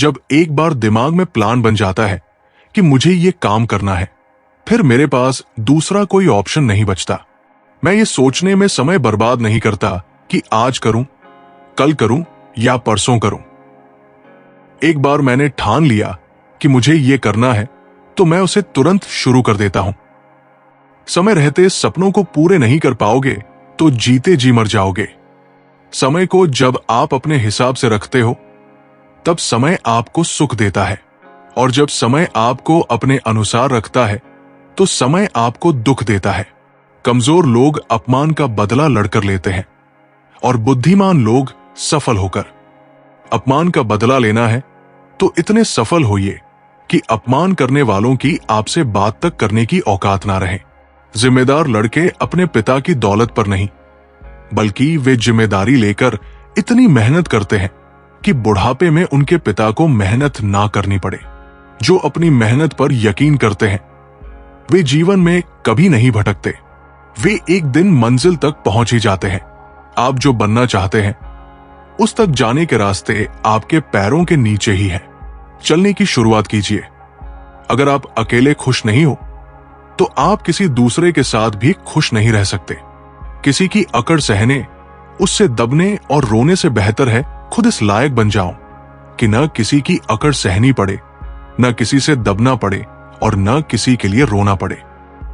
जब एक बार दिमाग में प्लान बन जाता है कि मुझे ये काम करना है, फिर मेरे पास दूसरा कोई ऑप्शन नहीं बचता। मैं ये सोचने में समय बर्बाद नहीं करता कि आज करूं, कल करूं या परसों करूं। एक बार मैंने ठान लिया कि मुझे ये करना है तो मैं उसे तुरंत शुरू कर देता हूं। समय रहते सपनों को पूरे नहीं कर पाओगे तो जीते जी मर जाओगे। समय को जब आप अपने हिसाब से रखते हो तब समय आपको सुख देता है, और जब समय आपको अपने अनुसार रखता है तो समय आपको दुख देता है। कमजोर लोग अपमान का बदला लड़कर लेते हैं और बुद्धिमान लोग सफल होकर। अपमान का बदला लेना है तो इतने सफल होइए कि अपमान करने वालों की आपसे बात तक करने की औकात ना रहे। जिम्मेदार लड़के अपने पिता की दौलत पर नहीं, बल्कि वे जिम्मेदारी लेकर इतनी मेहनत करते हैं कि बुढ़ापे में उनके पिता को मेहनत ना करनी पड़े। जो अपनी मेहनत पर यकीन करते हैं वे जीवन में कभी नहीं भटकते। वे एक दिन मंजिल तक पहुंच ही जाते हैं। आप जो बनना चाहते हैं उस तक जाने के रास्ते आपके पैरों के नीचे ही है। चलने की शुरुआत कीजिए। अगर आप अकेले खुश नहीं हो तो आप किसी दूसरे के साथ भी खुश नहीं रह सकते। किसी की अकड़ सहने, उससे दबने और रोने से बेहतर है खुद इस लायक बन जाऊं कि न किसी की अकड़ सहनी पड़े, न किसी से दबना पड़े और न किसी के लिए रोना पड़े।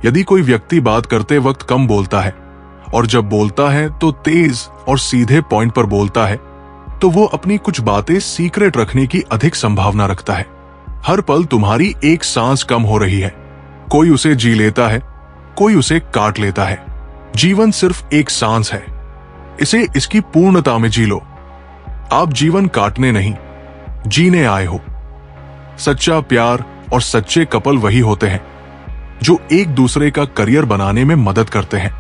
यदि कोई व्यक्ति बात करते वक्त कम बोलता है और जब बोलता है तो तेज और सीधे पॉइंट पर बोलता है, तो वो अपनी कुछ बातें सीक्रेट रखने की अधिक संभावना रखता है। हर पल तुम्हारी एक सांस कम हो रही है। कोई उसे जी लेता है, कोई उसे काट लेता है। जीवन सिर्फ एक सांस है, इसे इसकी पूर्णता में जी लो। आप जीवन काटने नहीं, जीने आए हो। सच्चा प्यार और सच्चे कपल वही होते हैं जो एक दूसरे का करियर बनाने में मदद करते हैं,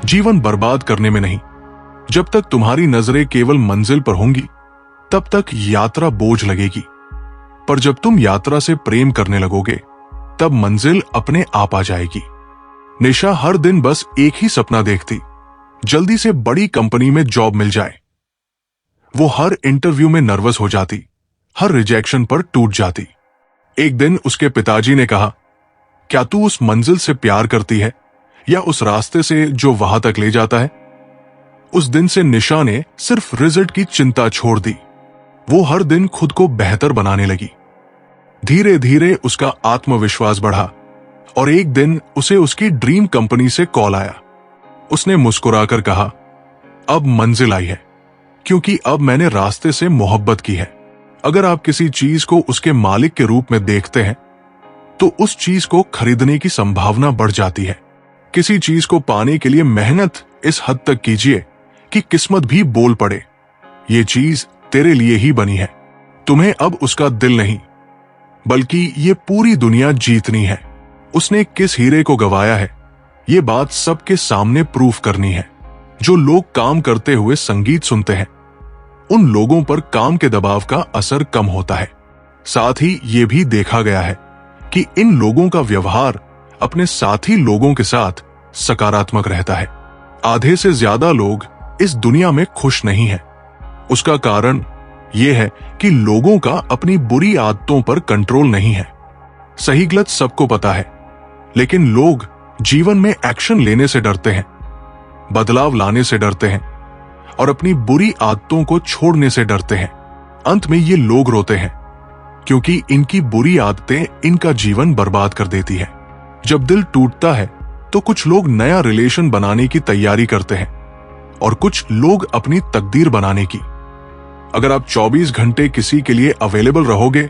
जीवन बर्बाद करने में नहीं। जब तक तुम्हारी नजरें केवल मंजिल पर होंगी तब तक यात्रा बोझ लगेगी, पर जब तुम यात्रा से प्रेम करने लगोगे तब मंजिल अपने आप आ जाएगी। निशा हर दिन बस एक ही सपना देखती, जल्दी से बड़ी कंपनी में जॉब मिल जाए। वो हर इंटरव्यू में नर्वस हो जाती, हर रिजेक्शन पर टूट जाती। एक दिन उसके पिताजी ने कहा, क्या तू उस मंजिल से प्यार करती है या उस रास्ते से जो वहां तक ले जाता है? उस दिन से निशा ने सिर्फ रिजल्ट की चिंता छोड़ दी। वो हर दिन खुद को बेहतर बनाने लगी। धीरे धीरे उसका आत्मविश्वास बढ़ा और एक दिन उसे उसकी ड्रीम कंपनी से कॉल आया। उसने मुस्कुराकर कहा, अब मंजिल आई है, क्योंकि अब मैंने रास्ते से मोहब्बत की है। अगर आप किसी चीज को उसके मालिक के रूप में देखते हैं तो उस चीज को खरीदने की संभावना बढ़ जाती है। किसी चीज को पाने के लिए मेहनत इस हद तक कीजिए कि किस्मत भी बोल पड़े, ये चीज तेरे लिए ही बनी है। तुम्हें अब उसका दिल नहीं, बल्कि ये पूरी दुनिया जीतनी है। उसने किस हीरे को गवाया है, ये बात सबके सामने प्रूफ करनी है। जो लोग काम करते हुए संगीत सुनते हैं, उन लोगों पर काम के दबाव का असर कम होता है। साथ ही ये भी देखा गया है कि इन लोगों का व्यवहार अपने साथी लोगों के साथ सकारात्मक रहता है। आधे से ज्यादा लोग इस दुनिया में खुश नहीं हैं। उसका कारण यह है कि लोगों का अपनी बुरी आदतों पर कंट्रोल नहीं है। सही गलत सबको पता है, लेकिन लोग जीवन में एक्शन लेने से डरते हैं, बदलाव लाने से डरते हैं और अपनी बुरी आदतों को छोड़ने से डरते हैं। अंत में ये लोग रोते हैं क्योंकि इनकी बुरी आदतें इनका जीवन बर्बाद कर देती है। जब दिल टूटता है तो कुछ लोग नया रिलेशन बनाने की तैयारी करते हैं और कुछ लोग अपनी तकदीर बनाने की। अगर आप 24 घंटे किसी के लिए अवेलेबल रहोगे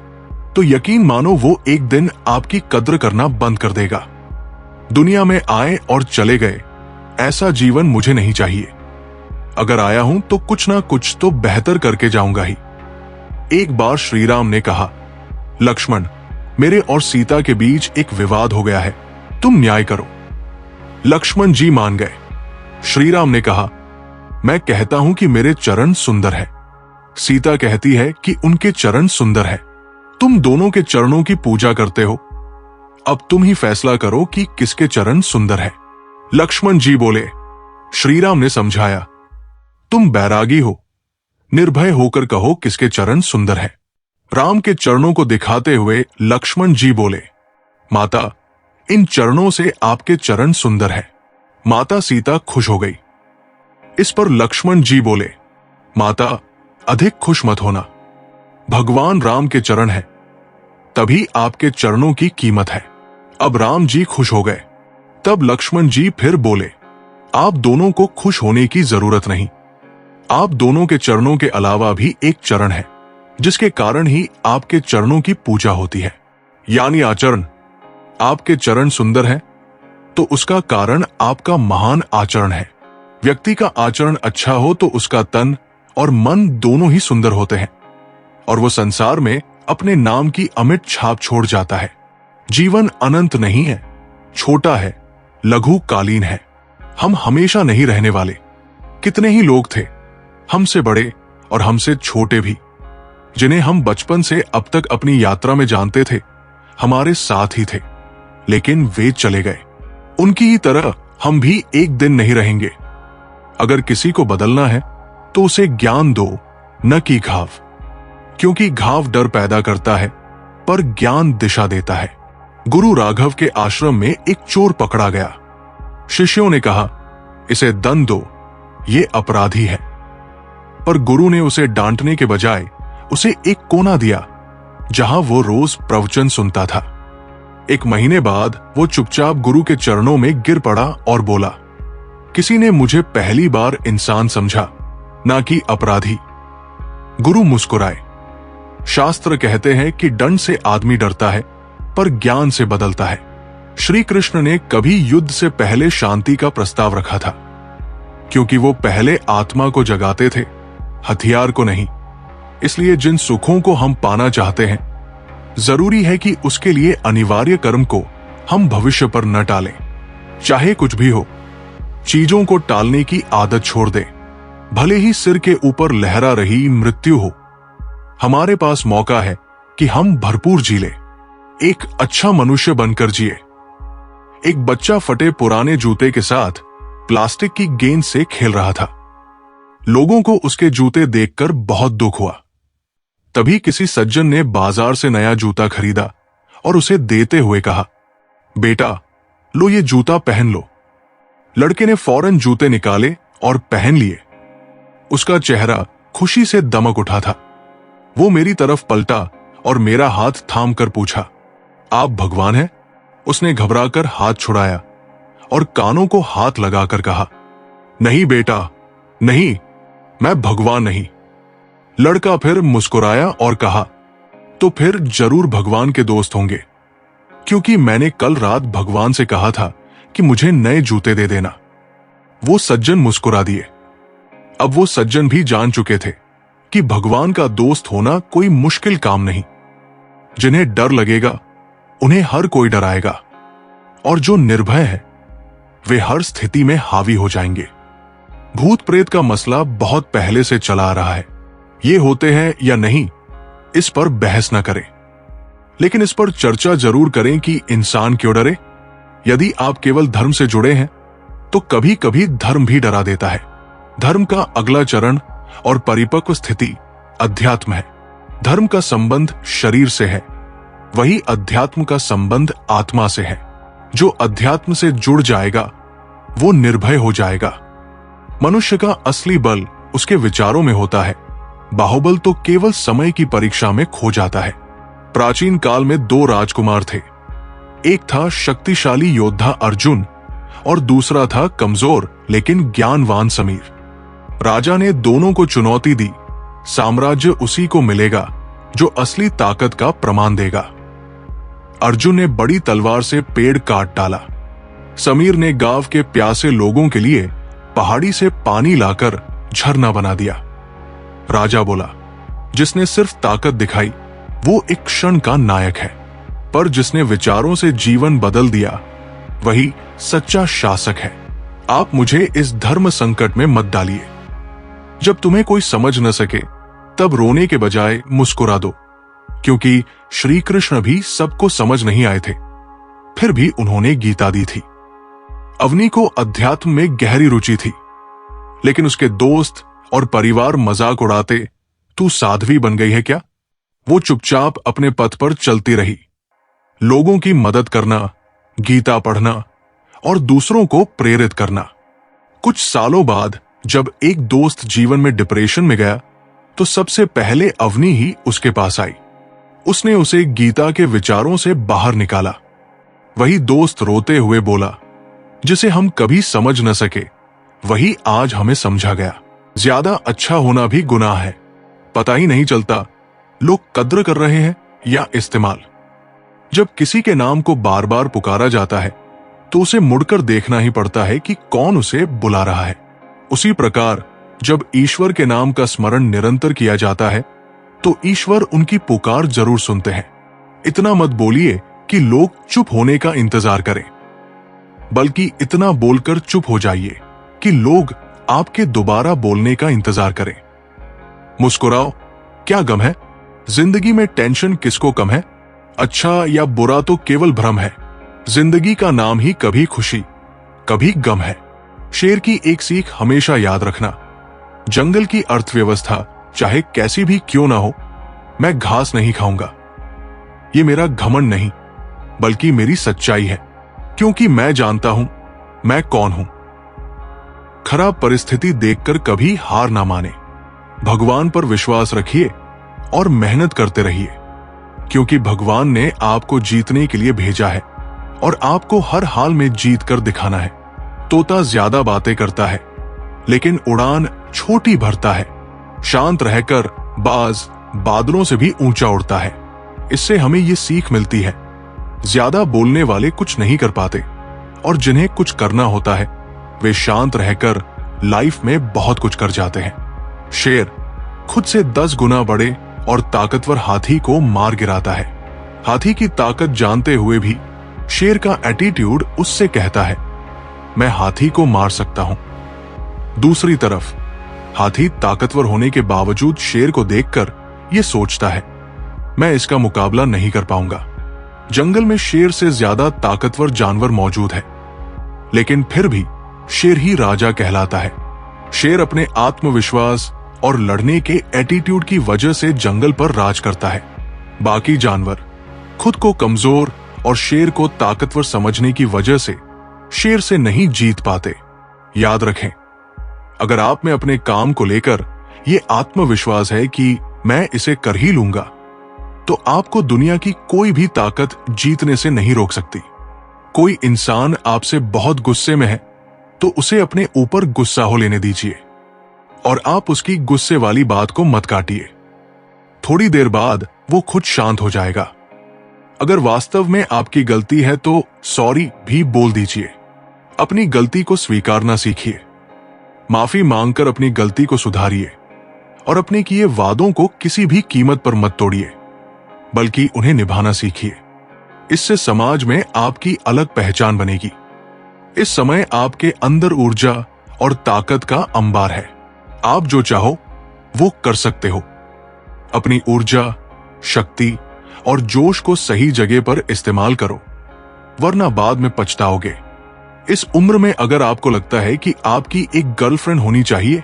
तो यकीन मानो वो एक दिन आपकी कद्र करना बंद कर देगा। दुनिया में आए और चले गए, ऐसा जीवन मुझे नहीं चाहिए। अगर आया हूं तो कुछ ना कुछ तो बेहतर करके जाऊंगा ही। एक बार श्री राम ने कहा, लक्ष्मण, मेरे और सीता के बीच एक विवाद हो गया है, तुम न्याय करो। लक्ष्मण जी मान गए। श्री राम ने कहा, मैं कहता हूं कि मेरे चरण सुंदर है। सीता कहती है कि उनके चरण सुंदर है। तुम दोनों के चरणों की पूजा करते हो, अब तुम ही फैसला करो कि किसके चरण सुंदर है। लक्ष्मण जी बोले। श्री राम ने समझाया, तुम बैरागी हो, निर्भय होकर कहो किसके चरण सुंदर है। राम के चरणों को दिखाते हुए लक्ष्मण जी बोले, माता, इन चरणों से आपके चरण सुंदर है। माता सीता खुश हो गई। इस पर लक्ष्मण जी बोले, माता, अधिक खुश मत होना, भगवान राम के चरण है, तभी आपके चरणों की कीमत है। अब राम जी खुश हो गए। तब लक्ष्मण जी फिर बोले, आप दोनों को खुश होने की जरूरत नहीं। आप दोनों के चरणों के अलावा भी एक चरण है, जिसके कारण ही आपके चरणों की पूजा होती है, यानी आचरण। आपके चरण सुंदर है तो उसका कारण आपका महान आचरण है। व्यक्ति का आचरण अच्छा हो तो उसका तन और मन दोनों ही सुंदर होते हैं और वो संसार में अपने नाम की अमिट छाप छोड़ जाता है। जीवन अनंत नहीं है, छोटा है, लघुकालीन है। हम हमेशा नहीं रहने वाले। कितने ही लोग थे, हमसे बड़े और हमसे छोटे भी, जिन्हें हम बचपन से अब तक अपनी यात्रा में जानते थे, हमारे साथ ही थे, लेकिन वे चले गए। उनकी ही तरह हम भी एक दिन नहीं रहेंगे। अगर किसी को बदलना है तो उसे ज्ञान दो, न कि घाव, क्योंकि घाव डर पैदा करता है पर ज्ञान दिशा देता है। गुरु राघव के आश्रम में एक चोर पकड़ा गया। शिष्यों ने कहा, इसे दंड दो, ये अपराधी है। पर गुरु ने उसे डांटने के बजाय उसे एक कोना दिया जहां वो रोज प्रवचन सुनता था। एक महीने बाद वो चुपचाप गुरु के चरणों में गिर पड़ा और बोला, किसी ने मुझे पहली बार इंसान समझा, ना कि अपराधी। गुरु मुस्कुराए। शास्त्र कहते हैं कि दंड से आदमी डरता है पर ज्ञान से बदलता है। श्री कृष्ण ने कभी युद्ध से पहले शांति का प्रस्ताव रखा था, क्योंकि वो पहले आत्मा को जगाते थे, हथियार को नहीं। इसलिए जिन सुखों को हम पाना चाहते हैं, जरूरी है कि उसके लिए अनिवार्य कर्म को हम भविष्य पर न टालें। चाहे कुछ भी हो, चीजों को टालने की आदत छोड़ दें, भले ही सिर के ऊपर लहरा रही मृत्यु हो। हमारे पास मौका है कि हम भरपूर जी लें, एक अच्छा मनुष्य बनकर जिए। एक बच्चा फटे पुराने जूते के साथ प्लास्टिक की गेंद से खेल रहा था। लोगों को उसके जूते देखकर बहुत दुख हुआ। तभी किसी सज्जन ने बाजार से नया जूता खरीदा और उसे देते हुए कहा, बेटा, लो ये जूता पहन लो। लड़के ने फौरन जूते निकाले और पहन लिए। उसका चेहरा खुशी से दमक उठा था। वो मेरी तरफ पलटा और मेरा हाथ थाम कर पूछा, आप भगवान हैं? उसने घबराकर हाथ छुड़ाया और कानों को हाथ लगाकर कहा, नहीं बेटा, नहीं, मैं भगवान नहीं। लड़का फिर मुस्कुराया और कहा, तो फिर जरूर भगवान के दोस्त होंगे, क्योंकि मैंने कल रात भगवान से कहा था कि मुझे नए जूते दे देना। वो सज्जन मुस्कुरा दिए। अब वो सज्जन भी जान चुके थे कि भगवान का दोस्त होना कोई मुश्किल काम नहीं। जिन्हें डर लगेगा उन्हें हर कोई डराएगा, और जो निर्भय है वे हर स्थिति में हावी हो जाएंगे। भूत प्रेत का मसला बहुत पहले से चला आ रहा है। ये होते हैं या नहीं, इस पर बहस न करें, लेकिन इस पर चर्चा जरूर करें कि इंसान क्यों डरे। यदि आप केवल धर्म से जुड़े हैं तो कभी कभी धर्म भी डरा देता है। धर्म का अगला चरण और परिपक्व स्थिति अध्यात्म है। धर्म का संबंध शरीर से है, वही अध्यात्म का संबंध आत्मा से है। जो अध्यात्म से जुड़ जाएगा वो निर्भय हो जाएगा। मनुष्य का असली बल उसके विचारों में होता है। बाहुबल तो केवल समय की परीक्षा में खो जाता है। प्राचीन काल में दो राजकुमार थे। एक था शक्तिशाली योद्धा अर्जुन और दूसरा था कमजोर लेकिन ज्ञानवान समीर। राजा ने दोनों को चुनौती दी, साम्राज्य उसी को मिलेगा जो असली ताकत का प्रमाण देगा। अर्जुन ने बड़ी तलवार से पेड़ काट डाला। समीर ने गांव के प्यासे लोगों के लिए पहाड़ी से पानी लाकर झरना बना दिया। राजा बोला, जिसने सिर्फ ताकत दिखाई वो एक क्षण का नायक है, पर जिसने विचारों से जीवन बदल दिया वही सच्चा शासक है। आप मुझे इस धर्म संकट में मत डालिए। जब तुम्हें कोई समझ न सके तब रोने के बजाय मुस्कुरा दो, क्योंकि श्री कृष्ण भी सबको समझ नहीं आए थे, फिर भी उन्होंने गीता दी थी। अवनी को अध्यात्म में गहरी रुचि थी, लेकिन उसके दोस्त और परिवार मजाक उड़ाते, तू साध्वी बन गई है क्या? वो चुपचाप अपने पथ पर चलती रही। लोगों की मदद करना, गीता पढ़ना और दूसरों को प्रेरित करना। कुछ सालों बाद जब एक दोस्त जीवन में डिप्रेशन में गया तो सबसे पहले अवनी ही उसके पास आई। उसने उसे गीता के विचारों से बाहर निकाला। वही दोस्त रोते हुए बोला, जिसे हम कभी समझ न सके वही आज हमें समझा गया। ज्यादा अच्छा होना भी गुनाह है। पता ही नहीं चलता लोग कद्र कर रहे हैं या इस्तेमाल। जब किसी के नाम को बार बार पुकारा जाता है तो उसे मुड़कर देखना ही पड़ता है कि कौन उसे बुला रहा है। उसी प्रकार जब ईश्वर के नाम का स्मरण निरंतर किया जाता है तो ईश्वर उनकी पुकार जरूर सुनते हैं। इतना मत बोलिए कि लोग चुप होने का इंतजार करें, बल्कि इतना बोलकर चुप हो जाइए कि लोग आपके दोबारा बोलने का इंतजार करें। मुस्कुराओ, क्या गम है? जिंदगी में टेंशन किसको कम है? अच्छा या बुरा तो केवल भ्रम है। जिंदगी का नाम ही कभी खुशी कभी गम है। शेर की एक सीख हमेशा याद रखना, जंगल की अर्थव्यवस्था चाहे कैसी भी क्यों ना हो, मैं घास नहीं खाऊंगा। ये मेरा घमंड नहीं बल्कि मेरी सच्चाई है, क्योंकि मैं जानता हूं मैं कौन हूं। खराब परिस्थिति देखकर कभी हार ना माने। भगवान पर विश्वास रखिए और मेहनत करते रहिए, क्योंकि भगवान ने आपको जीतने के लिए भेजा है और आपको हर हाल में जीत कर दिखाना है। तोता ज्यादा बातें करता है लेकिन उड़ान छोटी भरता है। शांत रहकर बाज बादलों से भी ऊंचा उड़ता है। इससे हमें ये सीख मिलती है, ज्यादा बोलने वाले कुछ नहीं कर पाते और जिन्हें कुछ करना होता है वे शांत रहकर लाइफ में बहुत कुछ कर जाते हैं। शेर खुद से 10 गुना बड़े और ताकतवर हाथी को मार गिराता है। हाथी की ताकत जानते हुए भी शेर का एटीट्यूड उससे कहता है, मैं हाथी को मार सकता हूं। दूसरी तरफ हाथी ताकतवर होने के बावजूद शेर को देखकर यह सोचता है, मैं इसका मुकाबला नहीं कर पाऊंगा। जंगल में शेर से ज्यादा ताकतवर जानवर मौजूद है, लेकिन फिर भी शेर ही राजा कहलाता है। शेर अपने आत्मविश्वास और लड़ने के एटीट्यूड की वजह से जंगल पर राज करता है। बाकी जानवर खुद को कमजोर और शेर को ताकतवर समझने की वजह से शेर से नहीं जीत पाते। याद रखें, अगर आप में अपने काम को लेकर ये आत्मविश्वास है कि मैं इसे कर ही लूंगा, तो आपको दुनिया की कोई भी ताकत जीतने से नहीं रोक सकती। कोई इंसान आपसे बहुत गुस्से में है तो उसे अपने ऊपर गुस्सा हो लेने दीजिए और आप उसकी गुस्से वाली बात को मत काटिए। थोड़ी देर बाद वो खुद शांत हो जाएगा। अगर वास्तव में आपकी गलती है तो सॉरी भी बोल दीजिए। अपनी गलती को स्वीकारना सीखिए। माफी मांगकर अपनी गलती को सुधारिए और अपने किए वादों को किसी भी कीमत पर मत तोड़िए, बल्कि उन्हें निभाना सीखिए। इससे समाज में आपकी अलग पहचान बनेगी। इस समय आपके अंदर ऊर्जा और ताकत का अंबार है। आप जो चाहो वो कर सकते हो। अपनी ऊर्जा, शक्ति और जोश को सही जगह पर इस्तेमाल करो, वरना बाद में पछताओगे। इस उम्र में अगर आपको लगता है कि आपकी एक गर्लफ्रेंड होनी चाहिए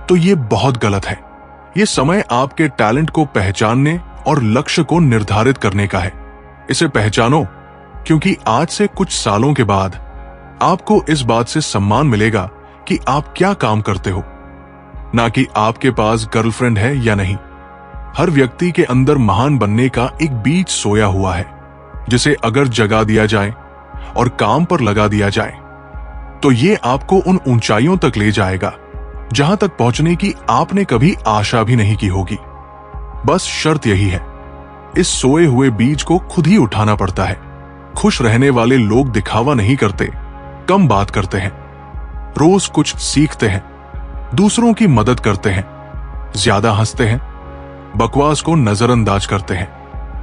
तो ये बहुत गलत है। ये समय आपके टैलेंट को पहचानने और लक्ष्य को निर्धारित करने का है। इसे पहचानो, क्योंकि आज से कुछ सालों के बाद आपको इस बात से सम्मान मिलेगा कि आप क्या काम करते हो, ना कि आपके पास गर्लफ्रेंड है या नहीं। हर व्यक्ति के अंदर महान बनने का एक बीज सोया हुआ है, जिसे अगर जगा दिया जाए और काम पर लगा दिया जाए तो ये आपको उन ऊंचाइयों तक ले जाएगा जहां तक पहुंचने की आपने कभी आशा भी नहीं की होगी। बस शर्त यही है, इस सोए हुए बीज को खुद ही उठाना पड़ता है। खुश रहने वाले लोग दिखावा नहीं करते, कम बात करते हैं, रोज कुछ सीखते हैं, दूसरों की मदद करते हैं, ज्यादा हंसते हैं, बकवास को नजरअंदाज करते हैं।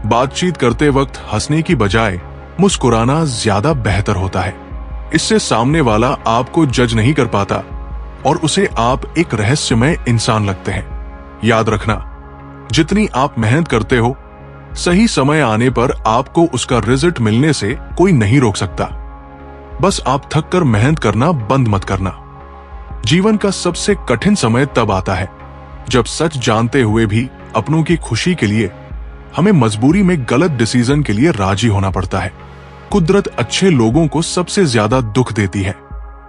बातचीत करते वक्त हंसने की बजाय मुस्कुराना ज्यादा बेहतर होता है। इससे सामने वाला आपको जज नहीं कर पाता और उसे आप एक रहस्यमय इंसान लगते हैं। याद रखना, जितनी आप मेहनत करते हो, सही समय आने पर आपको उसका रिजल्ट मिलने से कोई नहीं रोक सकता। बस आप थक कर मेहनत करना बंद मत करना। जीवन का सबसे कठिन समय तब आता है जब सच जानते हुए भी अपनों की खुशी के लिए हमें मजबूरी में गलत डिसीजन के लिए राजी होना पड़ता है। कुदरत अच्छे लोगों को सबसे ज्यादा दुख देती है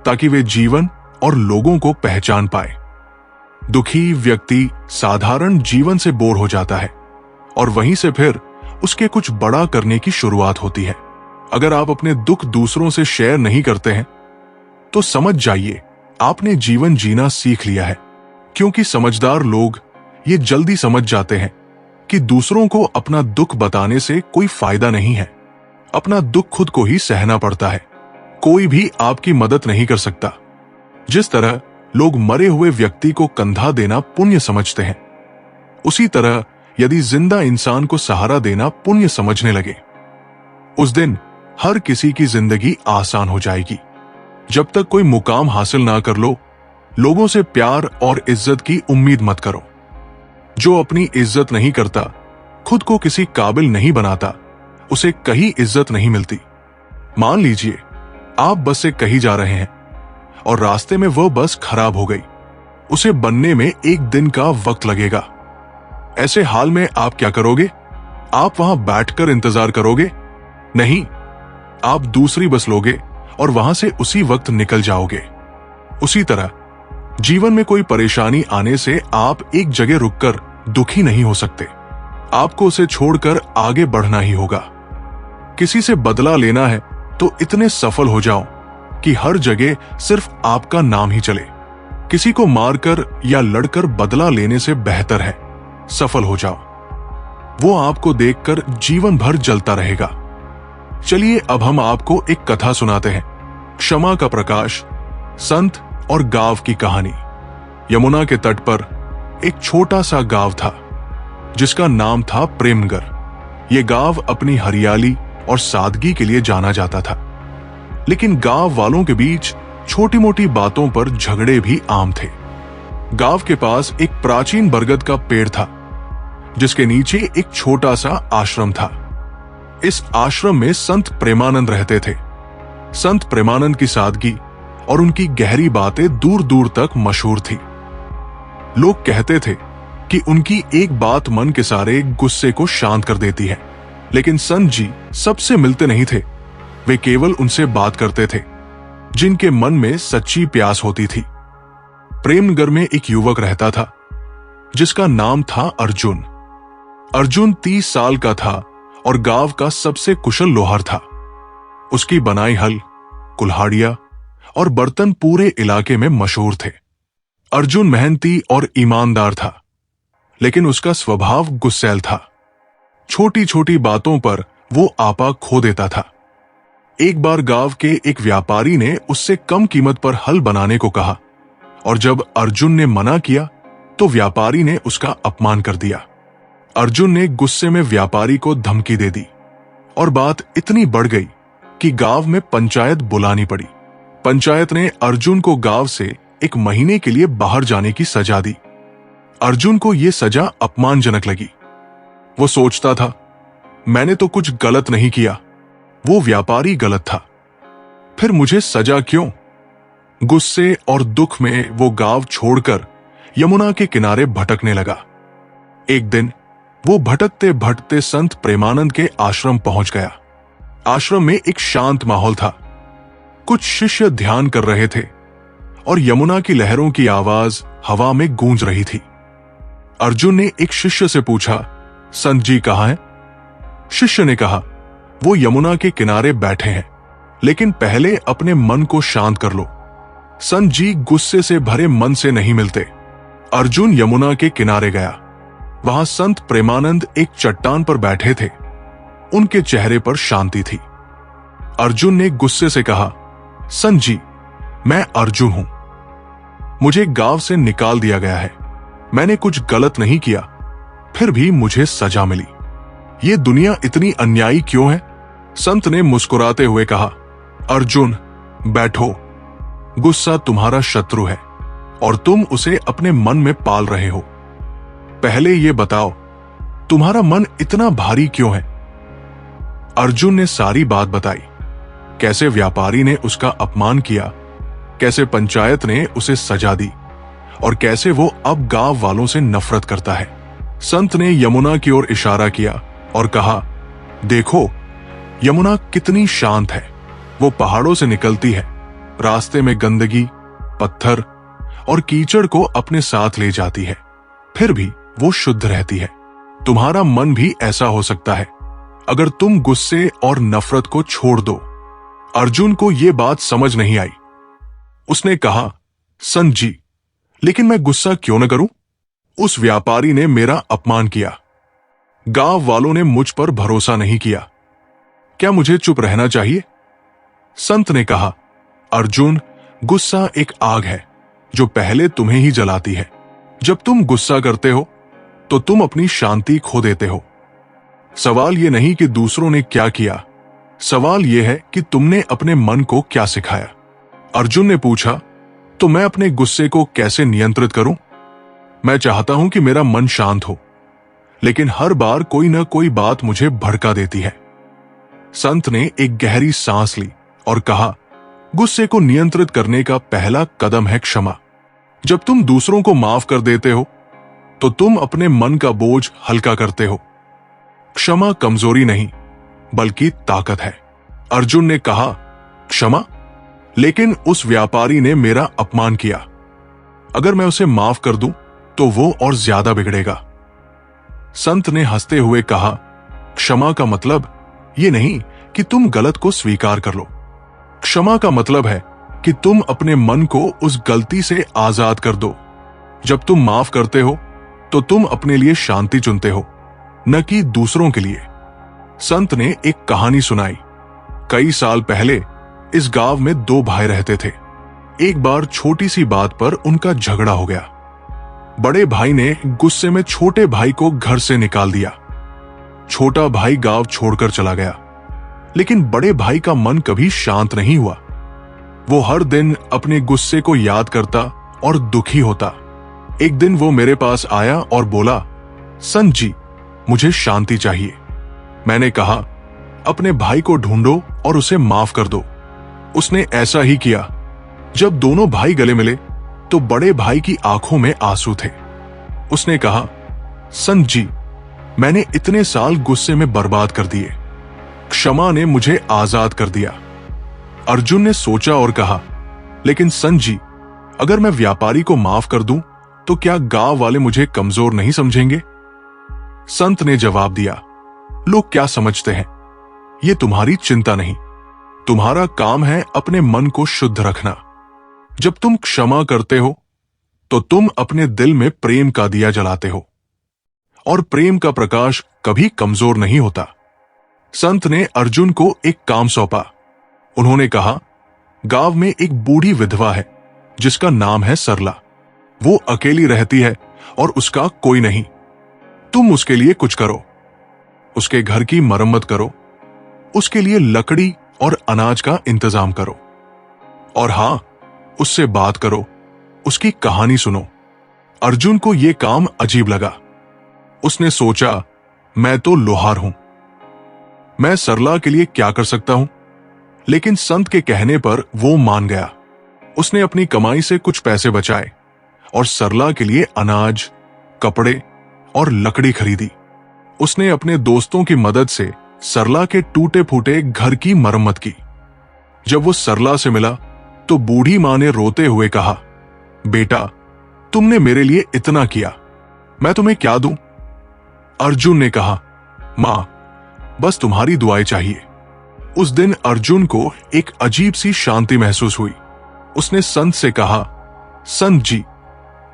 ताकि वे जीवन और लोगों को पहचान पाए। दुखी व्यक्ति साधारण जीवन से बोर हो जाता है और वहीं से फिर उसके कुछ बड़ा करने की शुरुआत होती है। अगर आप अपने दुख दूसरों से शेयर नहीं करते हैं तो समझ जाइए आपने जीवन जीना सीख लिया है, क्योंकि समझदार लोग ये जल्दी समझ जाते हैं कि दूसरों को अपना दुख बताने से कोई फायदा नहीं है। अपना दुख खुद को ही सहना पड़ता है, कोई भी आपकी मदद नहीं कर सकता। जिस तरह लोग मरे हुए व्यक्ति को कंधा देना पुण्य समझते हैं, उसी तरह यदि जिंदा इंसान को सहारा देना पुण्य समझने लगे, उस दिन हर किसी की जिंदगी आसान हो जाएगी। जब तक कोई मुकाम हासिल ना कर लो, लोगों से प्यार और इज्जत की उम्मीद मत करो। जो अपनी इज्जत नहीं करता, खुद को किसी काबिल नहीं बनाता, उसे कहीं इज्जत नहीं मिलती। मान लीजिए आप बस से कहीं जा रहे हैं और रास्ते में वह बस खराब हो गई। उसे बनने में 1 दिन का वक्त लगेगा। ऐसे हाल में आप क्या करोगे? आप वहां बैठकर इंतजार करोगे? नहीं, आप दूसरी बस लोगे और वहां से उसी वक्त निकल जाओगे। उसी तरह जीवन में कोई परेशानी आने से आप एक जगह रुककर दुखी नहीं हो सकते। आपको उसे छोड़कर आगे बढ़ना ही होगा। किसी से बदला लेना है तो इतने सफल हो जाओ कि हर जगह सिर्फ आपका नाम ही चले। किसी को मारकर या लड़कर बदला लेने से बेहतर है सफल हो जाओ। वो आपको देखकर जीवन भर जलता रहेगा। चलिए अब हम आपको एक कथा सुनाते हैं, क्षमा का प्रकाश, संत और गांव की कहानी। यमुना के तट पर एक छोटा सा गांव था जिसका नाम था प्रेमनगर। ये गांव अपनी हरियाली और सादगी के लिए जाना जाता था, लेकिन गांव वालों के बीच छोटी मोटी बातों पर झगड़े भी आम थे। गांव के पास एक प्राचीन बरगद का पेड़ था जिसके नीचे एक छोटा सा आश्रम था। इस आश्रम में संत प्रेमानंद रहते थे। संत प्रेमानंद की सादगी और उनकी गहरी बातें दूर दूर तक मशहूर थी। लोग कहते थे कि उनकी एक बात मन के सारे गुस्से को शांत कर देती है। लेकिन संत जी सबसे मिलते नहीं थे, वे केवल उनसे बात करते थे जिनके मन में सच्ची प्यास होती थी। प्रेमनगर में एक युवक रहता था जिसका नाम था अर्जुन। अर्जुन 30 साल का था और गांव का सबसे कुशल लोहार था। उसकी बनाई हल, कुल्हाड़ियां और बर्तन पूरे इलाके में मशहूर थे। अर्जुन मेहनती और ईमानदार था, लेकिन उसका स्वभाव गुस्सैल था। छोटी छोटी बातों पर वो आपा खो देता था। एक बार गांव के एक व्यापारी ने उससे कम कीमत पर हल बनाने को कहा और जब अर्जुन ने मना किया तो व्यापारी ने उसका अपमान कर दिया। अर्जुन ने गुस्से में व्यापारी को धमकी दे दी और बात इतनी बढ़ गई कि गांव में पंचायत बुलानी पड़ी। पंचायत ने अर्जुन को गांव से 1 महीने के लिए बाहर जाने की सजा दी। अर्जुन को यह सजा अपमानजनक लगी। वो सोचता था, मैंने तो कुछ गलत नहीं किया, वो व्यापारी गलत था, फिर मुझे सजा क्यों? गुस्से और दुख में वो गांव छोड़कर यमुना के किनारे भटकने लगा। एक दिन वो भटकते भटकते संत प्रेमानंद के आश्रम पहुंच गया। आश्रम में एक शांत माहौल था। कुछ शिष्य ध्यान कर रहे थे और यमुना की लहरों की आवाज हवा में गूंज रही थी। अर्जुन ने एक शिष्य से पूछा, संत जी कहाँ हैं? शिष्य ने कहा, वो यमुना के किनारे बैठे हैं, लेकिन पहले अपने मन को शांत कर लो। संत जी गुस्से से भरे मन से नहीं मिलते। अर्जुन यमुना के किनारे गया। वहां संत प्रेमानंद एक चट्टान पर बैठे थे। उनके चेहरे पर शांति थी। अर्जुन ने गुस्से से कहा, संत जी, मैं अर्जुन हूं। मुझे गांव से निकाल दिया गया है। मैंने कुछ गलत नहीं किया, फिर भी मुझे सजा मिली। ये दुनिया इतनी अन्यायी क्यों है? संत ने मुस्कुराते हुए कहा, अर्जुन बैठो। गुस्सा तुम्हारा शत्रु है और तुम उसे अपने मन में पाल रहे हो। पहले ये बताओ, तुम्हारा मन इतना भारी क्यों है? अर्जुन ने सारी बात बताई। कैसे व्यापारी ने उसका अपमान किया, कैसे पंचायत ने उसे सजा दी और कैसे वो अब गांव वालों से नफरत करता है। संत ने यमुना की ओर इशारा किया और कहा, देखो यमुना कितनी शांत है। वो पहाड़ों से निकलती है, रास्ते में गंदगी, पत्थर और कीचड़ को अपने साथ ले जाती है, फिर भी वो शुद्ध रहती है। तुम्हारा मन भी ऐसा हो सकता है अगर तुम गुस्से और नफरत को छोड़ दो। अर्जुन को यह बात समझ नहीं आई। उसने कहा, संत जी, लेकिन मैं गुस्सा क्यों न करूं? उस व्यापारी ने मेरा अपमान किया, गांव वालों ने मुझ पर भरोसा नहीं किया, क्या मुझे चुप रहना चाहिए? संत ने कहा, अर्जुन, गुस्सा एक आग है जो पहले तुम्हें ही जलाती है। जब तुम गुस्सा करते हो तो तुम अपनी शांति खो देते हो। सवाल यह नहीं कि दूसरों ने क्या किया, सवाल यह है कि तुमने अपने मन को क्या सिखाया। अर्जुन ने पूछा, तो मैं अपने गुस्से को कैसे नियंत्रित करूं? मैं चाहता हूं कि मेरा मन शांत हो, लेकिन हर बार कोई ना कोई बात मुझे भड़का देती है। संत ने एक गहरी सांस ली और कहा, गुस्से को नियंत्रित करने का पहला कदम है क्षमा। जब तुम दूसरों को माफ कर देते हो तो तुम अपने मन का बोझ हल्का करते हो। क्षमा कमजोरी नहीं बल्कि ताकत है। अर्जुन ने कहा, क्षमा? लेकिन उस व्यापारी ने मेरा अपमान किया, अगर मैं उसे माफ कर दूं तो वो और ज्यादा बिगड़ेगा। संत ने हंसते हुए कहा, क्षमा का मतलब ये नहीं कि तुम गलत को स्वीकार कर लो। क्षमा का मतलब है कि तुम अपने मन को उस गलती से आजाद कर दो। जब तुम माफ करते हो तो तुम अपने लिए शांति चुनते हो, न कि दूसरों के लिए। संत ने एक कहानी सुनाई। कई साल पहले इस गांव में दो भाई रहते थे। एक बार छोटी सी बात पर उनका झगड़ा हो गया। बड़े भाई ने गुस्से में छोटे भाई को घर से निकाल दिया। छोटा भाई गांव छोड़कर चला गया, लेकिन बड़े भाई का मन कभी शांत नहीं हुआ। वो हर दिन अपने गुस्से को याद करता और दुखी होता। एक दिन वो मेरे पास आया और बोला, संत जी, मुझे शांति चाहिए। मैंने कहा, अपने भाई को ढूंढो और उसे माफ कर दो। उसने ऐसा ही किया। जब दोनों भाई गले मिले तो बड़े भाई की आंखों में आंसू थे। उसने कहा, संत जी, मैंने इतने साल गुस्से में बर्बाद कर दिए, क्षमा ने मुझे आजाद कर दिया। अर्जुन ने सोचा और कहा, लेकिन संत जी, अगर मैं व्यापारी को माफ कर दूं तो क्या गांव वाले मुझे कमजोर नहीं समझेंगे? संत ने जवाब दिया, लोग क्या समझते हैं ये तुम्हारी चिंता नहीं। तुम्हारा काम है अपने मन को शुद्ध रखना। जब तुम क्षमा करते हो तो तुम अपने दिल में प्रेम का दिया जलाते हो, और प्रेम का प्रकाश कभी कमजोर नहीं होता। संत ने अर्जुन को एक काम सौंपा। उन्होंने कहा, गांव में एक बूढ़ी विधवा है जिसका नाम है सरला। वो अकेली रहती है और उसका कोई नहीं। तुम उसके लिए कुछ करो, उसके घर की मरम्मत करो, उसके लिए लकड़ी और अनाज का इंतजाम करो, और हां, उससे बात करो, उसकी कहानी सुनो। अर्जुन को यह काम अजीब लगा। उसने सोचा, मैं तो लोहार हूं, मैं सरला के लिए क्या कर सकता हूं? लेकिन संत के कहने पर वो मान गया। उसने अपनी कमाई से कुछ पैसे बचाए और सरला के लिए अनाज, कपड़े और लकड़ी खरीदी। उसने अपने दोस्तों की मदद से सरला के टूटे फूटे घर की मरम्मत की। जब वो सरला से मिला तो बूढ़ी मां ने रोते हुए कहा, बेटा, तुमने मेरे लिए इतना किया, मैं तुम्हें क्या दूं? अर्जुन ने कहा, मां, बस तुम्हारी दुआएं चाहिए। उस दिन अर्जुन को एक अजीब सी शांति महसूस हुई। उसने संत से कहा, संत जी,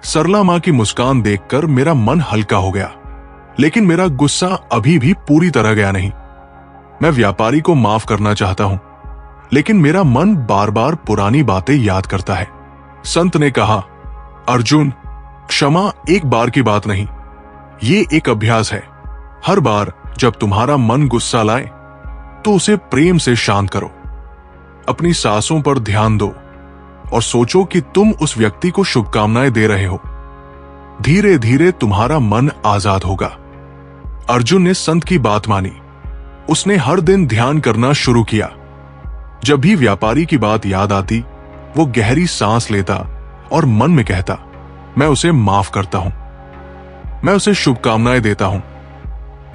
सरला मां की मुस्कान देखकर मेरा मन हल्का हो गया, लेकिन मेरा गुस्सा अभी भी पूरी तरह गया नहीं। मैं व्यापारी को माफ करना चाहता हूं, लेकिन मेरा मन बार बार पुरानी बातें याद करता है। संत ने कहा, अर्जुन, क्षमा एक बार की बात नहीं, ये एक अभ्यास है। हर बार जब तुम्हारा मन गुस्सा लाए तो उसे प्रेम से शांत करो। अपनी सांसों पर ध्यान दो और सोचो कि तुम उस व्यक्ति को शुभकामनाएं दे रहे हो। धीरे धीरे तुम्हारा मन आजाद होगा। अर्जुन ने संत की बात मानी। उसने हर दिन ध्यान करना शुरू किया। जब भी व्यापारी की बात याद आती, वो गहरी सांस लेता और मन में कहता, मैं उसे माफ करता हूं, मैं उसे शुभकामनाएं देता हूं।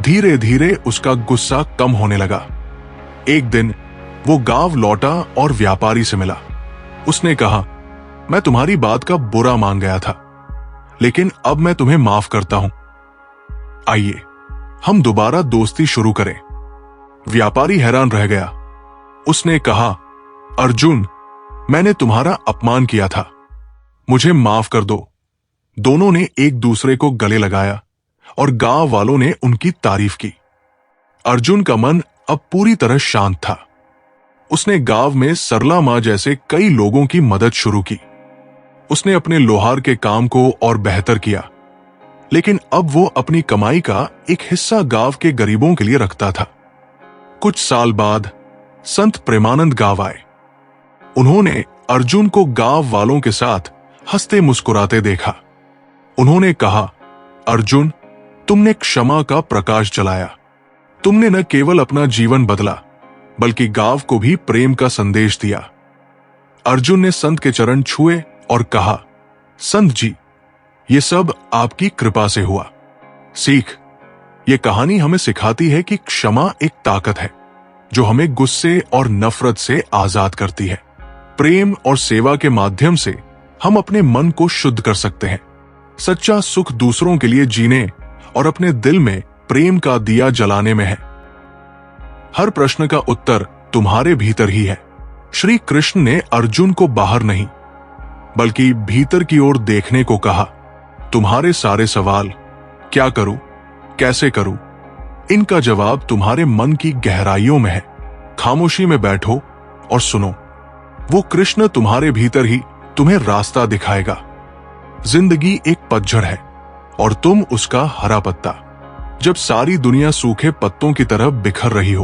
धीरे धीरे उसका गुस्सा कम होने लगा। एक दिन वो गांव लौटा और व्यापारी से मिला। उसने कहा, मैं तुम्हारी बात का बुरा मान गया था, लेकिन अब मैं तुम्हें माफ करता हूं। आइए हम दोबारा दोस्ती शुरू करें। व्यापारी हैरान रह गया। उसने कहा, अर्जुन, मैंने तुम्हारा अपमान किया था, मुझे माफ कर दो। दोनों ने एक दूसरे को गले लगाया और गांव वालों ने उनकी तारीफ की। अर्जुन का मन अब पूरी तरह शांत था। उसने गांव में सरला मां जैसे कई लोगों की मदद शुरू की। उसने अपने लोहार के काम को और बेहतर किया, लेकिन अब वो अपनी कमाई का एक हिस्सा गांव के गरीबों के लिए रखता था। कुछ साल बाद संत प्रेमानंद गांव आए। उन्होंने अर्जुन को गांव वालों के साथ हंसते मुस्कुराते देखा। उन्होंने कहा, अर्जुन, तुमने क्षमा का प्रकाश जलाया। तुमने न केवल अपना जीवन बदला, बल्कि गांव को भी प्रेम का संदेश दिया। अर्जुन ने संत के चरण छुए और कहा, संत जी, ये सब आपकी कृपा से हुआ। सीख, ये कहानी हमें सिखाती है कि क्षमा एक ताकत है जो हमें गुस्से और नफरत से आजाद करती है। प्रेम और सेवा के माध्यम से हम अपने मन को शुद्ध कर सकते हैं। सच्चा सुख दूसरों के लिए जीने और अपने दिल में प्रेम का दिया जलाने में है। हर प्रश्न का उत्तर तुम्हारे भीतर ही है। श्री कृष्ण ने अर्जुन को बाहर नहीं, बल्कि भीतर की ओर देखने को कहा। तुम्हारे सारे सवाल, क्या करूं, कैसे करूं, इनका जवाब तुम्हारे मन की गहराइयों में है। खामोशी में बैठो और सुनो। वो कृष्ण तुम्हारे भीतर ही तुम्हें रास्ता दिखाएगा। जिंदगी एक पतझड़ है और तुम उसका हरा पत्ता। जब सारी दुनिया सूखे पत्तों की तरह बिखर रही हो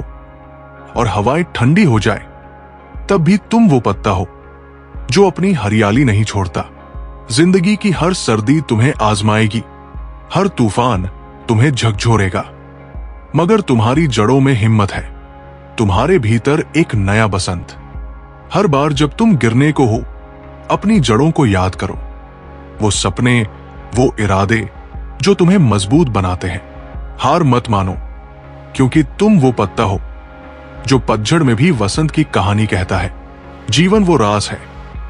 और हवाएं ठंडी हो जाए, तब भी तुम वो पत्ता हो जो अपनी हरियाली नहीं छोड़ता। जिंदगी की हर सर्दी तुम्हें आजमाएगी, हर तूफान तुम्हें झकझोरेगा, मगर तुम्हारी जड़ों में हिम्मत है। तुम्हारे भीतर एक नया बसंत। हर बार जब तुम गिरने को हो, अपनी जड़ों को याद करो। वो सपने, वो इरादे जो तुम्हें मजबूत बनाते हैं। हार मत मानो, क्योंकि तुम वो पत्ता हो जो पतझड़ में भी वसंत की कहानी कहता है। जीवन वो रास है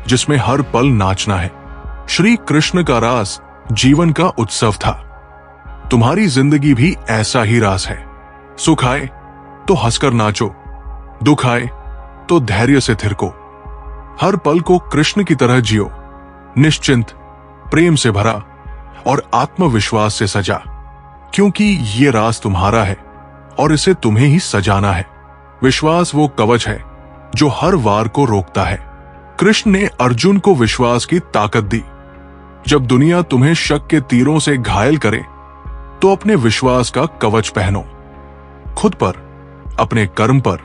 जिसमें हर पल नाचना है। श्री कृष्ण का रास जीवन का उत्सव था। तुम्हारी जिंदगी भी ऐसा ही रास है। सुख आए तो हंसकर नाचो, दुख आए तो धैर्य से थिरको। हर पल को कृष्ण की तरह जियो, निश्चिंत, प्रेम से भरा और आत्मविश्वास से सजा, क्योंकि ये रास तुम्हारा है और इसे तुम्हें ही सजाना है। विश्वास वो कवच है जो हर वार को रोकता है। कृष्ण ने अर्जुन को विश्वास की ताकत दी। जब दुनिया तुम्हें शक के तीरों से घायल करे, तो अपने विश्वास का कवच पहनो। खुद पर, अपने कर्म पर,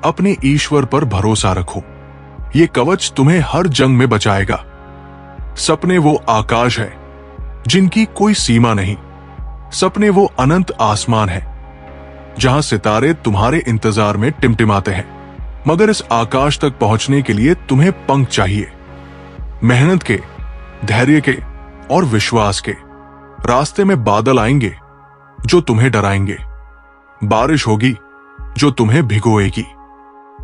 अपने ईश्वर पर भरोसा रखो। ये कवच तुम्हें हर जंग में बचाएगा। सपने वो आकाश है जिनकी कोई सीमा नहीं। सपने वो अनंत आसमान है जहां सितारे तुम्हारे इंतजार में टिमटिमाते हैं। मगर इस आकाश तक पहुंचने के लिए तुम्हें पंख चाहिए। मेहनत के, धैर्य के और विश्वास के। रास्ते में बादल आएंगे जो तुम्हें डराएंगे, बारिश होगी जो तुम्हें भिगोएगी,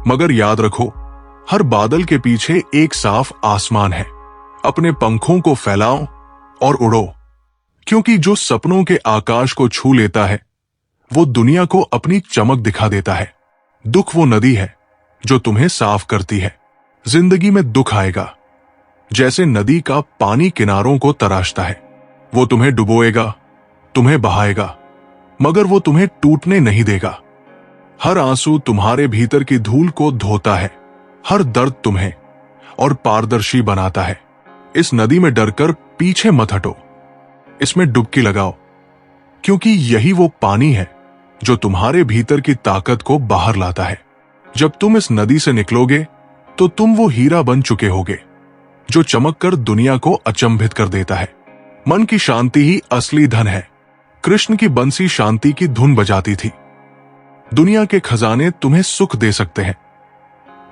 मगर याद रखो, हर बादल के पीछे एक साफ आसमान है। अपने पंखों को फैलाओ और उड़ो, क्योंकि जो सपनों के आकाश को छू लेता है, वो दुनिया को अपनी चमक दिखा देता है। दुख वो नदी है जो तुम्हें साफ करती है। जिंदगी में दुख आएगा, जैसे नदी का पानी किनारों को तराशता है। वो तुम्हें डुबोएगा, तुम्हें बहाएगा, मगर वो तुम्हें टूटने नहीं देगा। हर आंसू तुम्हारे भीतर की धूल को धोता है। हर दर्द तुम्हें और पारदर्शी बनाता है। इस नदी में डरकर पीछे मत हटो, इसमें डुबकी लगाओ, क्योंकि यही वो पानी है जो तुम्हारे भीतर की ताकत को बाहर लाता है। जब तुम इस नदी से निकलोगे, तो तुम वो हीरा बन चुके होगे जो चमक कर दुनिया को अचंभित कर देता है। मन की शांति ही असली धन है। कृष्ण की बंसी शांति की धुन बजाती थी। दुनिया के खजाने तुम्हें सुख दे सकते हैं,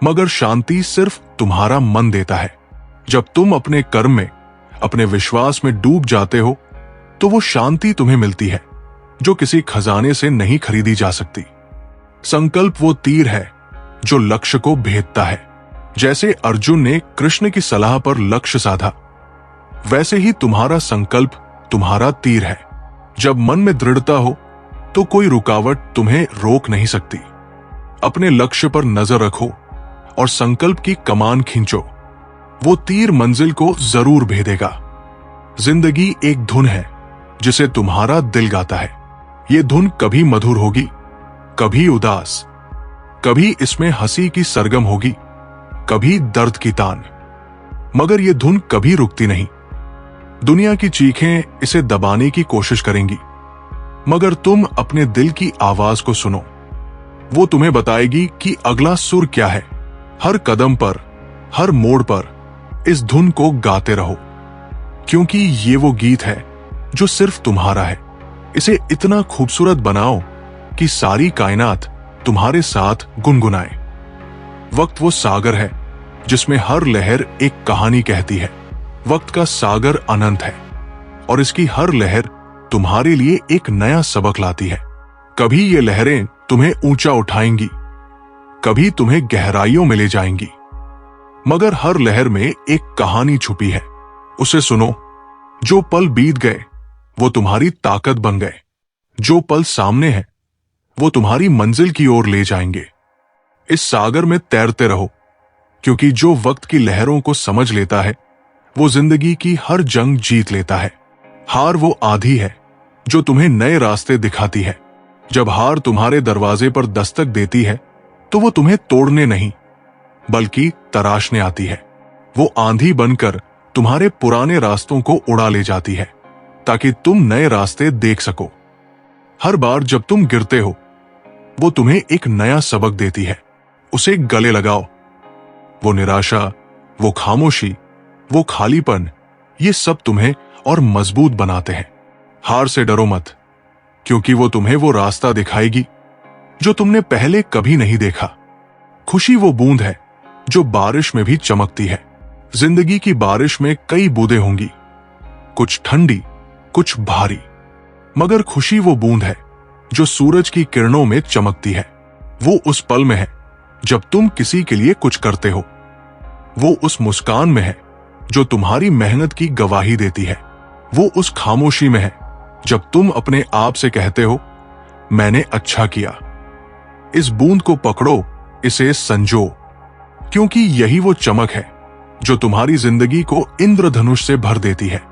मगर शांति सिर्फ तुम्हारा मन देता है। जब तुम अपने कर्म में, अपने विश्वास में डूब जाते हो, तो वो शांति तुम्हें मिलती है। जो किसी खजाने से नहीं खरीदी जा सकती। संकल्प वो तीर है जो लक्ष्य को भेदता है। जैसे अर्जुन ने कृष्ण की सलाह पर लक्ष्य साधा, वैसे ही तुम्हारा संकल्प तुम्हारा तीर है। जब मन में दृढ़ता हो तो कोई रुकावट तुम्हें रोक नहीं सकती। अपने लक्ष्य पर नजर रखो और संकल्प की कमान खींचो, वो तीर मंजिल को जरूर भेदेगा। जिंदगी एक धुन है जिसे तुम्हारा दिल गाता है। ये धुन कभी मधुर होगी, कभी उदास, कभी इसमें हंसी की सरगम होगी, कभी दर्द की तान, मगर ये धुन कभी रुकती नहीं। दुनिया की चीखें इसे दबाने की कोशिश करेंगी, मगर तुम अपने दिल की आवाज को सुनो। वो तुम्हें बताएगी कि अगला सुर क्या है। हर कदम पर, हर मोड़ पर इस धुन को गाते रहो, क्योंकि ये वो गीत है जो सिर्फ तुम्हारा है। इसे इतना खूबसूरत बनाओ कि सारी कायनात तुम्हारे साथ गुनगुनाए। वक्त वो सागर है जिसमें हर लहर एक कहानी कहती है। वक्त का सागर अनंत है और इसकी हर लहर तुम्हारे लिए एक नया सबक लाती है। कभी ये लहरें तुम्हें ऊंचा उठाएंगी, कभी तुम्हें गहराइयों में ले जाएंगी, मगर हर लहर में एक कहानी छुपी है। उसे सुनो। जो पल बीत गए वो तुम्हारी ताकत बन गए। जो पल सामने है वो तुम्हारी मंजिल की ओर ले जाएंगे। इस सागर में तैरते रहो, क्योंकि जो वक्त की लहरों को समझ लेता है वो जिंदगी की हर जंग जीत लेता है। हार वो आंधी है जो तुम्हें नए रास्ते दिखाती है। जब हार तुम्हारे दरवाजे पर दस्तक देती है तो वो तुम्हें तोड़ने नहीं बल्कि तराशने आती है। वो आंधी बनकर तुम्हारे पुराने रास्तों को उड़ा ले जाती है ताकि तुम नए रास्ते देख सको। हर बार जब तुम गिरते हो वो तुम्हें एक नया सबक देती है। उसे गले लगाओ। वो निराशा, वो खामोशी, वो खालीपन, ये सब तुम्हें और मजबूत बनाते हैं। हार से डरो मत, क्योंकि वो तुम्हें वो रास्ता दिखाएगी जो तुमने पहले कभी नहीं देखा। खुशी वो बूंद है जो बारिश में भी चमकती है। जिंदगी की बारिश में कई बूंदें होंगी, कुछ ठंडी, कुछ भारी, मगर खुशी वो बूंद है जो सूरज की किरणों में चमकती है। वो उस पल में है जब तुम किसी के लिए कुछ करते हो। वो उस मुस्कान में है जो तुम्हारी मेहनत की गवाही देती है। वो उस खामोशी में है जब तुम अपने आप से कहते हो, मैंने अच्छा किया। इस बूंद को पकड़ो, इसे संजो, क्योंकि यही वो चमक है जो तुम्हारी जिंदगी को इंद्रधनुष से भर देती है।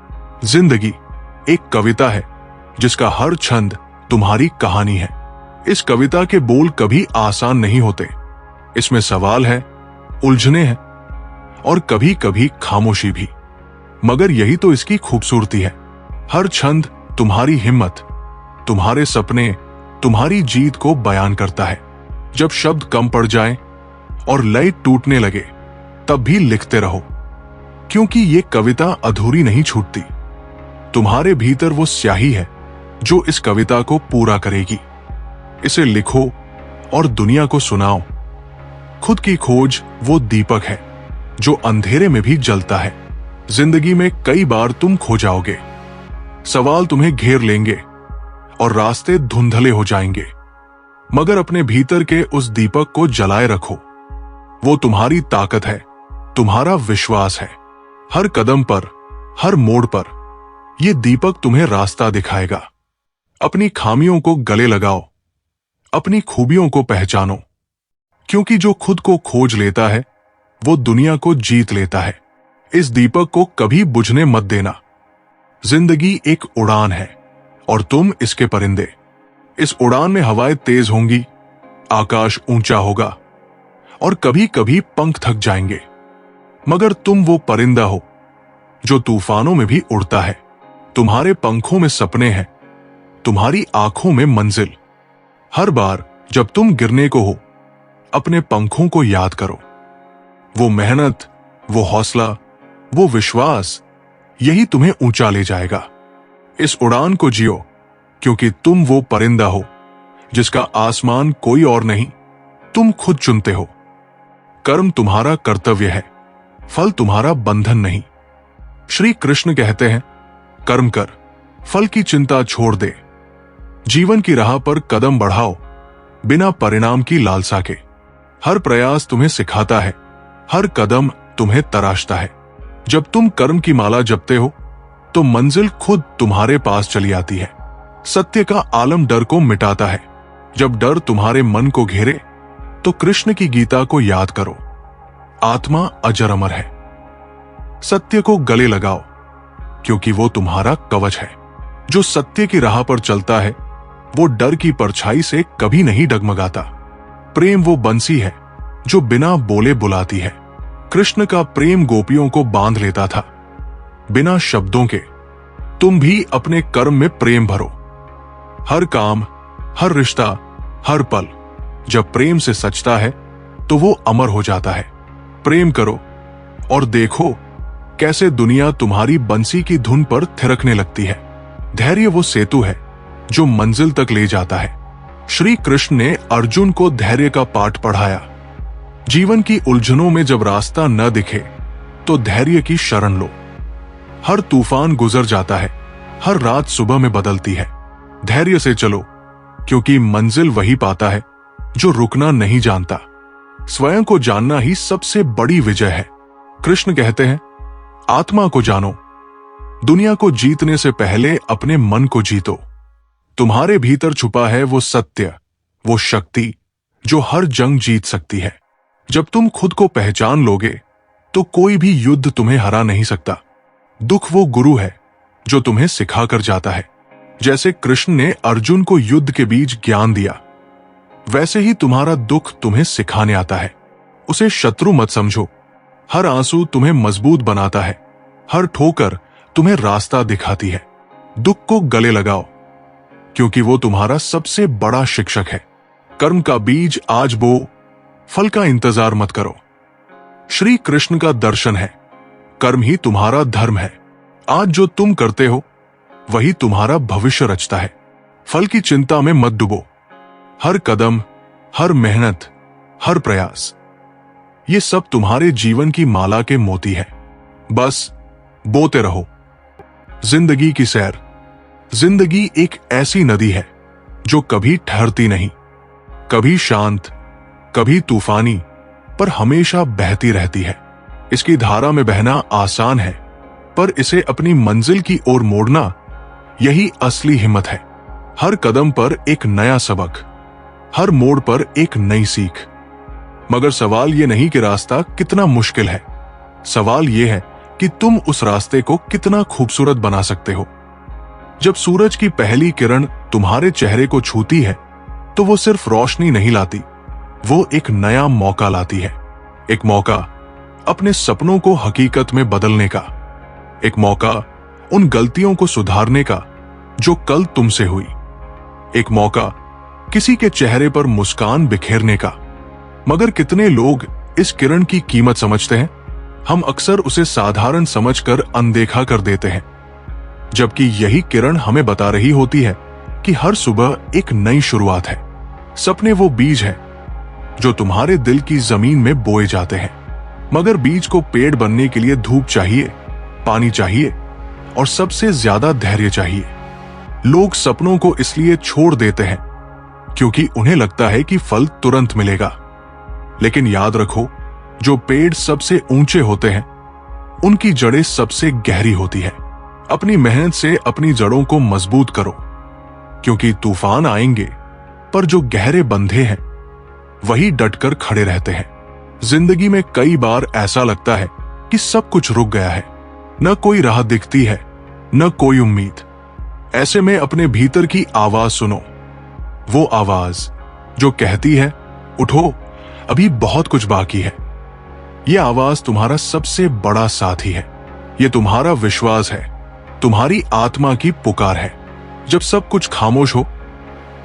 जिंदगी एक कविता है जिसका हर छंद तुम्हारी कहानी है। इस कविता के बोल कभी आसान नहीं होते। इसमें सवाल है, उलझने हैं और कभी कभी खामोशी भी, मगर यही तो इसकी खूबसूरती है। हर छंद तुम्हारी हिम्मत, तुम्हारे सपने, तुम्हारी जीत को बयान करता है। जब शब्द कम पड़ जाएं और लय टूटने लगे तब भी लिखते रहो, क्योंकि ये कविता अधूरी नहीं छूटती। तुम्हारे भीतर वो स्याही है जो इस कविता को पूरा करेगी। इसे लिखो और दुनिया को सुनाओ। खुद की खोज वो दीपक है जो अंधेरे में भी जलता है। जिंदगी में कई बार तुम खो जाओगे, सवाल तुम्हें घेर लेंगे और रास्ते धुंधले हो जाएंगे, मगर अपने भीतर के उस दीपक को जलाए रखो। वो तुम्हारी ताकत है, तुम्हारा विश्वास है। हर कदम पर, हर मोड़ पर ये दीपक तुम्हें रास्ता दिखाएगा। अपनी खामियों को गले लगाओ, अपनी खूबियों को पहचानो, क्योंकि जो खुद को खोज लेता है वो दुनिया को जीत लेता है। इस दीपक को कभी बुझने मत देना। जिंदगी एक उड़ान है और तुम इसके परिंदे। इस उड़ान में हवाएं तेज होंगी, आकाश ऊंचा होगा और कभी कभी पंख थक जाएंगे, मगर तुम वो परिंदा हो जो तूफानों में भी उड़ता है। तुम्हारे पंखों में सपने हैं, तुम्हारी आंखों में मंजिल। हर बार जब तुम गिरने को हो अपने पंखों को याद करो। वो मेहनत, वो हौसला, वो विश्वास, यही तुम्हें ऊंचा ले जाएगा। इस उड़ान को जियो, क्योंकि तुम वो परिंदा हो जिसका आसमान कोई और नहीं, तुम खुद चुनते हो। कर्म तुम्हारा कर्तव्य है, फल तुम्हारा बंधन नहीं। श्री कृष्ण कहते हैं, कर्म कर, फल की चिंता छोड़ दे। जीवन की राह पर कदम बढ़ाओ बिना परिणाम की लालसा के। हर प्रयास तुम्हें सिखाता है, हर कदम तुम्हें तराशता है। जब तुम कर्म की माला जपते हो तो मंजिल खुद तुम्हारे पास चली आती है। सत्य का आलम डर को मिटाता है। जब डर तुम्हारे मन को घेरे तो कृष्ण की गीता को याद करो, आत्मा अजर अमर है। सत्य को गले लगाओ क्योंकि वो तुम्हारा कवच है। जो सत्य की राह पर चलता है वो डर की परछाई से कभी नहीं डगमगाता। प्रेम वो बंसी है जो बिना बोले बुलाती है। कृष्ण का प्रेम गोपियों को बांध लेता था बिना शब्दों के। तुम भी अपने कर्म में प्रेम भरो। हर काम, हर रिश्ता, हर पल जब प्रेम से सचता है तो वो अमर हो जाता है। प्रेम करो और देखो कैसे दुनिया तुम्हारी बंसी की धुन पर थिरकने लगती है। धैर्य वो सेतु है जो मंजिल तक ले जाता है। श्री कृष्ण ने अर्जुन को धैर्य का पाठ पढ़ाया। जीवन की उलझनों में जब रास्ता न दिखे तो धैर्य की शरण लो। हर तूफान गुजर जाता है, हर रात सुबह में बदलती है। धैर्य से चलो क्योंकि मंजिल वही पाता है जो रुकना नहीं जानता। स्वयं को जानना ही सबसे बड़ी विजय है। कृष्ण कहते हैं, आत्मा को जानो, दुनिया को जीतने से पहले अपने मन को जीतो। तुम्हारे भीतर छुपा है वो सत्य, वो शक्ति जो हर जंग जीत सकती है। जब तुम खुद को पहचान लोगे तो कोई भी युद्ध तुम्हें हरा नहीं सकता। दुख वो गुरु है जो तुम्हें सिखा कर जाता है। जैसे कृष्ण ने अर्जुन को युद्ध के बीच ज्ञान दिया, वैसे ही तुम्हारा दुख तुम्हें सिखाने आता है। उसे शत्रु मत समझो। हर आंसू तुम्हें मजबूत बनाता है, हर ठोकर तुम्हें रास्ता दिखाती है। दुख को गले लगाओ क्योंकि वो तुम्हारा सबसे बड़ा शिक्षक है। कर्म का बीज आज बो, फल का इंतजार मत करो। श्री कृष्ण का दर्शन है, कर्म ही तुम्हारा धर्म है। आज जो तुम करते हो वही तुम्हारा भविष्य रचता है। फल की चिंता में मत डूबो। हर कदम, हर मेहनत, हर प्रयास, ये सब तुम्हारे जीवन की माला के मोती है। बस बोते रहो। जिंदगी की सैर। जिंदगी एक ऐसी नदी है जो कभी ठहरती नहीं, कभी शांत, कभी तूफानी, पर हमेशा बहती रहती है। इसकी धारा में बहना आसान है, पर इसे अपनी मंजिल की ओर मोड़ना यही असली हिम्मत है। हर कदम पर एक नया सबक, हर मोड़ पर एक नई सीख। मगर सवाल यह नहीं कि रास्ता कितना मुश्किल है, सवाल यह है कि तुम उस रास्ते को कितना खूबसूरत बना सकते हो। जब सूरज की पहली किरण तुम्हारे चेहरे को छूती है तो वो सिर्फ रोशनी नहीं लाती, वो एक नया मौका लाती है। एक मौका अपने सपनों को हकीकत में बदलने का, एक मौका उन गलतियों को सुधारने का जो कल तुमसे हुई, एक मौका किसी के चेहरे पर मुस्कान बिखेरने का। मगर कितने लोग इस किरण की कीमत समझते हैं? हम अक्सर उसे साधारण समझकर अनदेखा कर देते हैं, जबकि यही किरण हमें बता रही होती है कि हर सुबह एक नई शुरुआत है। सपने वो बीज है जो तुम्हारे दिल की जमीन में बोए जाते हैं, मगर बीज को पेड़ बनने के लिए धूप चाहिए, पानी चाहिए और सबसे ज्यादा धैर्य चाहिए। लोग सपनों को इसलिए छोड़ देते हैं क्योंकि उन्हें लगता है कि फल तुरंत मिलेगा। लेकिन याद रखो, जो पेड़ सबसे ऊंचे होते हैं उनकी जड़ें सबसे गहरी होती है। अपनी मेहनत से अपनी जड़ों को मजबूत करो क्योंकि तूफान आएंगे, पर जो गहरे बंधे हैं वही डटकर खड़े रहते हैं। जिंदगी में कई बार ऐसा लगता है कि सब कुछ रुक गया है, न कोई राह दिखती है, न कोई उम्मीद। ऐसे में अपने भीतर की आवाज सुनो, वो आवाज जो कहती है, उठो, अभी बहुत कुछ बाकी है। यह आवाज तुम्हारा सबसे बड़ा साथी है। यह तुम्हारा विश्वास है, तुम्हारी आत्मा की पुकार है। जब सब कुछ खामोश हो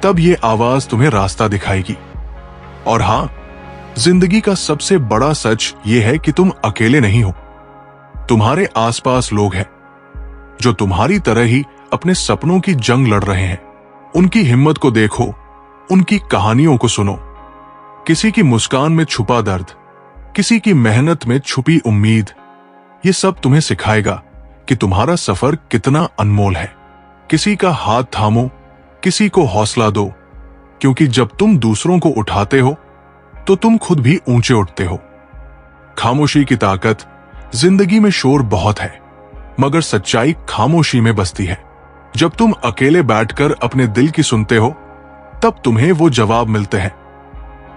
तब यह आवाज तुम्हें रास्ता दिखाएगी। और हां, जिंदगी का सबसे बड़ा सच यह है कि तुम अकेले नहीं हो। तुम्हारे आसपास लोग हैं जो तुम्हारी तरह ही अपने सपनों की जंग लड़ रहे हैं। उनकी हिम्मत को देखो, उनकी कहानियों को सुनो। किसी की मुस्कान में छुपा दर्द, किसी की मेहनत में छुपी उम्मीद, ये सब तुम्हें सिखाएगा कि तुम्हारा सफर कितना अनमोल है। किसी का हाथ थामो किसी को हौसला दो, क्योंकि जब तुम दूसरों को उठाते हो तो तुम खुद भी ऊंचे उठते हो। खामोशी की ताकत। जिंदगी में शोर बहुत है, मगर सच्चाई खामोशी में बसती है। जब तुम अकेले बैठकर अपने दिल की सुनते हो, तब तुम्हें वो जवाब मिलते हैं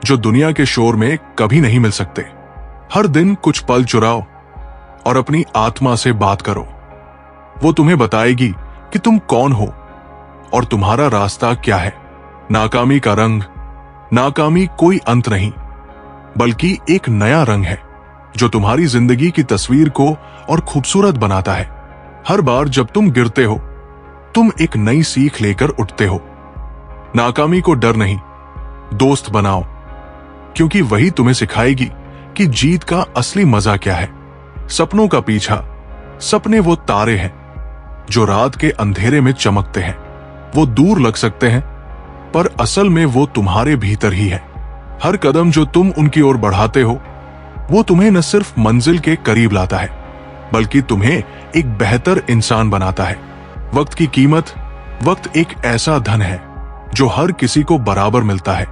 जो दुनिया के शोर में कभी नहीं मिल सकते। हर दिन कुछ पल चुराओ और अपनी आत्मा से बात करो। वो तुम्हें बताएगी कि तुम कौन हो और तुम्हारा रास्ता क्या है। नाकामी का रंग। नाकामी कोई अंत नहीं, बल्कि एक नया रंग है जो तुम्हारी जिंदगी की तस्वीर को और खूबसूरत बनाता है। हर बार जब तुम गिरते हो, तुम एक नई सीख लेकर उठते हो। नाकामी को डर नहीं, दोस्त बनाओ, क्योंकि वही तुम्हें सिखाएगी कि जीत का असली मजा क्या है। सपनों का पीछा। सपने वो तारे हैं जो रात के अंधेरे में चमकते हैं। वो दूर लग सकते हैं, पर असल में वो तुम्हारे भीतर ही है। हर कदम जो तुम उनकी ओर बढ़ाते हो, वो तुम्हें न सिर्फ मंजिल के करीब लाता है, बल्कि तुम्हें एक बेहतर इंसान बनाता है। वक्त की कीमत। वक्त एक ऐसा धन है जो हर किसी को बराबर मिलता है,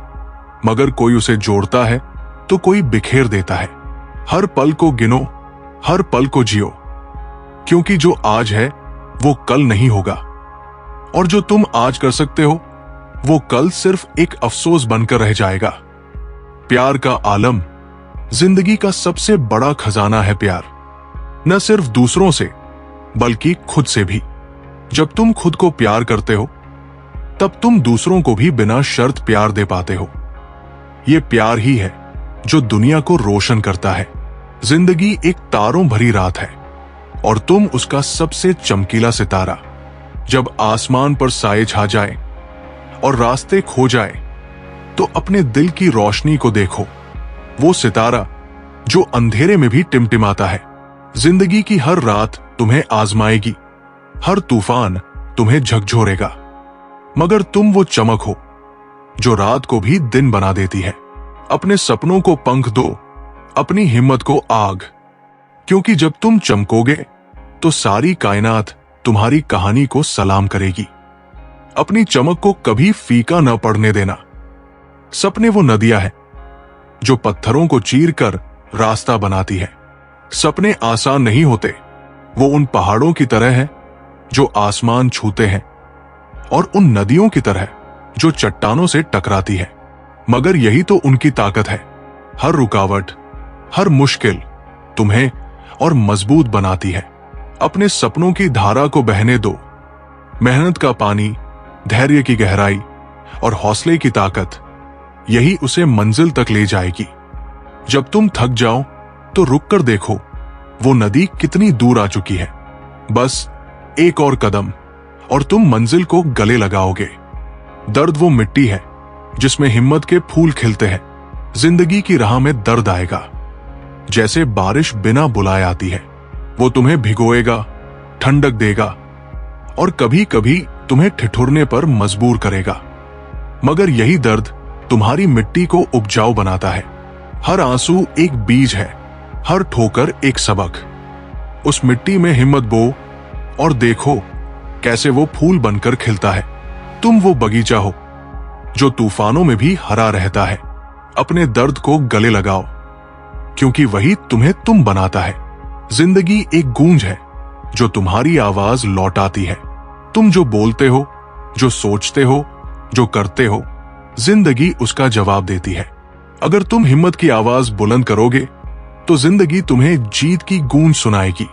मगर कोई उसे जोड़ता है तो कोई बिखेर देता है। हर पल को गिनो, हर पल को जियो, क्योंकि जो आज है वो कल नहीं होगा, और जो तुम आज कर सकते हो वो कल सिर्फ एक अफसोस बनकर रह जाएगा। प्यार का आलम। जिंदगी का सबसे बड़ा खजाना है प्यार, न सिर्फ दूसरों से बल्कि खुद से भी। जब तुम खुद को प्यार करते हो, तब तुम दूसरों को भी बिना शर्त प्यार दे पाते हो। ये प्यार ही है जो दुनिया को रोशन करता है। जिंदगी एक तारों भरी रात है और तुम उसका सबसे चमकीला सितारा। जब आसमान पर साए छा जाए और रास्ते खो जाए, तो अपने दिल की रोशनी को देखो, वो सितारा जो अंधेरे में भी टिमटिमाता है। जिंदगी की हर रात तुम्हें आजमाएगी, हर तूफान तुम्हें झकझोरेगा, मगर तुम वो चमक हो जो रात को भी दिन बना देती है। अपने सपनों को पंख दो, अपनी हिम्मत को आग, क्योंकि जब तुम चमकोगे तो सारी कायनात तुम्हारी कहानी को सलाम करेगी। अपनी चमक को कभी फीका न पड़ने देना। सपने वो नदियां हैं जो पत्थरों को चीरकर रास्ता बनाती है। सपने आसान नहीं होते, वो उन पहाड़ों की तरह हैं जो आसमान छूते हैं, और उन नदियों की तरह जो चट्टानों से टकराती है। मगर यही तो उनकी ताकत है। हर रुकावट, हर मुश्किल तुम्हें और मजबूत बनाती है। अपने सपनों की धारा को बहने दो। मेहनत का पानी, धैर्य की गहराई और हौसले की ताकत, यही उसे मंजिल तक ले जाएगी। जब तुम थक जाओ तो रुक कर देखो वो नदी कितनी दूर आ चुकी है। बस एक और कदम और तुम मंजिल को गले लगाओगे। दर्द वो मिट्टी है जिसमें हिम्मत के फूल खिलते हैं। जिंदगी की राह में दर्द आएगा, जैसे बारिश बिना बुलाए आती है। वो तुम्हें भिगोएगा, ठंडक देगा और कभी कभी तुम्हें ठिठुरने पर मजबूर करेगा। मगर यही दर्द तुम्हारी मिट्टी को उपजाऊ बनाता है। हर आंसू एक बीज है, हर ठोकर एक सबक। उस मिट्टी में हिम्मत बो और देखो कैसे वो फूल बनकर खिलता है। तुम वो बगीचा हो जो तूफानों में भी हरा रहता है। अपने दर्द को गले लगाओ, क्योंकि वही तुम्हें तुम बनाता है। जिंदगी एक गूंज है जो तुम्हारी आवाज लौटाती है। तुम जो बोलते हो, जो सोचते हो, जो करते हो, जिंदगी उसका जवाब देती है। अगर तुम हिम्मत की आवाज बुलंद करोगे तो जिंदगी तुम्हें जीत की गूंज सुनाएगी।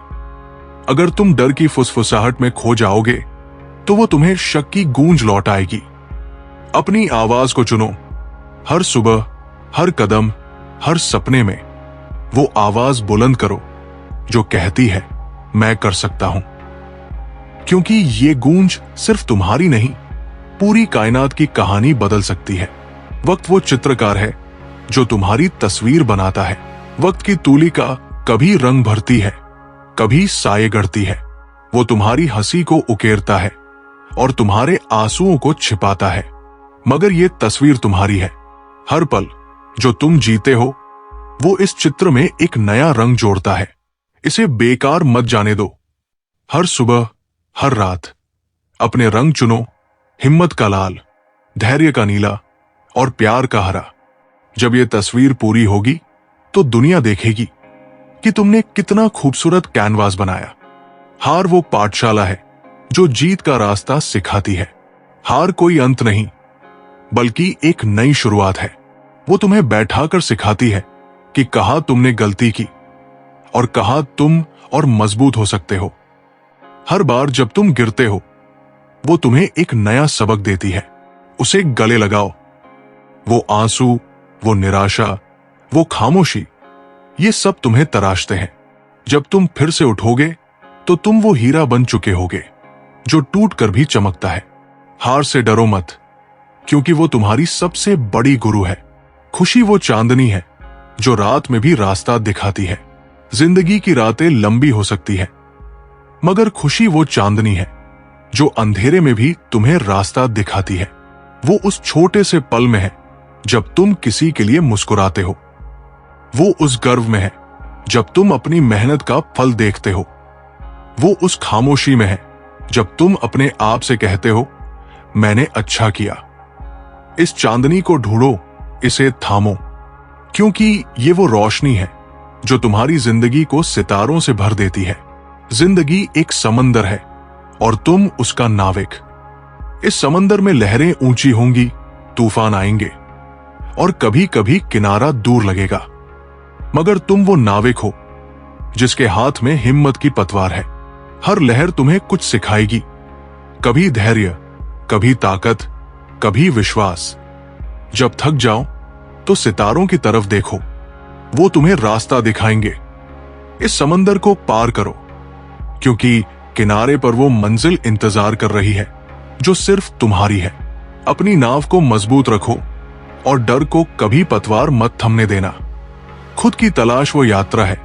अगर तुम डर की फुसफुसाहट में खो जाओगे तो वो तुम्हें शक की गूंज लौटाएगी। अपनी आवाज को चुनो। हर सुबह, हर कदम, हर सपने में वो आवाज बुलंद करो जो कहती है मैं कर सकता हूं। क्योंकि ये गूंज सिर्फ तुम्हारी नहीं, पूरी कायनात की कहानी बदल सकती है। वक्त वो चित्रकार है जो तुम्हारी तस्वीर बनाता है। वक्त की तूलिका कभी रंग भरती है, कभी साये गढ़ती है। वो तुम्हारी हंसी को उकेरता है और तुम्हारे आंसुओं को छिपाता है, मगर ये तस्वीर तुम्हारी है। हर पल जो तुम जीते हो वो इस चित्र में एक नया रंग जोड़ता है। इसे बेकार मत जाने दो। हर सुबह, हर रात अपने रंग चुनो हिम्मत का लाल, धैर्य का नीला और प्यार का हरा। जब ये तस्वीर पूरी होगी तो दुनिया देखेगी कि तुमने कितना खूबसूरत कैनवास बनाया। हार वो पाठशाला है जो जीत का रास्ता सिखाती है। हार कोई अंत नहीं, बल्कि एक नई शुरुआत है। वो तुम्हें बैठाकर सिखाती है कि कहां तुमने गलती की और कहां तुम और मजबूत हो सकते हो। हर बार जब तुम गिरते हो, वो तुम्हें एक नया सबक देती है। उसे गले लगाओ। वो आंसू, वो निराशा, वो खामोशी, ये सब तुम्हें तराशते हैं। जब तुम फिर से उठोगे तो तुम वो हीरा बन चुके होगे जो टूट कर भी चमकता है। हार से डरो मत, क्योंकि वो तुम्हारी सबसे बड़ी गुरु है। खुशी वो चांदनी है जो रात में भी रास्ता दिखाती है। जिंदगी की रातें लंबी हो सकती है, मगर खुशी वो चांदनी है जो अंधेरे में भी तुम्हें रास्ता दिखाती है। वो उस छोटे से पल में है जब तुम किसी के लिए मुस्कुराते हो। वो उस गर्व में है जब तुम अपनी मेहनत का फल देखते हो। वो उस खामोशी में है जब तुम अपने आप से कहते हो, मैंने अच्छा किया। इस चांदनी को ढूंढो, इसे थामो, क्योंकि ये वो रोशनी है जो तुम्हारी जिंदगी को सितारों से भर देती है। जिंदगी एक समंदर है और तुम उसका नाविक। इस समंदर में लहरें ऊंची होंगी, तूफान आएंगे और कभी कभी किनारा दूर लगेगा, मगर तुम वो नाविक हो जिसके हाथ में हिम्मत की पतवार है। हर लहर तुम्हें कुछ सिखाएगी, कभी धैर्य, कभी ताकत, कभी विश्वास। जब थक जाओ तो सितारों की तरफ देखो, वो तुम्हें रास्ता दिखाएंगे। इस समंदर को पार करो, क्योंकि किनारे पर वो मंजिल इंतजार कर रही है जो सिर्फ तुम्हारी है। अपनी नाव को मजबूत रखो और डर को कभी पतवार मत थमने देना। खुद की तलाश वो यात्रा है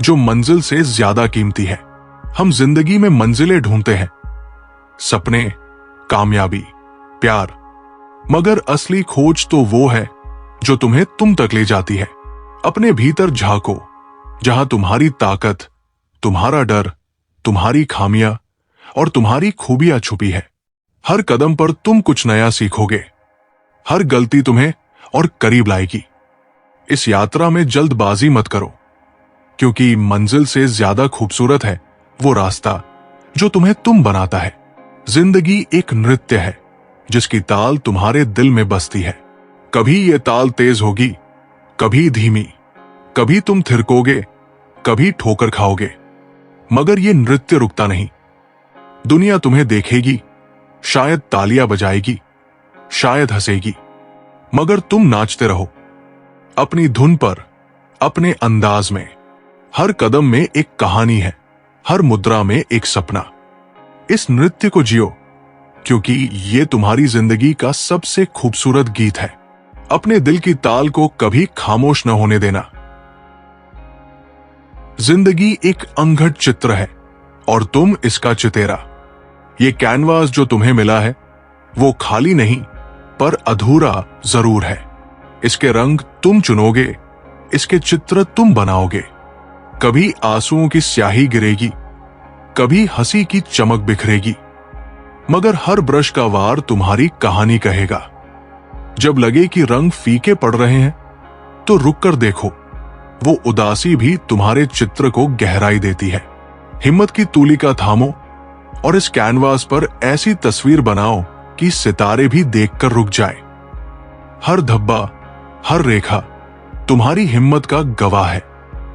जो मंजिल से ज्यादा कीमती है। हम जिंदगी में मंजिलें ढूंढते हैं, सपने, कामयाबी, प्यार, मगर असली खोज तो वो है जो तुम्हें तुम तक ले जाती है। अपने भीतर झांको, जहां तुम्हारी ताकत, तुम्हारा डर, तुम्हारी खामियां और तुम्हारी खूबियां छुपी है। हर कदम पर तुम कुछ नया सीखोगे। हर गलती तुम्हें और करीब लाएगी। इस यात्रा में जल्दबाजी मत करो, क्योंकि मंजिल से ज्यादा खूबसूरत है वो रास्ता जो तुम्हें तुम बनाता है। जिंदगी एक नृत्य है जिसकी ताल तुम्हारे दिल में बसती है। कभी ये ताल तेज होगी, कभी धीमी, कभी तुम थिरकोगे, कभी ठोकर खाओगे, मगर ये नृत्य रुकता नहीं। दुनिया तुम्हें देखेगी, शायद तालियां बजाएगी, शायद हंसेगी, मगर तुम नाचते रहो अपनी धुन पर, अपने अंदाज में। हर कदम में एक कहानी है, हर मुद्रा में एक सपना। इस नृत्य को जियो, क्योंकि ये तुम्हारी जिंदगी का सबसे खूबसूरत गीत है। अपने दिल की ताल को कभी खामोश न होने देना। जिंदगी एक अंगठ चित्र है और तुम इसका चितेरा। ये कैनवास जो तुम्हें मिला है वो खाली नहीं, पर अधूरा जरूर है। इसके रंग तुम चुनोगे, इसके चित्र तुम बनाओगे। कभी आंसुओं की स्याही गिरेगी, कभी हंसी की चमक बिखरेगी, मगर हर ब्रश का वार तुम्हारी कहानी कहेगा। जब लगे कि रंग फीके पड़ रहे हैं तो रुक कर देखो, वो उदासी भी तुम्हारे चित्र को गहराई देती है। हिम्मत की तूलिका थामो और इस कैनवास पर ऐसी तस्वीर बनाओ कि सितारे भी देखकर रुक जाए। हर धब्बा, हर रेखा तुम्हारी हिम्मत का गवाह है।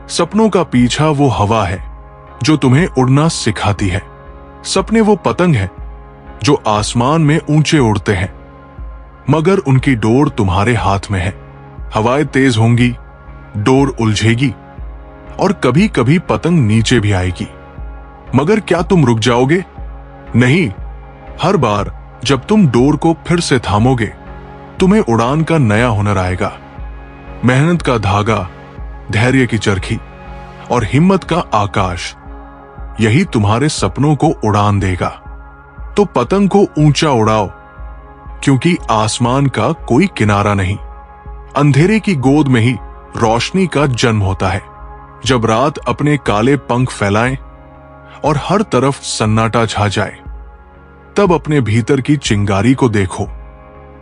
सपनों का पीछा वो हवा है जो तुम्हें उड़ना सिखाती है। सपने वो पतंग है जो आसमान में ऊंचे उड़ते हैं, मगर उनकी डोर तुम्हारे हाथ में है। हवाएं तेज होंगी, डोर उलझेगी और कभी कभी पतंग नीचे भी आएगी, मगर क्या तुम रुक जाओगे? नहीं। हर बार जब तुम डोर को फिर से थामोगे, तुम्हें उड़ान का नया हुनर आएगा। मेहनत का धागा, धैर्य की चरखी और हिम्मत का आकाश, यही तुम्हारे सपनों को उड़ान देगा। तो पतंग को ऊंचा उड़ाओ, क्योंकि आसमान का कोई किनारा नहीं। अंधेरे की गोद में ही रोशनी का जन्म होता है। जब रात अपने काले पंख फैलाए और हर तरफ सन्नाटा छा जाए, तब अपने भीतर की चिंगारी को देखो,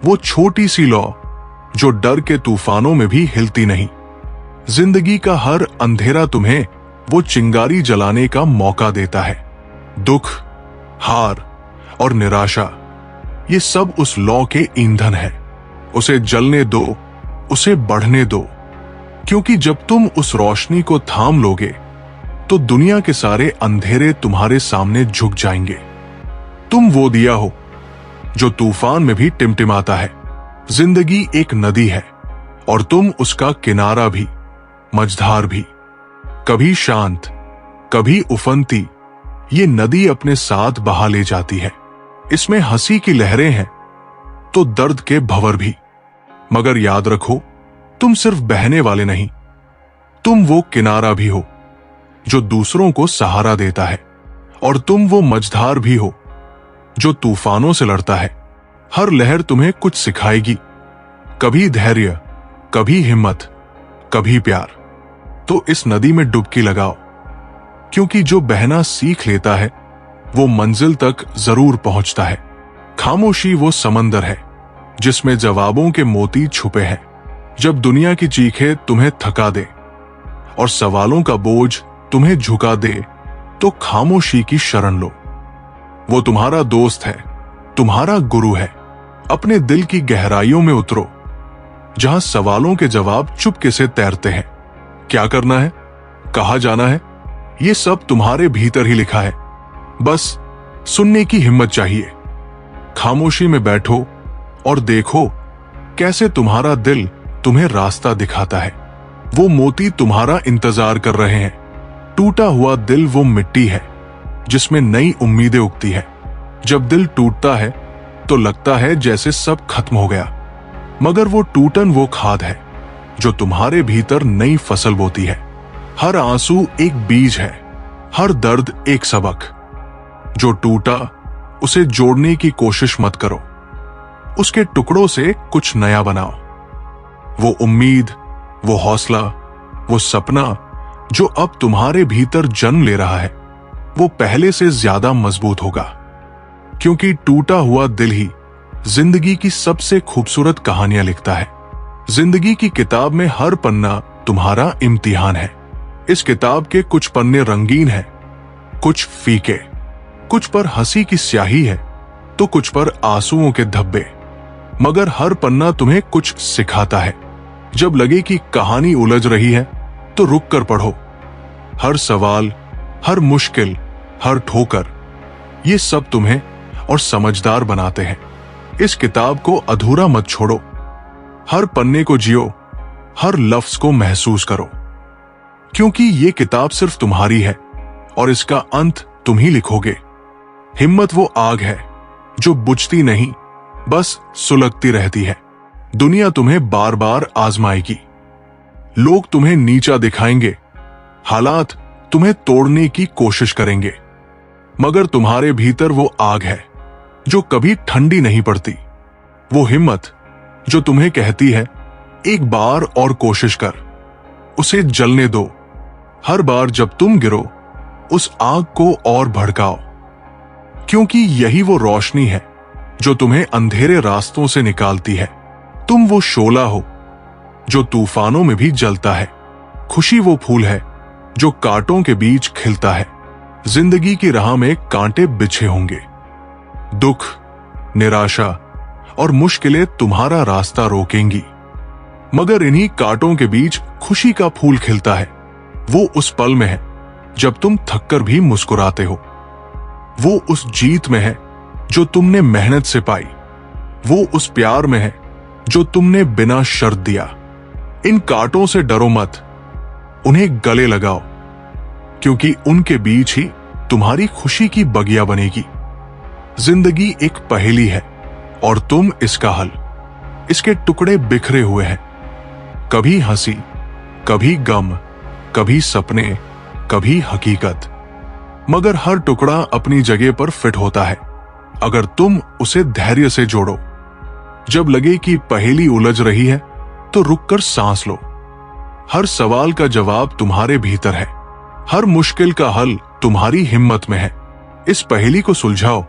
वो छोटी सी लौ जो डर के तूफानों में भी हिलती नहीं। जिंदगी का हर अंधेरा तुम्हें वो चिंगारी जलाने का मौका देता है। दुख, हार और निराशा, ये सब उस लौ के ईंधन है। उसे जलने दो, उसे बढ़ने दो, क्योंकि जब तुम उस रोशनी को थाम लोगे तो दुनिया के सारे अंधेरे तुम्हारे सामने झुक जाएंगे। तुम वो दिया हो जो तूफान में भी टिमटिमाता है। जिंदगी एक नदी है और तुम उसका किनारा भी, मझधार भी। कभी शांत, कभी उफनती, ये नदी अपने साथ बहा ले जाती है। इसमें हंसी की लहरें हैं तो दर्द के भंवर भी। मगर याद रखो, तुम सिर्फ बहने वाले नहीं, तुम वो किनारा भी हो जो दूसरों को सहारा देता है। और तुम वो मझधार भी हो जो तूफानों से लड़ता है। हर लहर तुम्हें कुछ सिखाएगी, कभी धैर्य, कभी हिम्मत, कभी प्यार। तो इस नदी में डुबकी लगाओ, क्योंकि जो बहना सीख लेता है वो मंजिल तक जरूर पहुंचता है। खामोशी वो समंदर है जिसमें जवाबों के मोती छुपे हैं। जब दुनिया की चीखें तुम्हें थका दे और सवालों का बोझ तुम्हें झुका दे, तो खामोशी की शरण लो। वो तुम्हारा दोस्त है, तुम्हारा गुरु है। अपने दिल की गहराइयों में उतरो, जहां सवालों के जवाब चुपके से तैरते हैं। क्या करना है, कहां जाना है, ये सब तुम्हारे भीतर ही लिखा है। बस सुनने की हिम्मत चाहिए। खामोशी में बैठो और देखो कैसे तुम्हारा दिल तुम्हें रास्ता दिखाता है। वो मोती तुम्हारा इंतजार कर रहे हैं। टूटा हुआ दिल वो मिट्टी है जिसमें नई उम्मीदें उगती है। जब दिल टूटता है तो लगता है जैसे सब खत्म हो गया, मगर वो टूटन वो खाद है जो तुम्हारे भीतर नई फसल बोती है। हर आंसू एक बीज है, हर दर्द एक सबक। जो टूटा उसे जोड़ने की कोशिश मत करो, उसके टुकड़ों से कुछ नया बनाओ। वो उम्मीद, वो हौसला, वो सपना जो अब तुम्हारे भीतर जन्म ले रहा है, वो पहले से ज्यादा मजबूत होगा। क्योंकि टूटा हुआ दिल ही जिंदगी की सबसे खूबसूरत कहानियां लिखता है। जिंदगी की किताब में हर पन्ना तुम्हारा इम्तिहान है। इस किताब के कुछ पन्ने रंगीन हैं, कुछ फीके, कुछ पर हंसी की स्याही है तो कुछ पर आंसुओं के धब्बे। मगर हर पन्ना तुम्हें कुछ सिखाता है। जब लगे कि कहानी उलझ रही है तो रुक कर पढ़ो। हर सवाल, हर मुश्किल, हर ठोकर, ये सब तुम्हें और समझदार बनाते हैं। इस किताब को अधूरा मत छोड़ो। हर पन्ने को जियो, हर लफ्ज को महसूस करो, क्योंकि ये किताब सिर्फ तुम्हारी है और इसका अंत तुम ही लिखोगे। हिम्मत वो आग है जो बुझती नहीं, बस सुलगती रहती है। दुनिया तुम्हें बार बार आजमाएगी, लोग तुम्हें नीचा दिखाएंगे, हालात तुम्हें तोड़ने की कोशिश करेंगे, मगर तुम्हारे भीतर वो आग है जो कभी ठंडी नहीं पड़ती। वो हिम्मत जो तुम्हें कहती है, एक बार और कोशिश कर, उसे जलने दो। हर बार जब तुम गिरो, उस आग को और भड़काओ, क्योंकि यही वो रोशनी है जो तुम्हें अंधेरे रास्तों से निकालती है। तुम वो शोला हो जो तूफानों में भी जलता है। खुशी वो फूल है जो कांटों के बीच खिलता है। जिंदगी की राह में कांटे बिछे होंगे, दुख, निराशा और मुश्किलें तुम्हारा रास्ता रोकेंगी, मगर इन्हीं कांटों के बीच खुशी का फूल खिलता है। वो उस पल में है जब तुम थककर भी मुस्कुराते हो। वो उस जीत में है जो तुमने मेहनत से पाई। वो उस प्यार में है जो तुमने बिना शर्त दिया। इन कांटों से डरो मत, उन्हें गले लगाओ, क्योंकि उनके बीच ही तुम्हारी खुशी की बगिया बनेगी। जिंदगी एक पहेली है और तुम इसका हल। इसके टुकड़े बिखरे हुए हैं, कभी हंसी, कभी गम, कभी सपने, कभी हकीकत, मगर हर टुकड़ा अपनी जगह पर फिट होता है अगर तुम उसे धैर्य से जोड़ो। जब लगे कि पहेली उलझ रही है तो रुककर सांस लो। हर सवाल का जवाब तुम्हारे भीतर है, हर मुश्किल का हल तुम्हारी हिम्मत में है। इस पहेली को सुलझाओ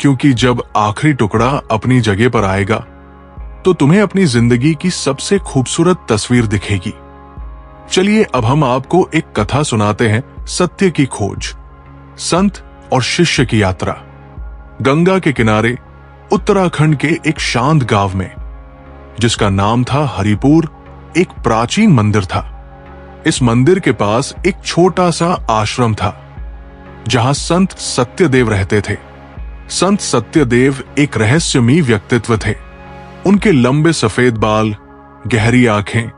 क्योंकि जब आखिरी टुकड़ा अपनी जगह पर आएगा तो तुम्हें अपनी जिंदगी की सबसे खूबसूरत तस्वीर दिखेगी। चलिए अब हम आपको एक कथा सुनाते हैं, सत्य की खोज, संत और शिष्य की यात्रा। गंगा के किनारे उत्तराखंड के एक शांत गांव में, जिसका नाम था हरिपुर, एक प्राचीन मंदिर था। इस मंदिर के पास एक छोटा सा आश्रम था जहां संत सत्यदेव रहते थे। संत सत्यदेव एक रहस्यमयी व्यक्तित्व थे। उनके लंबे सफेद बाल, गहरी आंखें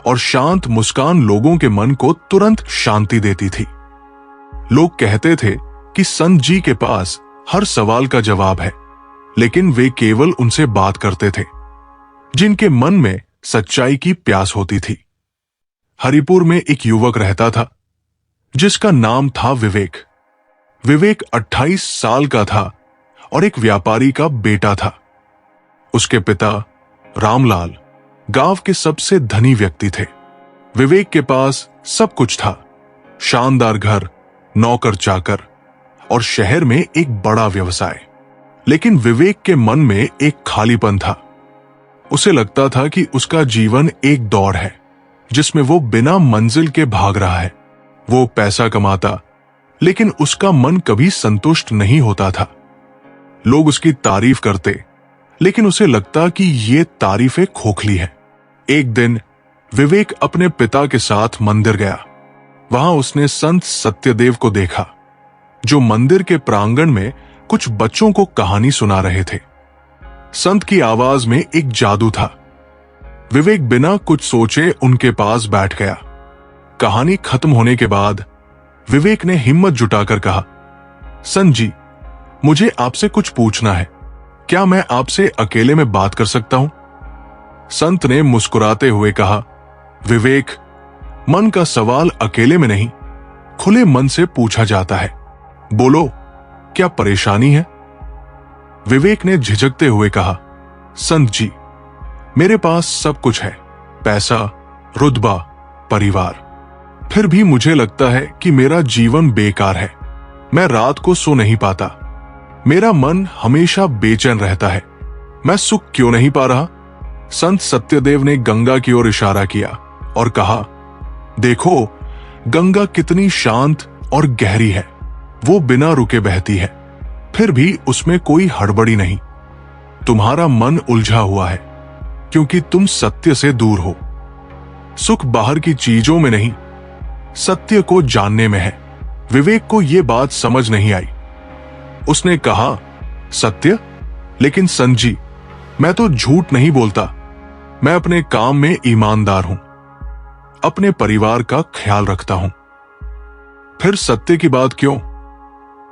और शांत मुस्कान लोगों के मन को तुरंत शांति देती थी। लोग कहते थे कि संत जी के पास हर सवाल का जवाब है, लेकिन वे केवल उनसे बात करते थे जिनके मन में सच्चाई की प्यास होती थी। हरिपुर में एक युवक रहता था जिसका नाम था विवेक। विवेक 28 साल का था और एक व्यापारी का बेटा था। उसके पिता रामलाल गांव के सबसे धनी व्यक्ति थे। विवेक के पास सब कुछ था, शानदार घर, नौकर चाकर और शहर में एक बड़ा व्यवसाय। लेकिन विवेक के मन में एक खालीपन था। उसे लगता था कि उसका जीवन एक दौड़ है जिसमें वो बिना मंजिल के भाग रहा है। वो पैसा कमाता, लेकिन उसका मन कभी संतुष्ट नहीं होता था। लोग उसकी तारीफ करते, लेकिन उसे लगता कि ये तारीफें खोखली है। एक दिन विवेक अपने पिता के साथ मंदिर गया। वहां उसने संत सत्यदेव को देखा, जो मंदिर के प्रांगण में कुछ बच्चों को कहानी सुना रहे थे। संत की आवाज में एक जादू था। विवेक बिना कुछ सोचे उनके पास बैठ गया। कहानी खत्म होने के बाद विवेक ने हिम्मत जुटाकर कहा, संत जी, मुझे आपसे कुछ पूछना है। क्या मैं आपसे अकेले में बात कर सकता हूं? संत ने मुस्कुराते हुए कहा, विवेक, मन का सवाल अकेले में नहीं, खुले मन से पूछा जाता है। बोलो, क्या परेशानी है? विवेक ने झिझकते हुए कहा, संत जी, मेरे पास सब कुछ है, पैसा, रुतबा, परिवार। फिर भी मुझे लगता है कि मेरा जीवन बेकार है। मैं रात को सो नहीं पाता। मेरा मन हमेशा बेचैन रहता है। मैं सुख क्यों नहीं पा रहा? संत सत्यदेव ने गंगा की ओर इशारा किया और कहा, देखो, गंगा कितनी शांत और गहरी है। वो बिना रुके बहती है, फिर भी उसमें कोई हड़बड़ी नहीं। तुम्हारा मन उलझा हुआ है क्योंकि तुम सत्य से दूर हो। सुख बाहर की चीजों में नहीं, सत्य को जानने में है। विवेक को यह बात समझ नहीं आई। उसने कहा, सत्य? लेकिन संत जी, मैं तो झूठ नहीं बोलता। मैं अपने काम में ईमानदार हूं, अपने परिवार का ख्याल रखता हूं। फिर सत्य की बात क्यों?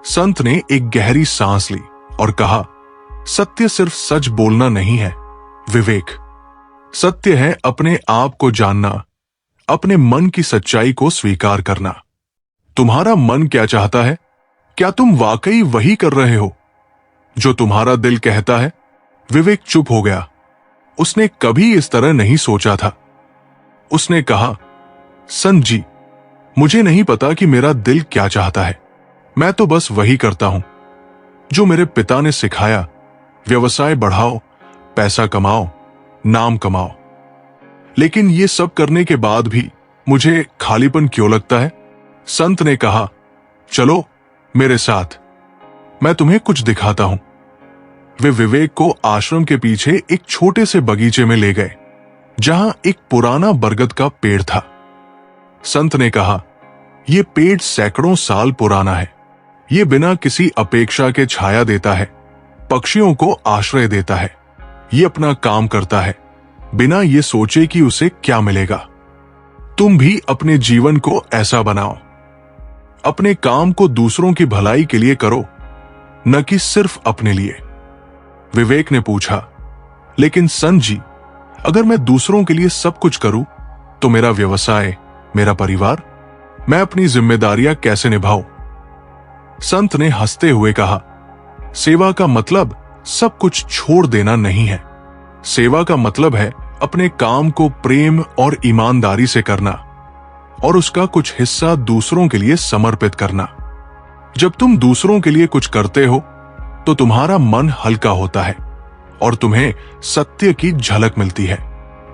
संत ने एक गहरी सांस ली और कहा, सत्य सिर्फ सच बोलना नहीं है विवेक। सत्य है अपने आप को जानना, अपने मन की सच्चाई को स्वीकार करना। तुम्हारा मन क्या चाहता है? क्या तुम वाकई वही कर रहे हो जो तुम्हारा दिल कहता है? विवेक चुप हो गया। उसने कभी इस तरह नहीं सोचा था। उसने कहा, संत जी, मुझे नहीं पता कि मेरा दिल क्या चाहता है। मैं तो बस वही करता हूं जो मेरे पिता ने सिखाया। व्यवसाय बढ़ाओ, पैसा कमाओ, नाम कमाओ। लेकिन ये सब करने के बाद भी मुझे खालीपन क्यों लगता है? संत ने कहा, चलो मेरे साथ, मैं तुम्हें कुछ दिखाता हूं। वे विवेक को आश्रम के पीछे एक छोटे से बगीचे में ले गए, जहां एक पुराना बरगद का पेड़ था। संत ने कहा, यह पेड़ सैकड़ों साल पुराना है। ये बिना किसी अपेक्षा के छाया देता है, पक्षियों को आश्रय देता है। ये अपना काम करता है बिना ये सोचे कि उसे क्या मिलेगा। तुम भी अपने जीवन को ऐसा बनाओ। अपने काम को दूसरों की भलाई के लिए करो, न कि सिर्फ अपने लिए। विवेक ने पूछा, लेकिन संत जी, अगर मैं दूसरों के लिए सब कुछ करूं तो मेरा व्यवसाय, मेरा परिवार, मैं अपनी जिम्मेदारियां कैसे निभाऊं? संत ने हंसते हुए कहा, सेवा का मतलब सब कुछ छोड़ देना नहीं है। सेवा का मतलब है अपने काम को प्रेम और ईमानदारी से करना और उसका कुछ हिस्सा दूसरों के लिए समर्पित करना। जब तुम दूसरों के लिए कुछ करते हो तो तुम्हारा मन हल्का होता है और तुम्हें सत्य की झलक मिलती है।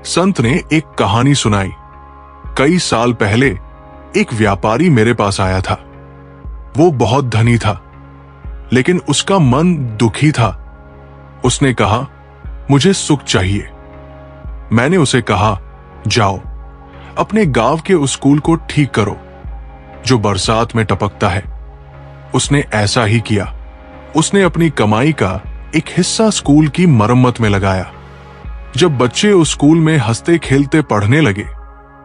संत ने एक कहानी सुनाई। कई साल पहले एक व्यापारी मेरे पास आया था। वो बहुत धनी था, लेकिन उसका मन दुखी था। उसने कहा, मुझे सुख चाहिए। मैंने उसे कहा, जाओ अपने गांव के उस स्कूल को ठीक करो जो बरसात में टपकता है। उसने ऐसा ही किया। उसने अपनी कमाई का एक हिस्सा स्कूल की मरम्मत में लगाया। जब बच्चे उस स्कूल में हंसते खेलते पढ़ने लगे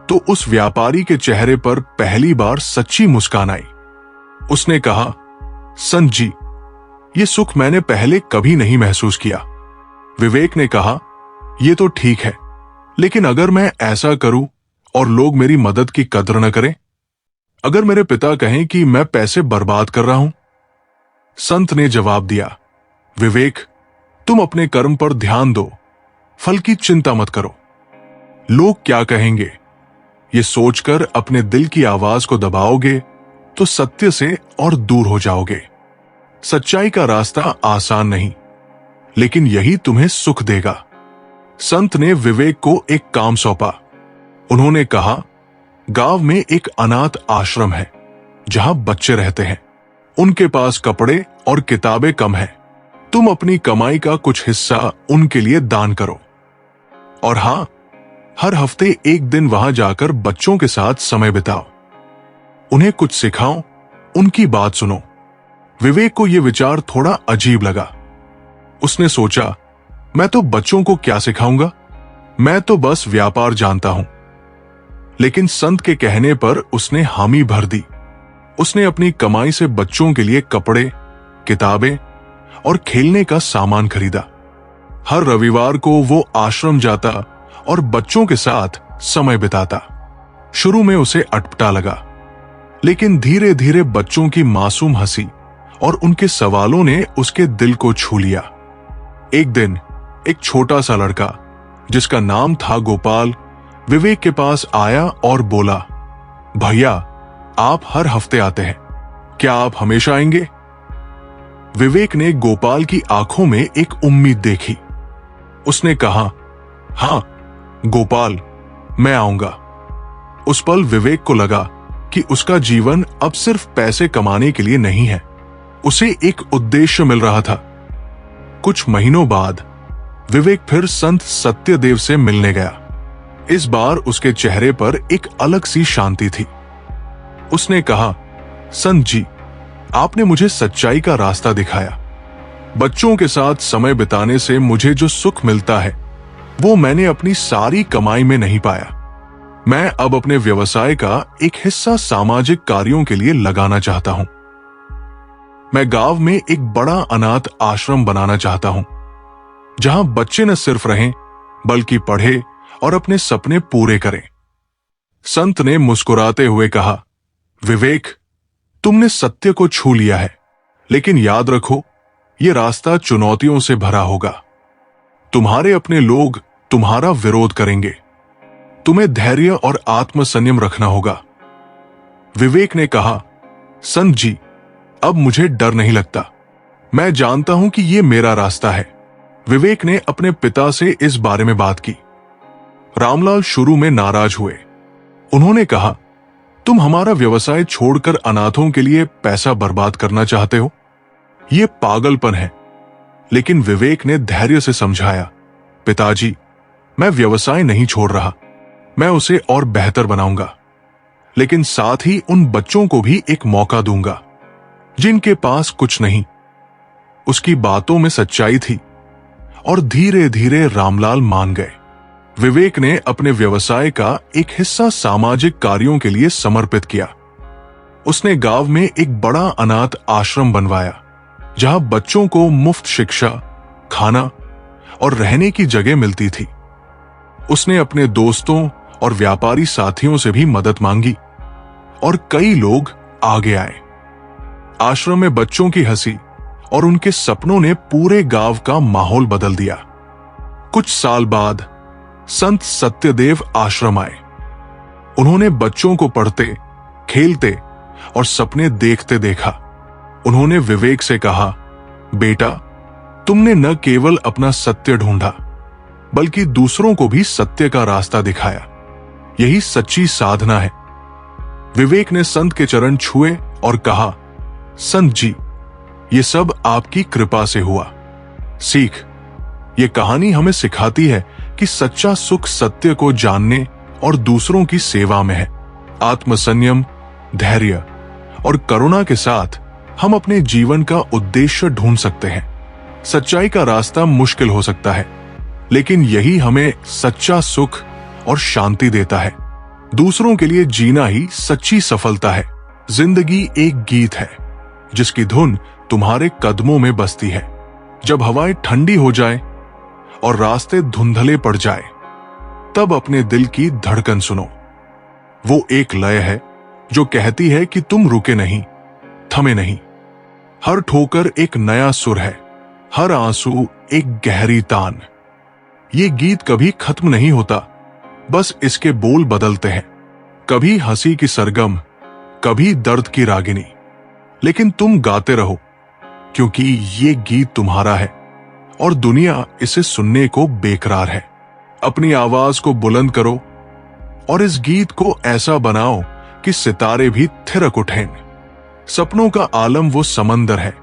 तो उस व्यापारी के चेहरे पर पहली बार सच्ची मुस्कान आई। उसने कहा, संत जी, ये सुख मैंने पहले कभी नहीं महसूस किया। विवेक ने कहा, ये तो ठीक है, लेकिन अगर मैं ऐसा करूं और लोग मेरी मदद की कदर न करें, अगर मेरे पिता कहें कि मैं पैसे बर्बाद कर रहा हूं? संत ने जवाब दिया, विवेक, तुम अपने कर्म पर ध्यान दो, फल की चिंता मत करो। लोग क्या कहेंगे, ये सोचकर अपने दिल की आवाज को दबाओगे तो सत्य से और दूर हो जाओगे। सच्चाई का रास्ता आसान नहीं, लेकिन यही तुम्हें सुख देगा। संत ने विवेक को एक काम सौंपा। उन्होंने कहा, गांव में एक अनाथ आश्रम है जहां बच्चे रहते हैं। उनके पास कपड़े और किताबें कम हैं। तुम अपनी कमाई का कुछ हिस्सा उनके लिए दान करो। और हां, हर हफ्ते एक दिन वहां जाकर बच्चों के साथ समय बिताओ। उन्हें कुछ सिखाओ, उनकी बात सुनो। विवेक को यह विचार थोड़ा अजीब लगा। उसने सोचा, मैं तो बच्चों को क्या सिखाऊंगा, मैं तो बस व्यापार जानता हूं। लेकिन संत के कहने पर उसने हामी भर दी। उसने अपनी कमाई से बच्चों के लिए कपड़े, किताबें और खेलने का सामान खरीदा। हर रविवार को वो आश्रम जाता और बच्चों के साथ समय बिताता। शुरू में उसे अटपटा लगा, लेकिन धीरे धीरे बच्चों की मासूम हंसी और उनके सवालों ने उसके दिल को छू लिया। एक दिन एक छोटा सा लड़का जिसका नाम था गोपाल विवेक के पास आया और बोला, भैया, आप हर हफ्ते आते हैं, क्या आप हमेशा आएंगे? विवेक ने गोपाल की आंखों में एक उम्मीद देखी। उसने कहा, हां गोपाल, मैं आऊंगा। उस पल विवेक को लगा कि उसका जीवन अब सिर्फ पैसे कमाने के लिए नहीं है, उसे एक उद्देश्य मिल रहा था। कुछ महीनों बाद विवेक फिर संत सत्यदेव से मिलने गया। इस बार उसके चेहरे पर एक अलग सी शांति थी। उसने कहा, संत जी, आपने मुझे सच्चाई का रास्ता दिखाया। बच्चों के साथ समय बिताने से मुझे जो सुख मिलता है वो मैंने अपनी सारी कमाई में नहीं पाया। मैं अब अपने व्यवसाय का एक हिस्सा सामाजिक कार्यों के लिए लगाना चाहता हूं। मैं गांव में एक बड़ा अनाथ आश्रम बनाना चाहता हूं, जहां बच्चे न सिर्फ रहें बल्कि पढ़े और अपने सपने पूरे करें। संत ने मुस्कुराते हुए कहा, विवेक, तुमने सत्य को छू लिया है, लेकिन याद रखो, यह रास्ता चुनौतियों से भरा होगा। तुम्हारे अपने लोग तुम्हारा विरोध करेंगे। तुम्हें धैर्य और आत्मसंयम रखना होगा। विवेक ने कहा, संत जी, अब मुझे डर नहीं लगता। मैं जानता हूं कि यह मेरा रास्ता है। विवेक ने अपने पिता से इस बारे में बात की। रामलाल शुरू में नाराज हुए। उन्होंने कहा, तुम हमारा व्यवसाय छोड़कर अनाथों के लिए पैसा बर्बाद करना चाहते हो? यह पागलपन है। लेकिन विवेक ने धैर्य से समझाया, पिताजी, मैं व्यवसाय नहीं छोड़ रहा, मैं उसे और बेहतर बनाऊंगा, लेकिन साथ ही उन बच्चों को भी एक मौका दूंगा जिनके पास कुछ नहीं। उसकी बातों में सच्चाई थी और धीरे धीरे रामलाल मान गए। विवेक ने अपने व्यवसाय का एक हिस्सा सामाजिक कार्यों के लिए समर्पित किया। उसने गांव में एक बड़ा अनाथ आश्रम बनवाया, जहां बच्चों को मुफ्त शिक्षा, खाना और रहने की जगह मिलती थी। उसने अपने दोस्तों और व्यापारी साथियों से भी मदद मांगी और कई लोग आगे आए। आश्रम में बच्चों की हंसी और उनके सपनों ने पूरे गांव का माहौल बदल दिया। कुछ साल बाद संत सत्यदेव आश्रम आए। उन्होंने बच्चों को पढ़ते, खेलते और सपने देखते देखा। उन्होंने विवेक से कहा, बेटा, तुमने न केवल अपना सत्य ढूंढा बल्कि दूसरों को भी सत्य का रास्ता दिखाया। यही सच्ची साधना है। विवेक ने संत के चरण छुए और कहा, संत जी, ये सब आपकी कृपा से हुआ। सीख, ये कहानी हमें सिखाती है कि सच्चा सुख सत्य को जानने और दूसरों की सेवा में है। आत्मसंयम, धैर्य और करुणा के साथ हम अपने जीवन का उद्देश्य ढूंढ सकते हैं। सच्चाई का रास्ता मुश्किल हो सकता है, लेकिन यही हमें सच्चा सुख और शांति देता है। दूसरों के लिए जीना ही सच्ची सफलता है। जिंदगी एक गीत है जिसकी धुन तुम्हारे कदमों में बसती है। जब हवाएं ठंडी हो जाए और रास्ते धुंधले पड़ जाए, तब अपने दिल की धड़कन सुनो। वो एक लय है जो कहती है कि तुम रुके नहीं, थमे नहीं। हर ठोकर एक नया सुर है, हर आंसू एक गहरी तान। ये गीत कभी खत्म नहीं होता, बस इसके बोल बदलते हैं। कभी हंसी की सरगम, कभी दर्द की रागिनी, लेकिन तुम गाते रहो, क्योंकि ये गीत तुम्हारा है और दुनिया इसे सुनने को बेकरार है। अपनी आवाज को बुलंद करो और इस गीत को ऐसा बनाओ कि सितारे भी थिरक उठें। सपनों का आलम वो समंदर है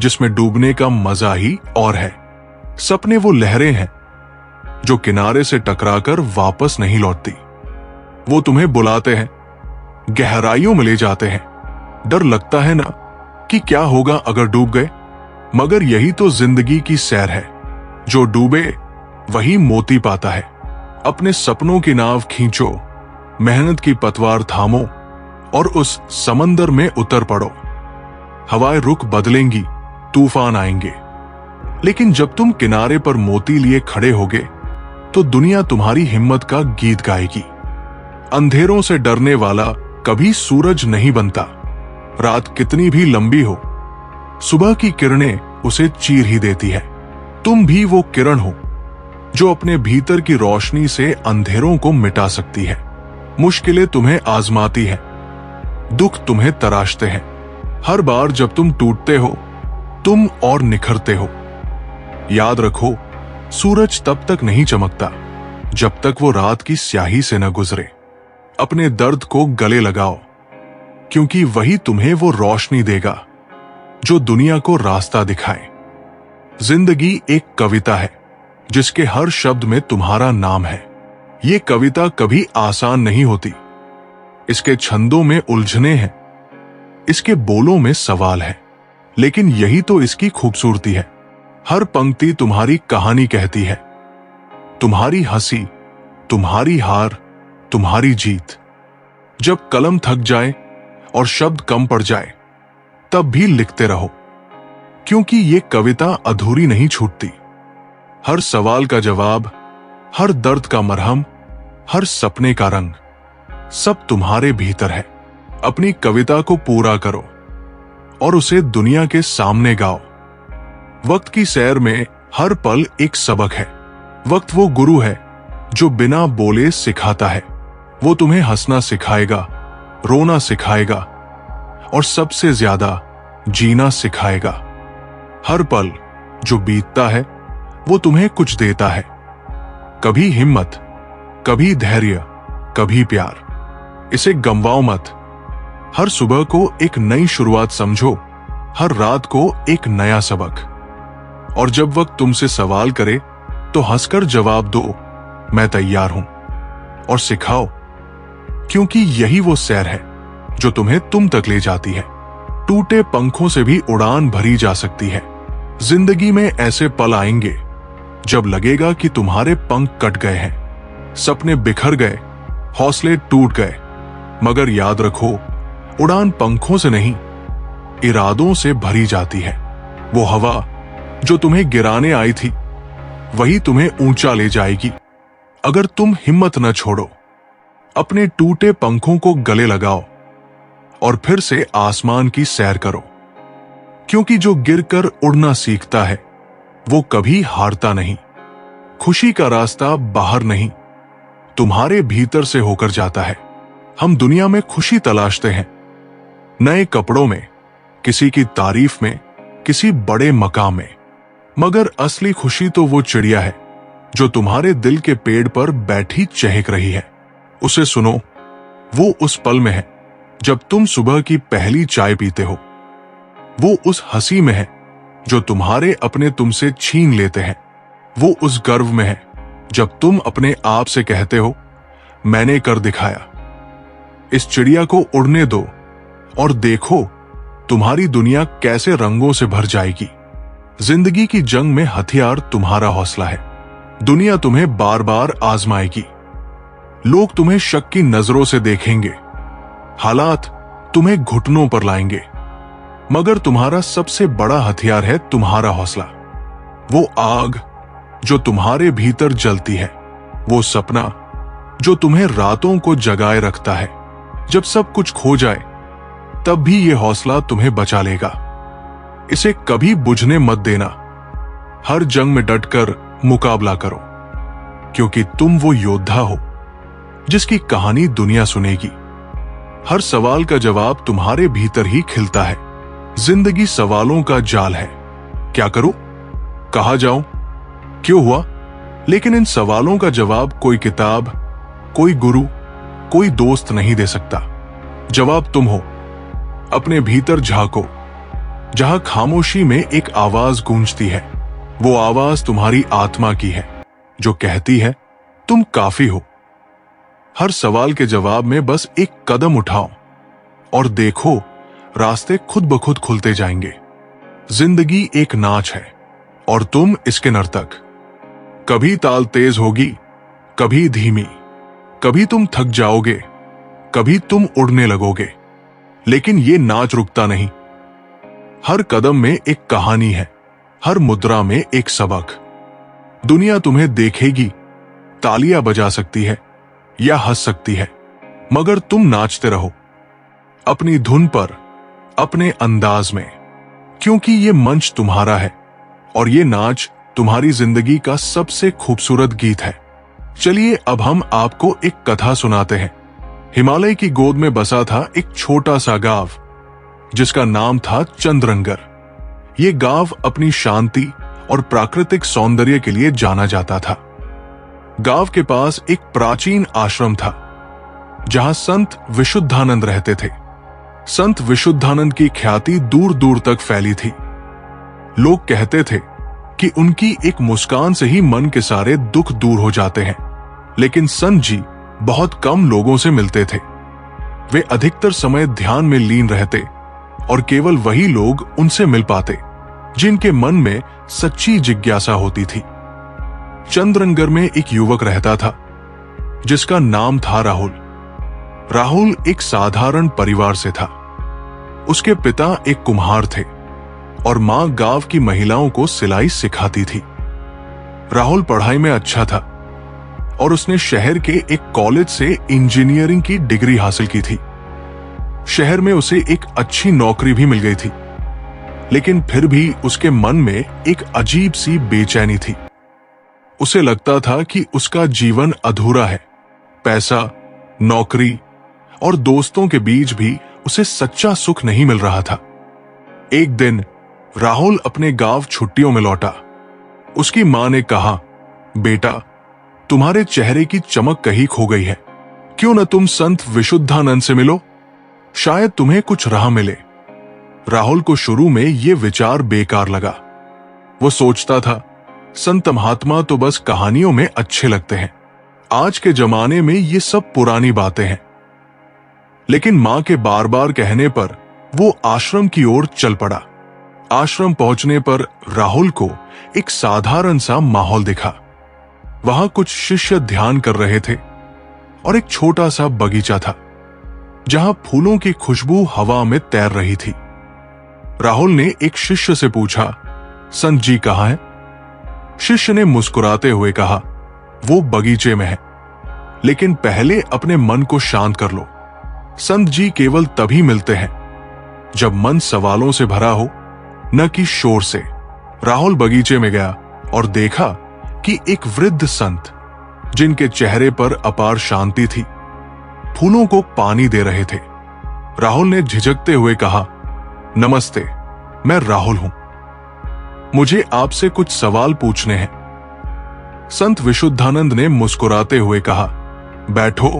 जिसमें डूबने का मजा ही और है। सपने वो लहरें हैं जो किनारे से टकराकर वापस नहीं लौटती। वो तुम्हें बुलाते हैं, गहराइयों में ले जाते हैं। डर लगता है ना कि क्या होगा अगर डूब गए, मगर यही तो जिंदगी की सैर है। जो डूबे वही मोती पाता है। अपने सपनों की नाव खींचो, मेहनत की पतवार थामो और उस समंदर में उतर पड़ो। हवाएं रुख बदलेंगी, तूफान आएंगे, लेकिन जब तुम किनारे पर मोती लिए खड़े होगे तो दुनिया तुम्हारी हिम्मत का गीत गाएगी। अंधेरों से डरने वाला कभी सूरज नहीं बनता। रात कितनी भी लंबी हो, सुबह की किरणें उसे चीर ही देती है। तुम भी वो किरण हो जो अपने भीतर की रोशनी से अंधेरों को मिटा सकती है। मुश्किलें तुम्हें आजमाती हैं, दुख तुम्हें तराशते हैं। हर बार जब तुम टूटते हो, तुम और निखरते हो। याद रखो, सूरज तब तक नहीं चमकता जब तक वो रात की स्याही से न गुजरे। अपने दर्द को गले लगाओ, क्योंकि वही तुम्हें वो रोशनी देगा जो दुनिया को रास्ता दिखाए। जिंदगी एक कविता है जिसके हर शब्द में तुम्हारा नाम है। ये कविता कभी आसान नहीं होती। इसके छंदों में उलझने हैं, इसके बोलों में सवाल है, लेकिन यही तो इसकी खूबसूरती है। हर पंक्ति तुम्हारी कहानी कहती है। तुम्हारी हंसी, तुम्हारी हार, तुम्हारी जीत। जब कलम थक जाए और शब्द कम पड़ जाए, तब भी लिखते रहो, क्योंकि ये कविता अधूरी नहीं छूटती। हर सवाल का जवाब, हर दर्द का मरहम, हर सपने का रंग, सब तुम्हारे भीतर है। अपनी कविता को पूरा करो और उसे दुनिया के सामने गाओ। वक्त की सैर में हर पल एक सबक है। वक्त वो गुरु है जो बिना बोले सिखाता है। वो तुम्हें हंसना सिखाएगा, रोना सिखाएगा और सबसे ज्यादा जीना सिखाएगा। हर पल जो बीतता है वो तुम्हें कुछ देता है। कभी हिम्मत, कभी धैर्य, कभी प्यार। इसे गंवाओ मत। हर सुबह को एक नई शुरुआत समझो, हर रात को एक नया सबक। और जब वक्त तुमसे सवाल करे तो हंसकर जवाब दो, मैं तैयार हूं। और सिखाओ, क्योंकि यही वो सैर है जो तुम्हें तुम तक ले जाती है। टूटे पंखों से भी उड़ान भरी जा सकती है। जिंदगी में ऐसे पल आएंगे जब लगेगा कि तुम्हारे पंख कट गए हैं, सपने बिखर गए, हौसले टूट गए, मगर याद रखो, उड़ान पंखों से नहीं, इरादों से भरी जाती है। वो हवा जो तुम्हें गिराने आई थी, वही तुम्हें ऊंचा ले जाएगी, अगर तुम हिम्मत न छोड़ो। अपने टूटे पंखों को गले लगाओ और फिर से आसमान की सैर करो, क्योंकि जो गिरकर उड़ना सीखता है वो कभी हारता नहीं। खुशी का रास्ता बाहर नहीं, तुम्हारे भीतर से होकर जाता है। हम दुनिया में खुशी तलाशते हैं, नए कपड़ों में, किसी की तारीफ में, किसी बड़े मकाम में, मगर असली खुशी तो वो चिड़िया है जो तुम्हारे दिल के पेड़ पर बैठी चहक रही है। उसे सुनो, वो उस पल में है जब तुम सुबह की पहली चाय पीते हो। वो उस हंसी में है जो तुम्हारे अपने तुमसे छीन लेते हैं। वो उस गर्व में है जब तुम अपने आप से कहते हो, मैंने कर दिखाया। इस चिड़िया को उड़ने दो और देखो तुम्हारी दुनिया कैसे रंगों से भर जाएगी। जिंदगी की जंग में हथियार तुम्हारा हौसला है। दुनिया तुम्हें बार बार आजमाएगी। लोग तुम्हें शक की नजरों से देखेंगे। हालात तुम्हें घुटनों पर लाएंगे, मगर तुम्हारा सबसे बड़ा हथियार है तुम्हारा हौसला। वो आग जो तुम्हारे भीतर जलती है, वो सपना जो तुम्हें रातों को जगाए रखता है। जब सब कुछ खो जाए तब भी ये हौसला तुम्हें बचा लेगा। इसे कभी बुझने मत देना। हर जंग में डटकर मुकाबला करो, क्योंकि तुम वो योद्धा हो जिसकी कहानी दुनिया सुनेगी। हर सवाल का जवाब तुम्हारे भीतर ही खिलता है। जिंदगी सवालों का जाल है। क्या करूं? कहां जाऊं? क्यों हुआ? लेकिन इन सवालों का जवाब कोई किताब, कोई गुरु, कोई दोस्त नहीं दे सकता। जवाब तुम हो। अपने भीतर झांको, जहां खामोशी में एक आवाज गूंजती है। वो आवाज तुम्हारी आत्मा की है, जो कहती है तुम काफी हो। हर सवाल के जवाब में बस एक कदम उठाओ और देखो रास्ते खुद ब खुद खुलते जाएंगे। जिंदगी एक नाच है और तुम इसके नर्तक। कभी ताल तेज होगी, कभी धीमी, कभी तुम थक जाओगे, कभी तुम उड़ने लगोगे, लेकिन ये नाच रुकता नहीं। हर कदम में एक कहानी है, हर मुद्रा में एक सबक। दुनिया तुम्हें देखेगी, तालियां बजा सकती है या हंस सकती है, मगर तुम नाचते रहो अपनी धुन पर, अपने अंदाज में, क्योंकि ये मंच तुम्हारा है और ये नाच तुम्हारी जिंदगी का सबसे खूबसूरत गीत है। चलिए अब हम आपको एक कथा सुनाते हैं। हिमालय की गोद में बसा था एक छोटा सा गांव जिसका नाम था चंद्रंगर। ये गांव अपनी शांति और प्राकृतिक सौंदर्य के लिए जाना जाता था। गांव के पास एक प्राचीन आश्रम था जहां संत विशुद्धानंद रहते थे। संत विशुद्धानंद की ख्याति दूर दूर तक फैली थी। लोग कहते थे कि उनकी एक मुस्कान से ही मन के सारे दुख दूर हो जाते हैं। लेकिन संत जी बहुत कम लोगों से मिलते थे। वे अधिकतर समय ध्यान में लीन रहते और केवल वही लोग उनसे मिल पाते जिनके मन में सच्ची जिज्ञासा होती थी। चंद्रंगर में एक युवक रहता था जिसका नाम था राहुल। राहुल एक साधारण परिवार से था। उसके पिता एक कुम्हार थे और मां गांव की महिलाओं को सिलाई सिखाती थी। राहुल पढ़ाई में अच्छा था और उसने शहर के एक कॉलेज से इंजीनियरिंग की डिग्री हासिल की थी। शहर में उसे एक अच्छी नौकरी भी मिल गई थी, लेकिन फिर भी उसके मन में एक अजीब सी बेचैनी थी। उसे लगता था कि उसका जीवन अधूरा है। पैसा, नौकरी और दोस्तों के बीच भी उसे सच्चा सुख नहीं मिल रहा था। एक दिन राहुल अपने गांव छुट्टियों में लौटा। उसकी मां ने कहा, बेटा, तुम्हारे चेहरे की चमक कहीं खो गई है। क्यों न तुम संत विशुद्धानंद से मिलो, शायद तुम्हें कुछ राह मिले। राहुल को शुरू में यह विचार बेकार लगा। वो सोचता था, संत महात्मा तो बस कहानियों में अच्छे लगते हैं। आज के जमाने में ये सब पुरानी बातें हैं। लेकिन मां के बार बार कहने पर वो आश्रम की ओर चल पड़ा। आश्रम पहुंचने पर राहुल को एक साधारण सा माहौल दिखा। वहां कुछ शिष्य ध्यान कर रहे थे और एक छोटा सा बगीचा था जहां फूलों की खुशबू हवा में तैर रही थी। राहुल ने एक शिष्य से पूछा, संत जी कहां है? शिष्य ने मुस्कुराते हुए कहा, वो बगीचे में है, लेकिन पहले अपने मन को शांत कर लो। संत जी केवल तभी मिलते हैं जब मन सवालों से भरा हो, न कि शोर से। राहुल बगीचे में गया और देखा कि एक वृद्ध संत, जिनके चेहरे पर अपार शांति थी, फूलों को पानी दे रहे थे। राहुल ने झिझकते हुए कहा, नमस्ते, मैं राहुल हूं। मुझे आपसे कुछ सवाल पूछने हैं। संत विशुद्धानंद ने मुस्कुराते हुए कहा, बैठो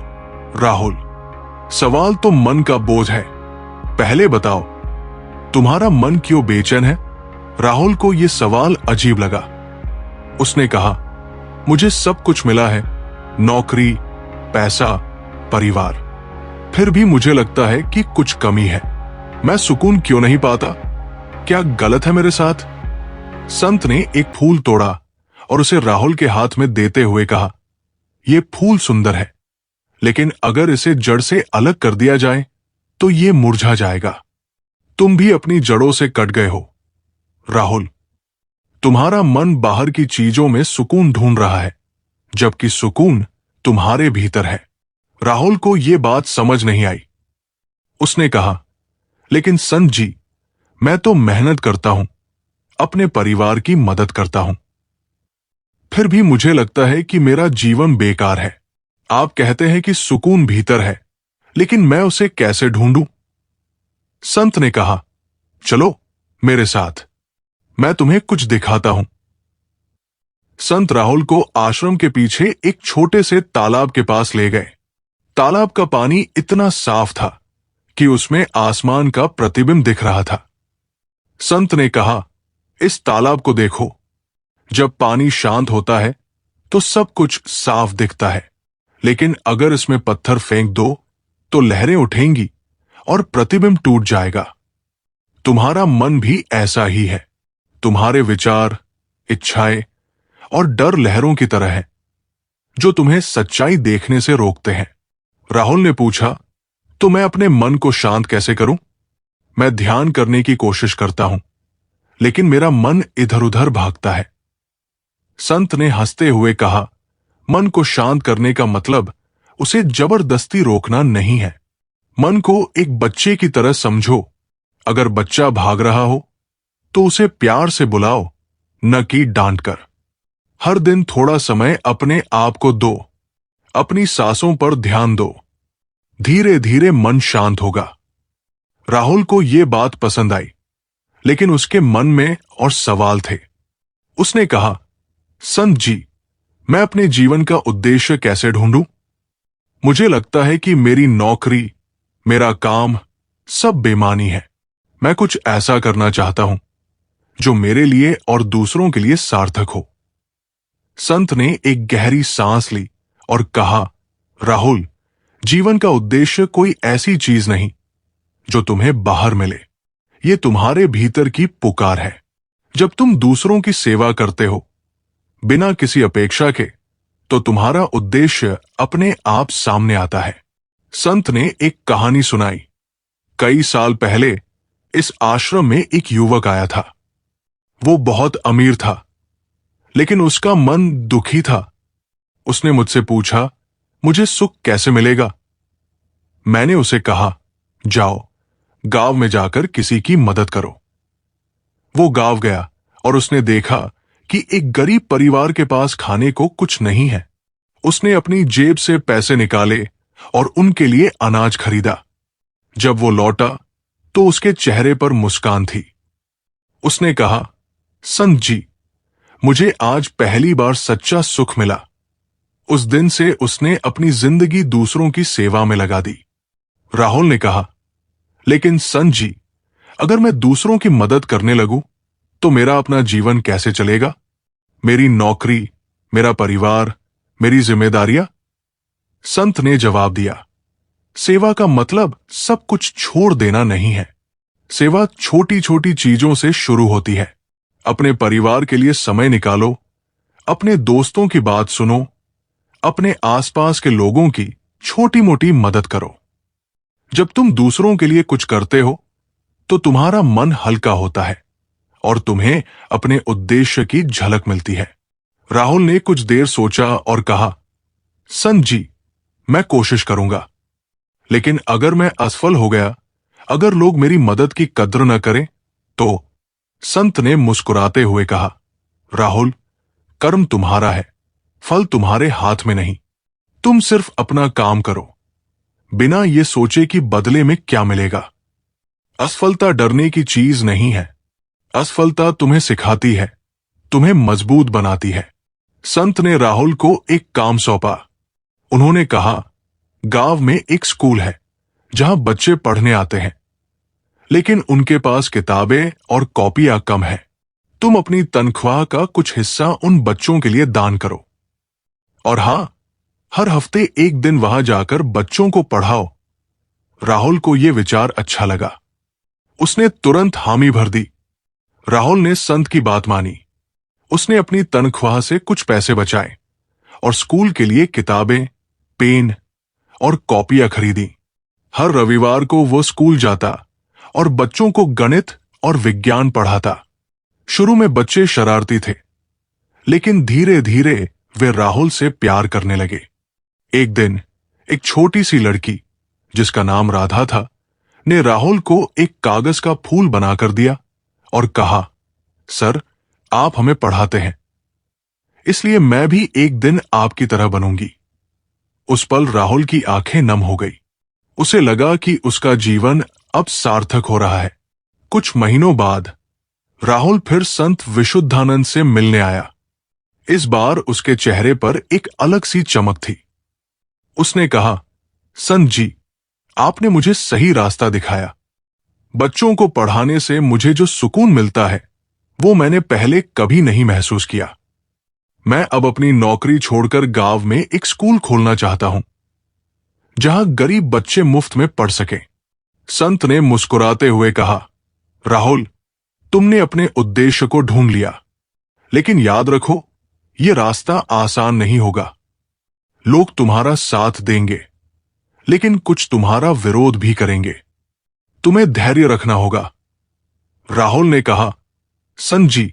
राहुल, सवाल तो मन का बोझ है। पहले बताओ, तुम्हारा मन क्यों बेचैन है? राहुल को यह सवाल अजीब लगा। उसने कहा, मुझे सब कुछ मिला है, नौकरी, पैसा, परिवार, फिर भी मुझे लगता है कि कुछ कमी है। मैं सुकून क्यों नहीं पाता? क्या गलत है मेरे साथ? संत ने एक फूल तोड़ा और उसे राहुल के हाथ में देते हुए कहा, यह फूल सुंदर है, लेकिन अगर इसे जड़ से अलग कर दिया जाए तो यह मुरझा जाएगा। तुम भी अपनी जड़ों से कट गए हो राहुल। तुम्हारा मन बाहर की चीजों में सुकून ढूंढ रहा है, जबकि सुकून तुम्हारे भीतर है। राहुल को यह बात समझ नहीं आई। उसने कहा, लेकिन संत जी, मैं तो मेहनत करता हूं, अपने परिवार की मदद करता हूं, फिर भी मुझे लगता है कि मेरा जीवन बेकार है। आप कहते हैं कि सुकून भीतर है, लेकिन मैं उसे कैसे ढूंढूं? संत ने कहा, चलो मेरे साथ, मैं तुम्हें कुछ दिखाता हूं। संत राहुल को आश्रम के पीछे एक छोटे से तालाब के पास ले गए। तालाब का पानी इतना साफ था कि उसमें आसमान का प्रतिबिंब दिख रहा था। संत ने कहा, इस तालाब को देखो, जब पानी शांत होता है तो सब कुछ साफ दिखता है, लेकिन अगर इसमें पत्थर फेंक दो तो लहरें उठेंगी और प्रतिबिंब टूट जाएगा। तुम्हारा मन भी ऐसा ही है। तुम्हारे विचार, इच्छाएं और डर लहरों की तरह है, जो तुम्हें सच्चाई देखने से रोकते हैं। राहुल ने पूछा, तो मैं अपने मन को शांत कैसे करूं? मैं ध्यान करने की कोशिश करता हूं, लेकिन मेरा मन इधर उधर भागता है। संत ने हंसते हुए कहा, मन को शांत करने का मतलब उसे जबरदस्ती रोकना नहीं है। मन को एक बच्चे की तरह समझो। अगर बच्चा भाग रहा हो तो उसे प्यार से बुलाओ, न कि डांट कर। हर दिन थोड़ा समय अपने आप को दो, अपनी सांसों पर ध्यान दो। धीरे धीरे मन शांत होगा। राहुल को यह बात पसंद आई, लेकिन उसके मन में और सवाल थे। उसने कहा, संत जी, मैं अपने जीवन का उद्देश्य कैसे ढूंढूं? मुझे लगता है कि मेरी नौकरी, मेरा काम सब बेमानी है। मैं कुछ ऐसा करना चाहता हूं जो मेरे लिए और दूसरों के लिए सार्थक हो। संत ने एक गहरी सांस ली और कहा, राहुल, जीवन का उद्देश्य कोई ऐसी चीज नहीं जो तुम्हें बाहर मिले। ये तुम्हारे भीतर की पुकार है। जब तुम दूसरों की सेवा करते हो बिना किसी अपेक्षा के, तो तुम्हारा उद्देश्य अपने आप सामने आता है। संत ने एक कहानी सुनाई। कई साल पहले इस आश्रम में एक युवक आया था। वो बहुत अमीर था, लेकिन उसका मन दुखी था। उसने मुझसे पूछा, मुझे सुख कैसे मिलेगा? मैंने उसे कहा, जाओ गांव में जाकर किसी की मदद करो। वो गांव गया और उसने देखा कि एक गरीब परिवार के पास खाने को कुछ नहीं है। उसने अपनी जेब से पैसे निकाले और उनके लिए अनाज खरीदा। जब वो लौटा तो उसके चेहरे पर मुस्कान थी। उसने कहा, संत जी, मुझे आज पहली बार सच्चा सुख मिला। उस दिन से उसने अपनी जिंदगी दूसरों की सेवा में लगा दी। राहुल ने कहा, लेकिन संत जी, अगर मैं दूसरों की मदद करने लगूं तो मेरा अपना जीवन कैसे चलेगा? मेरी नौकरी, मेरा परिवार, मेरी जिम्मेदारियां? संत ने जवाब दिया, सेवा का मतलब सब कुछ छोड़ देना नहीं है। सेवा छोटी छोटी चीजों से शुरू होती है। अपने परिवार के लिए समय निकालो, अपने दोस्तों की बात सुनो, अपने आसपास के लोगों की छोटी मोटी मदद करो। जब तुम दूसरों के लिए कुछ करते हो तो तुम्हारा मन हल्का होता है और तुम्हें अपने उद्देश्य की झलक मिलती है। राहुल ने कुछ देर सोचा और कहा, संत जी, मैं कोशिश करूंगा, लेकिन अगर मैं असफल हो गया, अगर लोग मेरी मदद की कद्र न करें तो? संत ने मुस्कुराते हुए कहा, राहुल, कर्म तुम्हारा है, फल तुम्हारे हाथ में नहीं। तुम सिर्फ अपना काम करो, बिना ये सोचे कि बदले में क्या मिलेगा। असफलता डरने की चीज नहीं है, असफलता तुम्हें सिखाती है, तुम्हें मजबूत बनाती है। संत ने राहुल को एक काम सौंपा। उन्होंने कहा, गांव में एक स्कूल है जहां बच्चे पढ़ने आते हैं, लेकिन उनके पास किताबें और कॉपियां कम है। तुम अपनी तनख्वाह का कुछ हिस्सा उन बच्चों के लिए दान करो, और हां, हर हफ्ते एक दिन वहां जाकर बच्चों को पढ़ाओ। राहुल को यह विचार अच्छा लगा। उसने तुरंत हामी भर दी। राहुल ने संत की बात मानी। उसने अपनी तनख्वाह से कुछ पैसे बचाए और स्कूल के लिए किताबें, पेन और कॉपियां खरीदी। हर रविवार को वो स्कूल जाता और बच्चों को गणित और विज्ञान पढ़ाता। शुरू में बच्चे शरारती थे, लेकिन धीरे धीरे वे राहुल से प्यार करने लगे। एक दिन एक छोटी सी लड़की, जिसका नाम राधा था, ने राहुल को एक कागज का फूल बनाकर दिया और कहा, सर, आप हमें पढ़ाते हैं, इसलिए मैं भी एक दिन आपकी तरह बनूंगी। उस पल राहुल की आंखें नम हो गई। उसे लगा कि उसका जीवन अब सार्थक हो रहा है। कुछ महीनों बाद राहुल फिर संत विशुद्धानंद से मिलने आया। इस बार उसके चेहरे पर एक अलग सी चमक थी। उसने कहा, संत जी, आपने मुझे सही रास्ता दिखाया। बच्चों को पढ़ाने से मुझे जो सुकून मिलता है, वो मैंने पहले कभी नहीं महसूस किया। मैं अब अपनी नौकरी छोड़कर गांव में एक स्कूल खोलना चाहता हूं, जहां गरीब बच्चे मुफ्त में पढ़ सकें। संत ने मुस्कुराते हुए कहा, राहुल, तुमने अपने उद्देश्य को ढूंढ लिया, लेकिन याद रखो, यह रास्ता आसान नहीं होगा। लोग तुम्हारा साथ देंगे, लेकिन कुछ तुम्हारा विरोध भी करेंगे। तुम्हें धैर्य रखना होगा। राहुल ने कहा, संत जी,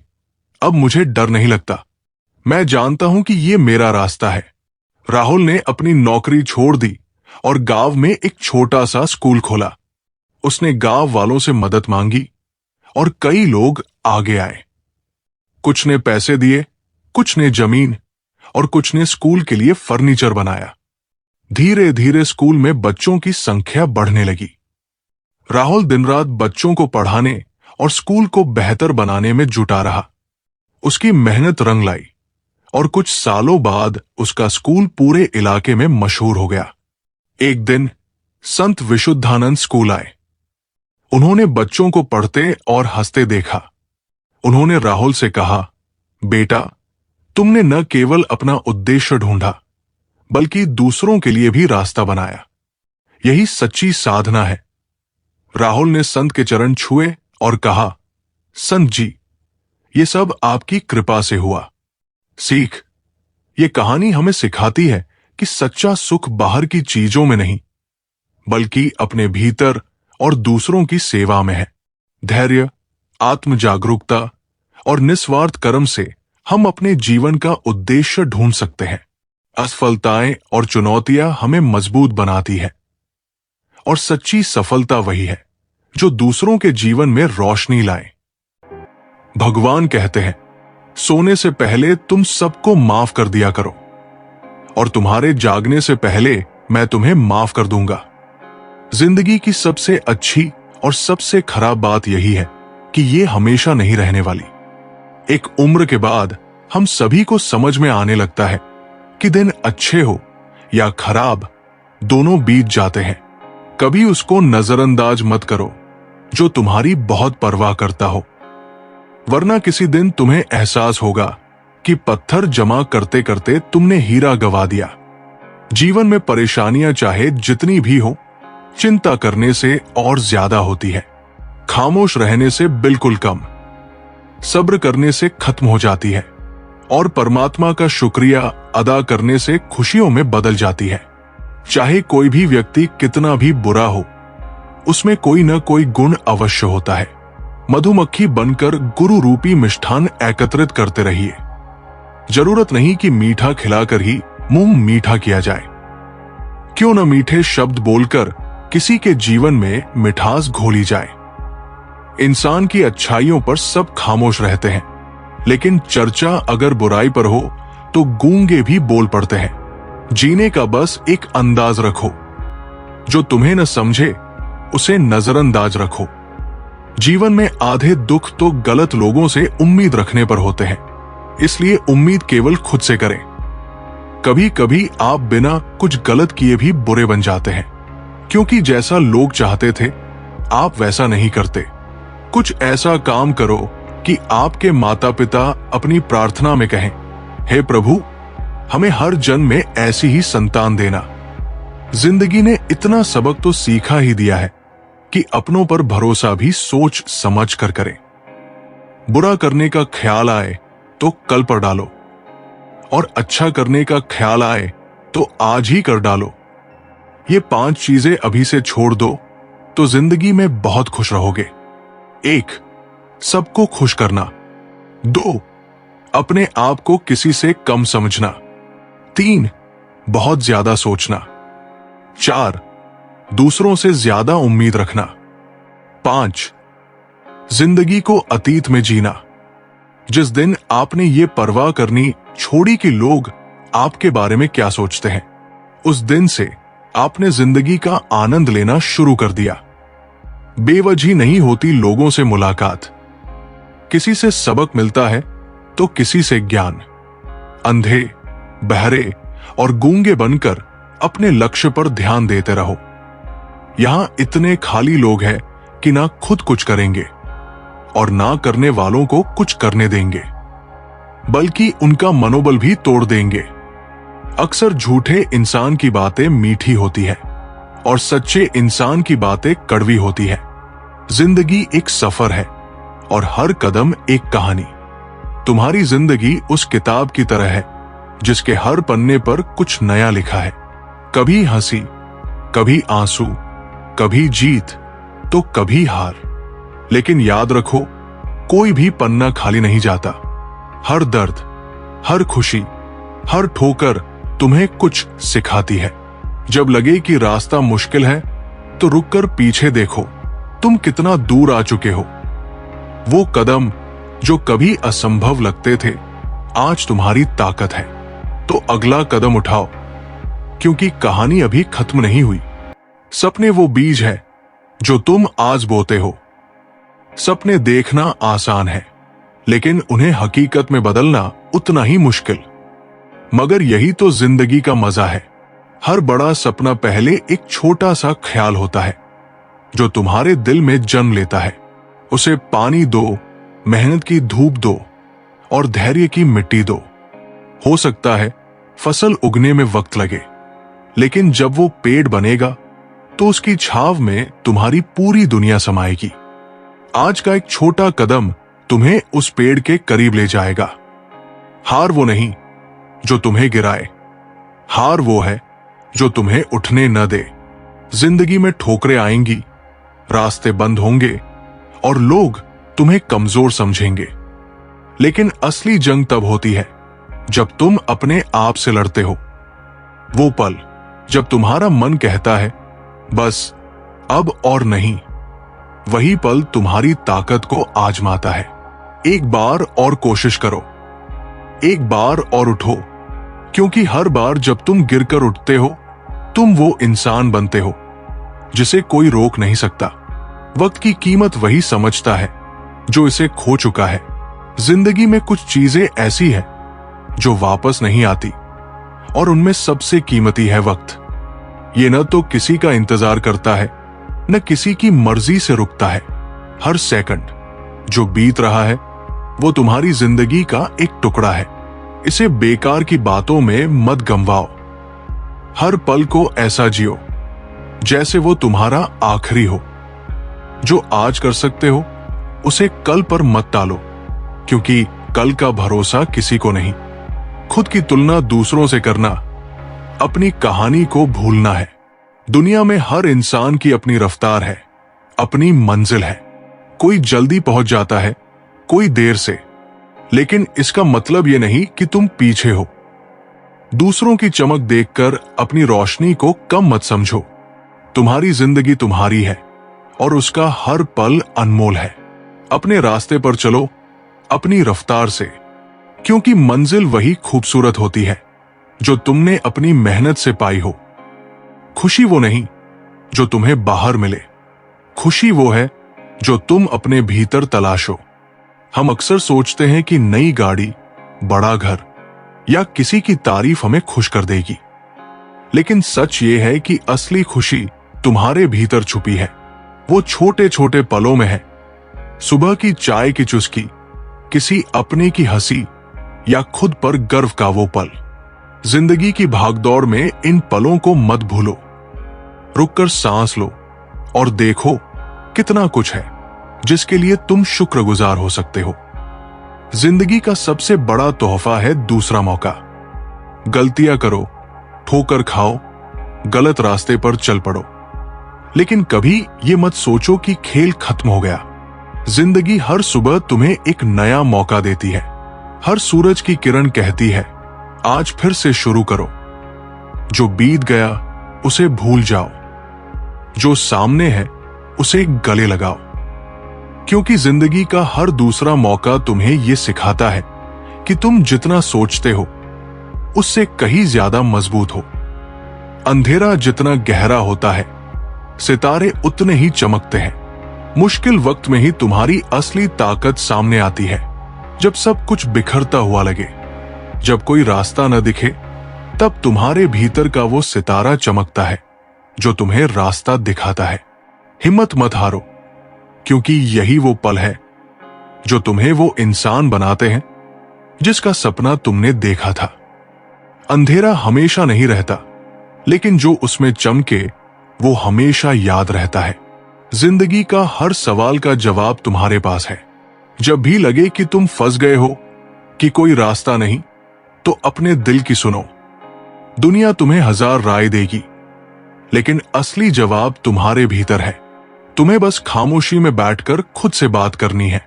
अब मुझे डर नहीं लगता। मैं जानता हूं कि यह मेरा रास्ता है। राहुल ने अपनी नौकरी छोड़ दी और गांव में एक छोटा सा स्कूल खोला। उसने गांव वालों से मदद मांगी और कई लोग आगे आए। कुछ ने पैसे दिए, कुछ ने जमीन और कुछ ने स्कूल के लिए फर्नीचर बनाया। धीरे धीरे स्कूल में बच्चों की संख्या बढ़ने लगी। राहुल दिन रात बच्चों को पढ़ाने और स्कूल को बेहतर बनाने में जुटा रहा। उसकी मेहनत रंग लाई और कुछ सालों बाद उसका स्कूल पूरे इलाके में मशहूर हो गया। एक दिन संत विशुद्धानंद स्कूल आए। उन्होंने बच्चों को पढ़ते और हंसते देखा। उन्होंने राहुल से कहा, बेटा, तुमने न केवल अपना उद्देश्य ढूंढा, बल्कि दूसरों के लिए भी रास्ता बनाया। यही सच्ची साधना है। राहुल ने संत के चरण छुए और कहा, संत जी, ये सब आपकी कृपा से हुआ। सीख, ये कहानी हमें सिखाती है कि सच्चा सुख बाहर की चीजों में नहीं, बल्कि अपने भीतर और दूसरों की सेवा में है। धैर्य, आत्म जागरूकता और निस्वार्थ कर्म से हम अपने जीवन का उद्देश्य ढूंढ सकते हैं। असफलताएं और चुनौतियां हमें मजबूत बनाती है, और सच्ची सफलता वही है जो दूसरों के जीवन में रोशनी लाए। भगवान कहते हैं, सोने से पहले तुम सबको माफ कर दिया करो, और तुम्हारे जागने से पहले मैं तुम्हें माफ कर दूंगा। जिंदगी की सबसे अच्छी और सबसे खराब बात यही है कि ये हमेशा नहीं रहने वाली। एक उम्र के बाद हम सभी को समझ में आने लगता है कि दिन अच्छे हो या खराब, दोनों बीत जाते हैं। कभी उसको नजरअंदाज मत करो जो तुम्हारी बहुत परवाह करता हो, वरना किसी दिन तुम्हें एहसास होगा कि पत्थर जमा करते करते तुमने हीरा गवा दिया। जीवन में परेशानियां चाहे जितनी भी हो, चिंता करने से और ज्यादा होती है। खामोश रहने से बिल्कुल कम। सब्र करने से खत्म हो जाती है, और परमात्मा का शुक्रिया अदा करने से खुशियों में बदल जाती है। चाहे कोई भी व्यक्ति कितना भी बुरा हो, उसमें कोई न कोई गुण अवश्य होता है। मधुमक्खी बनकर गुरु रूपी मिष्ठान एकत्रित करते रहिए। जरूरत नहीं कि मीठा खिलाकर ही मुंह मीठा किया जाए। क्यों न मीठे शब्द बोलकर किसी के जीवन में मिठास घोली जाए। इंसान की अच्छाइयों पर सब खामोश रहते हैं, लेकिन चर्चा अगर बुराई पर हो तो गूंगे भी बोल पड़ते हैं। जीने का बस एक अंदाज रखो। जो तुम्हें न समझे उसे नजरअंदाज रखो। जीवन में आधे दुख तो गलत लोगों से उम्मीद रखने पर होते हैं, इसलिए उम्मीद केवल खुद से करें। कभी कभी आप बिना कुछ गलत किए भी बुरे बन जाते हैं, क्योंकि जैसा लोग चाहते थे आप वैसा नहीं करते। कुछ ऐसा काम करो कि आपके माता पिता अपनी प्रार्थना में कहें, हे प्रभु, हमें हर जन्म में ऐसी ही संतान देना। जिंदगी ने इतना सबक तो सीखा ही दिया है कि अपनों पर भरोसा भी सोच समझ कर करें। बुरा करने का ख्याल आए तो कल पर डालो, और अच्छा करने का ख्याल आए तो आज ही कर डालो। ये 5 चीजें अभी से छोड़ दो तो जिंदगी में बहुत खुश रहोगे। 1. सबको खुश करना। 2. अपने आप को किसी से कम समझना। 3. बहुत ज्यादा सोचना। 4. दूसरों से ज्यादा उम्मीद रखना। 5. जिंदगी को अतीत में जीना। जिस दिन आपने ये परवाह करनी छोड़ी कि लोग आपके बारे में क्या सोचते हैं, उस दिन से आपने जिंदगी का आनंद लेना शुरू कर दिया। बेवजह नहीं होती लोगों से मुलाकात। किसी से सबक मिलता है तो किसी से ज्ञान। अंधे, बहरे और गूंगे बनकर अपने लक्ष्य पर ध्यान देते रहो। यहां इतने खाली लोग हैं कि ना खुद कुछ करेंगे और ना करने वालों को कुछ करने देंगे, बल्कि उनका मनोबल भी तोड़ देंगे। अक्सर झूठे इंसान की बातें मीठी होती है और सच्चे इंसान की बातें कड़वी होती है। जिंदगी एक सफर है और हर कदम एक कहानी। तुम्हारी जिंदगी उस किताब की तरह है जिसके हर पन्ने पर कुछ नया लिखा है। कभी हंसी, कभी आंसू, कभी जीत तो कभी हार। लेकिन याद रखो, कोई भी पन्ना खाली नहीं जाता। हर दर्द, हर खुशी, हर ठोकर तुम्हें कुछ सिखाती है। जब लगे कि रास्ता मुश्किल है तो रुककर पीछे देखो, तुम कितना दूर आ चुके हो। वो कदम जो कभी असंभव लगते थे आज तुम्हारी ताकत है। तो अगला कदम उठाओ, क्योंकि कहानी अभी खत्म नहीं हुई। सपने वो बीज है जो तुम आज बोते हो। सपने देखना आसान है, लेकिन उन्हें हकीकत में बदलना उतना ही मुश्किल। मगर यही तो जिंदगी का मजा है। हर बड़ा सपना पहले एक छोटा सा ख्याल होता है जो तुम्हारे दिल में जन्म लेता है। उसे पानी दो, मेहनत की धूप दो और धैर्य की मिट्टी दो। हो सकता है फसल उगने में वक्त लगे, लेकिन जब वो पेड़ बनेगा तो उसकी छाव में तुम्हारी पूरी दुनिया समाएगी। आज का एक छोटा कदम तुम्हें उस पेड़ के करीब ले जाएगा। हार वो नहीं जो तुम्हें गिराए, हार वो है जो तुम्हें उठने न दे। जिंदगी में ठोकरें आएंगी, रास्ते बंद होंगे और लोग तुम्हें कमजोर समझेंगे, लेकिन असली जंग तब होती है जब तुम अपने आप से लड़ते हो। वो पल जब तुम्हारा मन कहता है बस अब और नहीं, वही पल तुम्हारी ताकत को आजमाता है। एक बार और कोशिश करो, एक बार और उठो, क्योंकि हर बार जब तुम गिरकर उठते हो तुम वो इंसान बनते हो जिसे कोई रोक नहीं सकता। वक्त की कीमत वही समझता है जो इसे खो चुका है। जिंदगी में कुछ चीजें ऐसी हैं जो वापस नहीं आती, और उनमें सबसे कीमती है वक्त। ये न तो किसी का इंतजार करता है, न किसी की मर्जी से रुकता है। हर सेकंड जो बीत रहा है वो तुम्हारी जिंदगी का एक टुकड़ा है। इसे बेकार की बातों में मत गंवाओ। हर पल को ऐसा जियो जैसे वो तुम्हारा आखिरी हो। जो आज कर सकते हो उसे कल पर मत टालो, क्योंकि कल का भरोसा किसी को नहीं। खुद की तुलना दूसरों से करना अपनी कहानी को भूलना है। दुनिया में हर इंसान की अपनी रफ्तार है, अपनी मंजिल है। कोई जल्दी पहुंच जाता है, कोई देर से, लेकिन इसका मतलब यह नहीं कि तुम पीछे हो। दूसरों की चमक देखकर अपनी रोशनी को कम मत समझो। तुम्हारी जिंदगी तुम्हारी है और उसका हर पल अनमोल है। अपने रास्ते पर चलो, अपनी रफ्तार से, क्योंकि मंजिल वही खूबसूरत होती है जो तुमने अपनी मेहनत से पाई हो। खुशी वो नहीं जो तुम्हें बाहर मिले, खुशी वो है जो तुम अपने भीतर तलाशो। हम अक्सर सोचते हैं कि नई गाड़ी, बड़ा घर या किसी की तारीफ हमें खुश कर देगी, लेकिन सच ये है कि असली खुशी तुम्हारे भीतर छुपी है। वो छोटे छोटे पलों में है। सुबह की चाय की चुस्की, किसी अपने की हंसी या खुद पर गर्व का वो पल। जिंदगी की भागदौड़ में इन पलों को मत भूलो। रुककर सांस लो और देखो कितना कुछ है जिसके लिए तुम शुक्रगुजार हो सकते हो। जिंदगी का सबसे बड़ा तोहफा है दूसरा मौका। गलतियां करो, ठोकर खाओ, गलत रास्ते पर चल पड़ो, लेकिन कभी ये मत सोचो कि खेल खत्म हो गया। जिंदगी हर सुबह तुम्हें एक नया मौका देती है। हर सूरज की किरण कहती है, आज फिर से शुरू करो। जो बीत गया उसे भूल जाओ, जो सामने है उसे गले लगाओ, क्योंकि जिंदगी का हर दूसरा मौका तुम्हें यह सिखाता है कि तुम जितना सोचते हो उससे कहीं ज्यादा मजबूत हो। अंधेरा जितना गहरा होता है, सितारे उतने ही चमकते हैं। मुश्किल वक्त में ही तुम्हारी असली ताकत सामने आती है। जब सब कुछ बिखरता हुआ लगे, जब कोई रास्ता न दिखे, तब तुम्हारे भीतर का वो सितारा चमकता है जो तुम्हें रास्ता दिखाता है। हिम्मत मत हारो, क्योंकि यही वो पल है जो तुम्हें वो इंसान बनाते हैं जिसका सपना तुमने देखा था। अंधेरा हमेशा नहीं रहता, लेकिन जो उसमें चमके वो हमेशा याद रहता है। जिंदगी का हर सवाल का जवाब तुम्हारे पास है। जब भी लगे कि तुम फंस गए हो, कि कोई रास्ता नहीं, तो अपने दिल की सुनो। दुनिया तुम्हें 1000 राय देगी, लेकिन असली जवाब तुम्हारे भीतर है। तुम्हें बस खामोशी में बैठकर खुद से बात करनी है।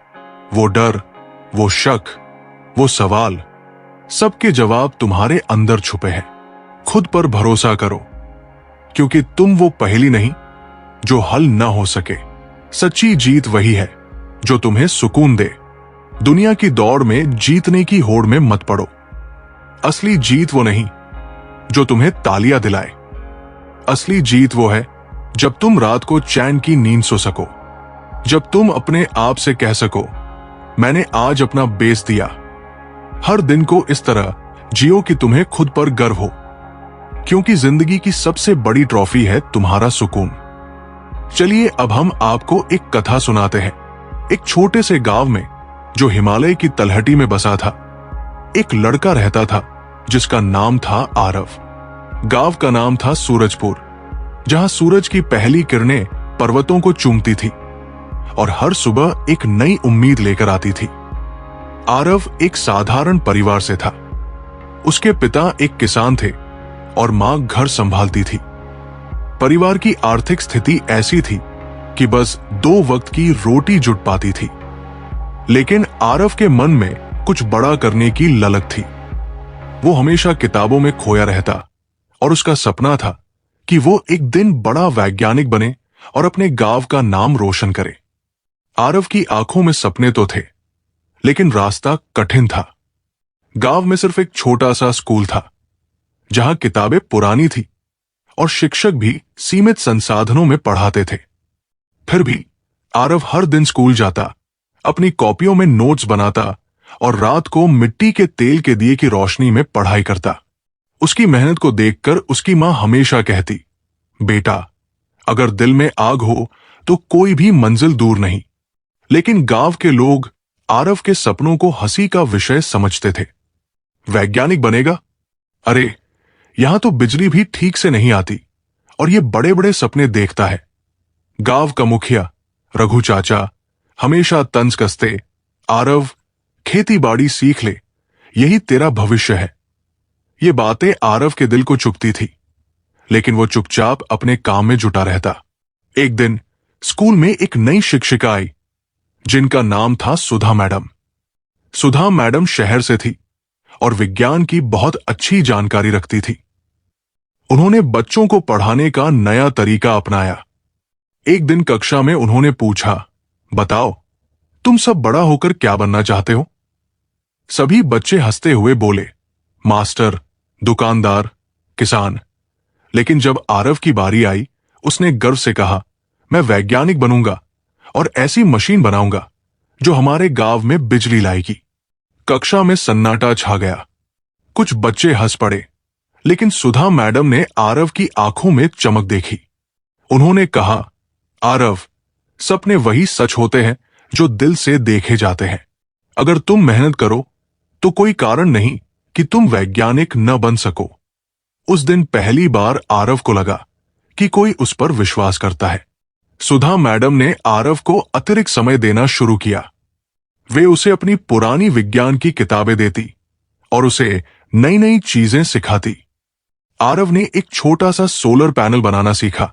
वो डर, वो शक, वो सवाल, सबके जवाब तुम्हारे अंदर छुपे हैं। खुद पर भरोसा करो, क्योंकि तुम वो पहेली नहीं जो हल न हो सके। सच्ची जीत वही है जो तुम्हें सुकून दे। दुनिया की दौड़ में जीतने की होड़ में मत पड़ो। असली जीत वो नहीं जो तुम्हें तालियां दिलाए। असली जीत वो है जब तुम रात को चैन की नींद सो सको, जब तुम अपने आप से कह सको, मैंने आज अपना बेस्ट दिया। हर दिन को इस तरह जियो कि तुम्हें खुद पर गर्व हो, क्योंकि जिंदगी की सबसे बड़ी ट्रॉफी है तुम्हारा सुकून। चलिए अब हम आपको एक कथा सुनाते हैं। एक छोटे से गांव में, जो हिमालय की तलहटी में बसा था, एक लड़का रहता था जिसका नाम था आरव। गांव का नाम था सूरजपुर, जहां सूरज की पहली किरणें पर्वतों को चूमती थी और हर सुबह एक नई उम्मीद लेकर आती थी। आरव एक साधारण परिवार से था। उसके पिता एक किसान थे और मां घर संभालती थी। परिवार की आर्थिक स्थिति ऐसी थी कि बस 2 वक्त की रोटी जुट पाती थी, लेकिन आरव के मन में कुछ बड़ा करने की ललक थी। वो हमेशा किताबों में खोया रहता और उसका सपना था कि वो एक दिन बड़ा वैज्ञानिक बने और अपने गांव का नाम रोशन करे। आरव की आंखों में सपने तो थे, लेकिन रास्ता कठिन था। गांव में सिर्फ एक छोटा सा स्कूल था, जहां किताबें पुरानी थी और शिक्षक भी सीमित संसाधनों में पढ़ाते थे। फिर भी आरव हर दिन स्कूल जाता, अपनी कॉपियों में नोट्स बनाता और रात को मिट्टी के तेल के दिए की रोशनी में पढ़ाई करता। उसकी मेहनत को देखकर उसकी मां हमेशा कहती, बेटा, अगर दिल में आग हो तो कोई भी मंजिल दूर नहीं। लेकिन गांव के लोग आरव के सपनों को हंसी का विषय समझते थे। वैज्ञानिक बनेगा? अरे, यहां तो बिजली भी ठीक से नहीं आती और ये बड़े बड़े सपने देखता है। गांव का मुखिया रघु चाचा हमेशा तंज कसते, आरव, खेती बाड़ी सीख ले, यही तेरा भविष्य है। ये बातें आरव के दिल को चुभती थी, लेकिन वो चुपचाप अपने काम में जुटा रहता। एक दिन स्कूल में एक नई शिक्षिका आई, जिनका नाम था सुधा मैडम। सुधा मैडम शहर से थी और विज्ञान की बहुत अच्छी जानकारी रखती थी। उन्होंने बच्चों को पढ़ाने का नया तरीका अपनाया। एक दिन कक्षा में उन्होंने पूछा, बताओ, तुम सब बड़ा होकर क्या बनना चाहते हो? सभी बच्चे हंसते हुए बोले, मास्टर, दुकानदार, किसान। लेकिन जब आरव की बारी आई, उसने गर्व से कहा, मैं वैज्ञानिक बनूंगा और ऐसी मशीन बनाऊंगा जो हमारे गांव में बिजली लाएगी। कक्षा में सन्नाटा छा गया। कुछ बच्चे हंस पड़े, लेकिन सुधा मैडम ने आरव की आंखों में चमक देखी। उन्होंने कहा, आरव, सपने वही सच होते हैं जो दिल से देखे जाते हैं। अगर तुम मेहनत करो तो कोई कारण नहीं कि तुम वैज्ञानिक न बन सको। उस दिन पहली बार आरव को लगा कि कोई उस पर विश्वास करता है। सुधा मैडम ने आरव को अतिरिक्त समय देना शुरू किया। वे उसे अपनी पुरानी विज्ञान की किताबें देती और उसे नई नई चीजें सिखाती। आरव ने एक छोटा सा सोलर पैनल बनाना सीखा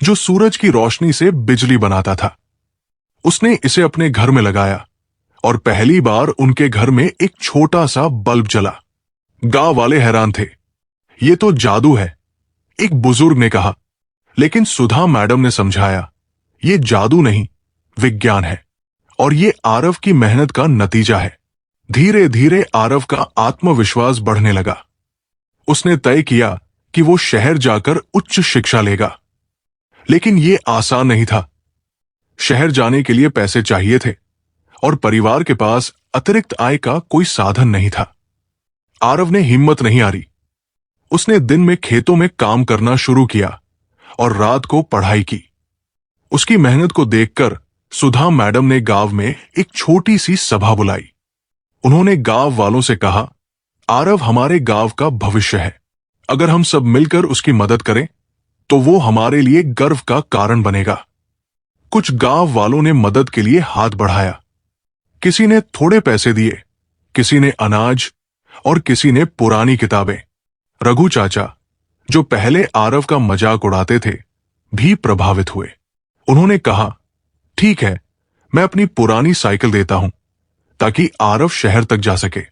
जो सूरज की रोशनी से बिजली बनाता था। उसने इसे अपने घर में लगाया और पहली बार उनके घर में एक छोटा सा बल्ब जला। गांव वाले हैरान थे। ये तो जादू है, एक बुजुर्ग ने कहा। लेकिन सुधा मैडम ने समझाया, ये जादू नहीं, विज्ञान है और ये आरव की मेहनत का नतीजा है। धीरे धीरे आरव का आत्मविश्वास बढ़ने लगा। उसने तय किया कि वो शहर जाकर उच्च शिक्षा लेगा। लेकिन ये आसान नहीं था। शहर जाने के लिए पैसे चाहिए थे और परिवार के पास अतिरिक्त आय का कोई साधन नहीं था। आरव ने हिम्मत नहीं हारी। उसने दिन में खेतों में काम करना शुरू किया और रात को पढ़ाई की। उसकी मेहनत को देखकर सुधा मैडम ने गांव में एक छोटी सी सभा बुलाई। उन्होंने गांव वालों से कहा, आरव हमारे गांव का भविष्य है। अगर हम सब मिलकर उसकी मदद करें तो वो हमारे लिए गर्व का कारण बनेगा। कुछ गांव वालों ने मदद के लिए हाथ बढ़ाया। किसी ने थोड़े पैसे दिए, किसी ने अनाज और किसी ने पुरानी किताबें। रघु चाचा, जो पहले आरव का मजाक उड़ाते थे, भी प्रभावित हुए। उन्होंने कहा, ठीक है, मैं अपनी पुरानी साइकिल देता हूं ताकि आरव शहर तक जा सके।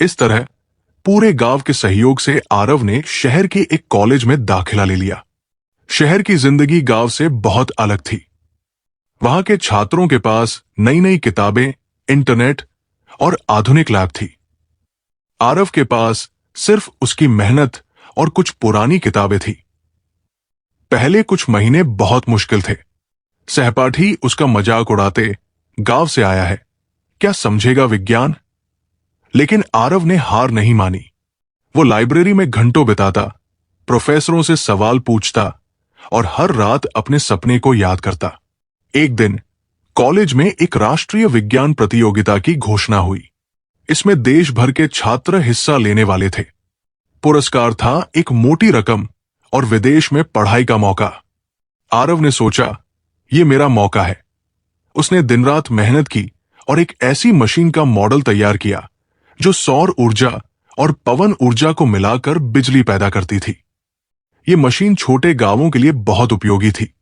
इस तरह पूरे गांव के सहयोग से आरव ने शहर के एक कॉलेज में दाखिला ले लिया। शहर की जिंदगी गांव से बहुत अलग थी। वहां के छात्रों के पास नई नई किताबें, इंटरनेट और आधुनिक लैब थी। आरव के पास सिर्फ उसकी मेहनत और कुछ पुरानी किताबें थी। पहले कुछ महीने बहुत मुश्किल थे। सहपाठी उसका मजाक उड़ाते, गांव से आया है, क्या समझेगा विज्ञान। लेकिन आरव ने हार नहीं मानी। वो लाइब्रेरी में घंटों बिताता, प्रोफेसरों से सवाल पूछता और हर रात अपने सपने को याद करता। एक दिन कॉलेज में एक राष्ट्रीय विज्ञान प्रतियोगिता की घोषणा हुई। इसमें देश भर के छात्र हिस्सा लेने वाले थे। पुरस्कार था एक मोटी रकम और विदेश में पढ़ाई का मौका। आरव ने सोचा, ये मेरा मौका है। उसने दिन रात मेहनत की और एक ऐसी मशीन का मॉडल तैयार किया जो सौर ऊर्जा और पवन ऊर्जा को मिलाकर बिजली पैदा करती थी। ये मशीन छोटे गांवों के लिए बहुत उपयोगी थी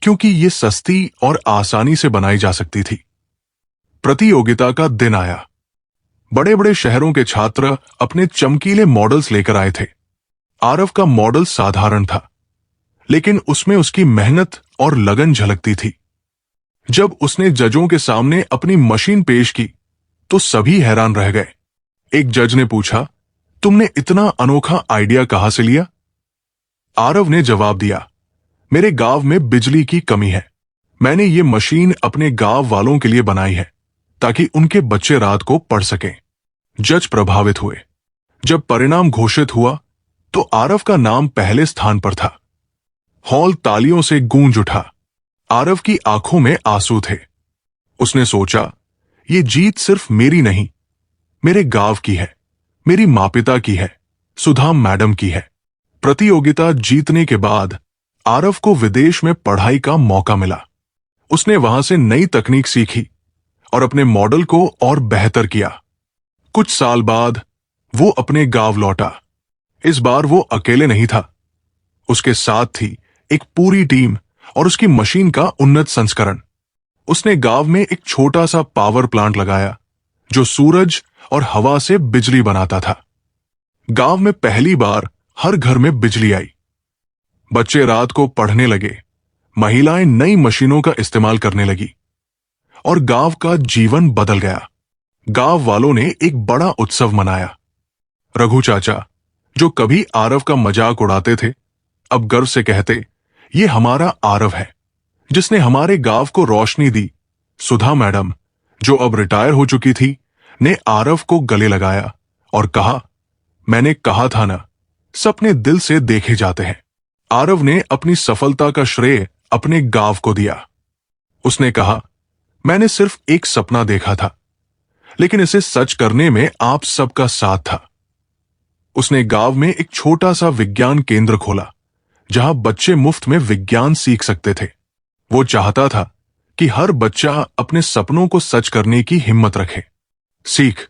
क्योंकि ये सस्ती और आसानी से बनाई जा सकती थी। प्रतियोगिता का दिन आया। बड़े बड़े शहरों के छात्र अपने चमकीले मॉडल्स लेकर आए थे। आरव का मॉडल साधारण था, लेकिन उसमें उसकी मेहनत और लगन झलकती थी। जब उसने जजों के सामने अपनी मशीन पेश की तो सभी हैरान रह गए। एक जज ने पूछा, तुमने इतना अनोखा आइडिया कहां से लिया? आरव ने जवाब दिया, मेरे गांव में बिजली की कमी है। मैंने ये मशीन अपने गांव वालों के लिए बनाई है ताकि उनके बच्चे रात को पढ़ सकें। जज प्रभावित हुए। जब परिणाम घोषित हुआ तो आरव का नाम पहले स्थान पर था। हॉल तालियों से गूंज उठा। आरव की आंखों में आंसू थे। उसने सोचा, ये जीत सिर्फ मेरी नहीं, मेरे गांव की है, मेरी माँ-पिता की है, सुधा मैडम की है। प्रतियोगिता जीतने के बाद आरव को विदेश में पढ़ाई का मौका मिला। उसने वहां से नई तकनीक सीखी और अपने मॉडल को और बेहतर किया। कुछ साल बाद वो अपने गांव लौटा। इस बार वो अकेले नहीं था। उसके साथ थी एक पूरी टीम और उसकी मशीन का उन्नत संस्करण। उसने गांव में एक छोटा सा पावर प्लांट लगाया जो सूरज और हवा से बिजली बनाता था। गांव में पहली बार हर घर में बिजली आई। बच्चे रात को पढ़ने लगे, महिलाएं नई मशीनों का इस्तेमाल करने लगी और गांव का जीवन बदल गया। गांव वालों ने एक बड़ा उत्सव मनाया। रघु चाचा, जो कभी आरव का मजाक उड़ाते थे, अब गर्व से कहते, ये हमारा आरव है जिसने हमारे गांव को रोशनी दी। सुधा मैडम, जो अब रिटायर हो चुकी थी, ने आरव को गले लगाया और कहा, मैंने कहा था ना, सपने दिल से देखे जाते हैं। आरव ने अपनी सफलता का श्रेय अपने गांव को दिया। उसने कहा, मैंने सिर्फ एक सपना देखा था, लेकिन इसे सच करने में आप सबका साथ था। उसने गांव में एक छोटा सा विज्ञान केंद्र खोला, जहां बच्चे मुफ्त में विज्ञान सीख सकते थे। वो चाहता था कि हर बच्चा अपने सपनों को सच करने की हिम्मत रखे। सीख,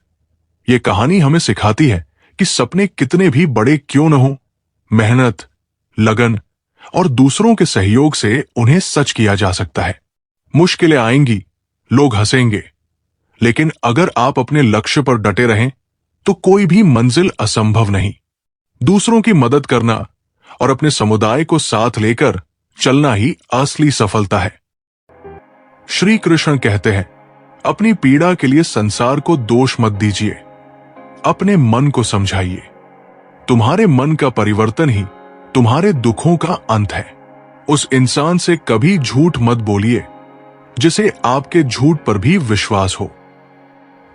ये कहानी हमें सिखाती है कि सपने कितने भी बड़े क्यों न हो, मेहनत, लगन और दूसरों के सहयोग से उन्हें सच किया जा सकता है। मुश्किलें आएंगी, लोग हंसेंगे, लेकिन अगर आप अपने लक्ष्य पर डटे रहें तो कोई भी मंजिल असंभव नहीं। दूसरों की मदद करना और अपने समुदाय को साथ लेकर चलना ही असली सफलता है। श्री कृष्ण कहते हैं, अपनी पीड़ा के लिए संसार को दोष मत दीजिए, अपने मन को समझाइए। तुम्हारे मन का परिवर्तन ही तुम्हारे दुखों का अंत है। उस इंसान से कभी झूठ मत बोलिए जिसे आपके झूठ पर भी विश्वास हो।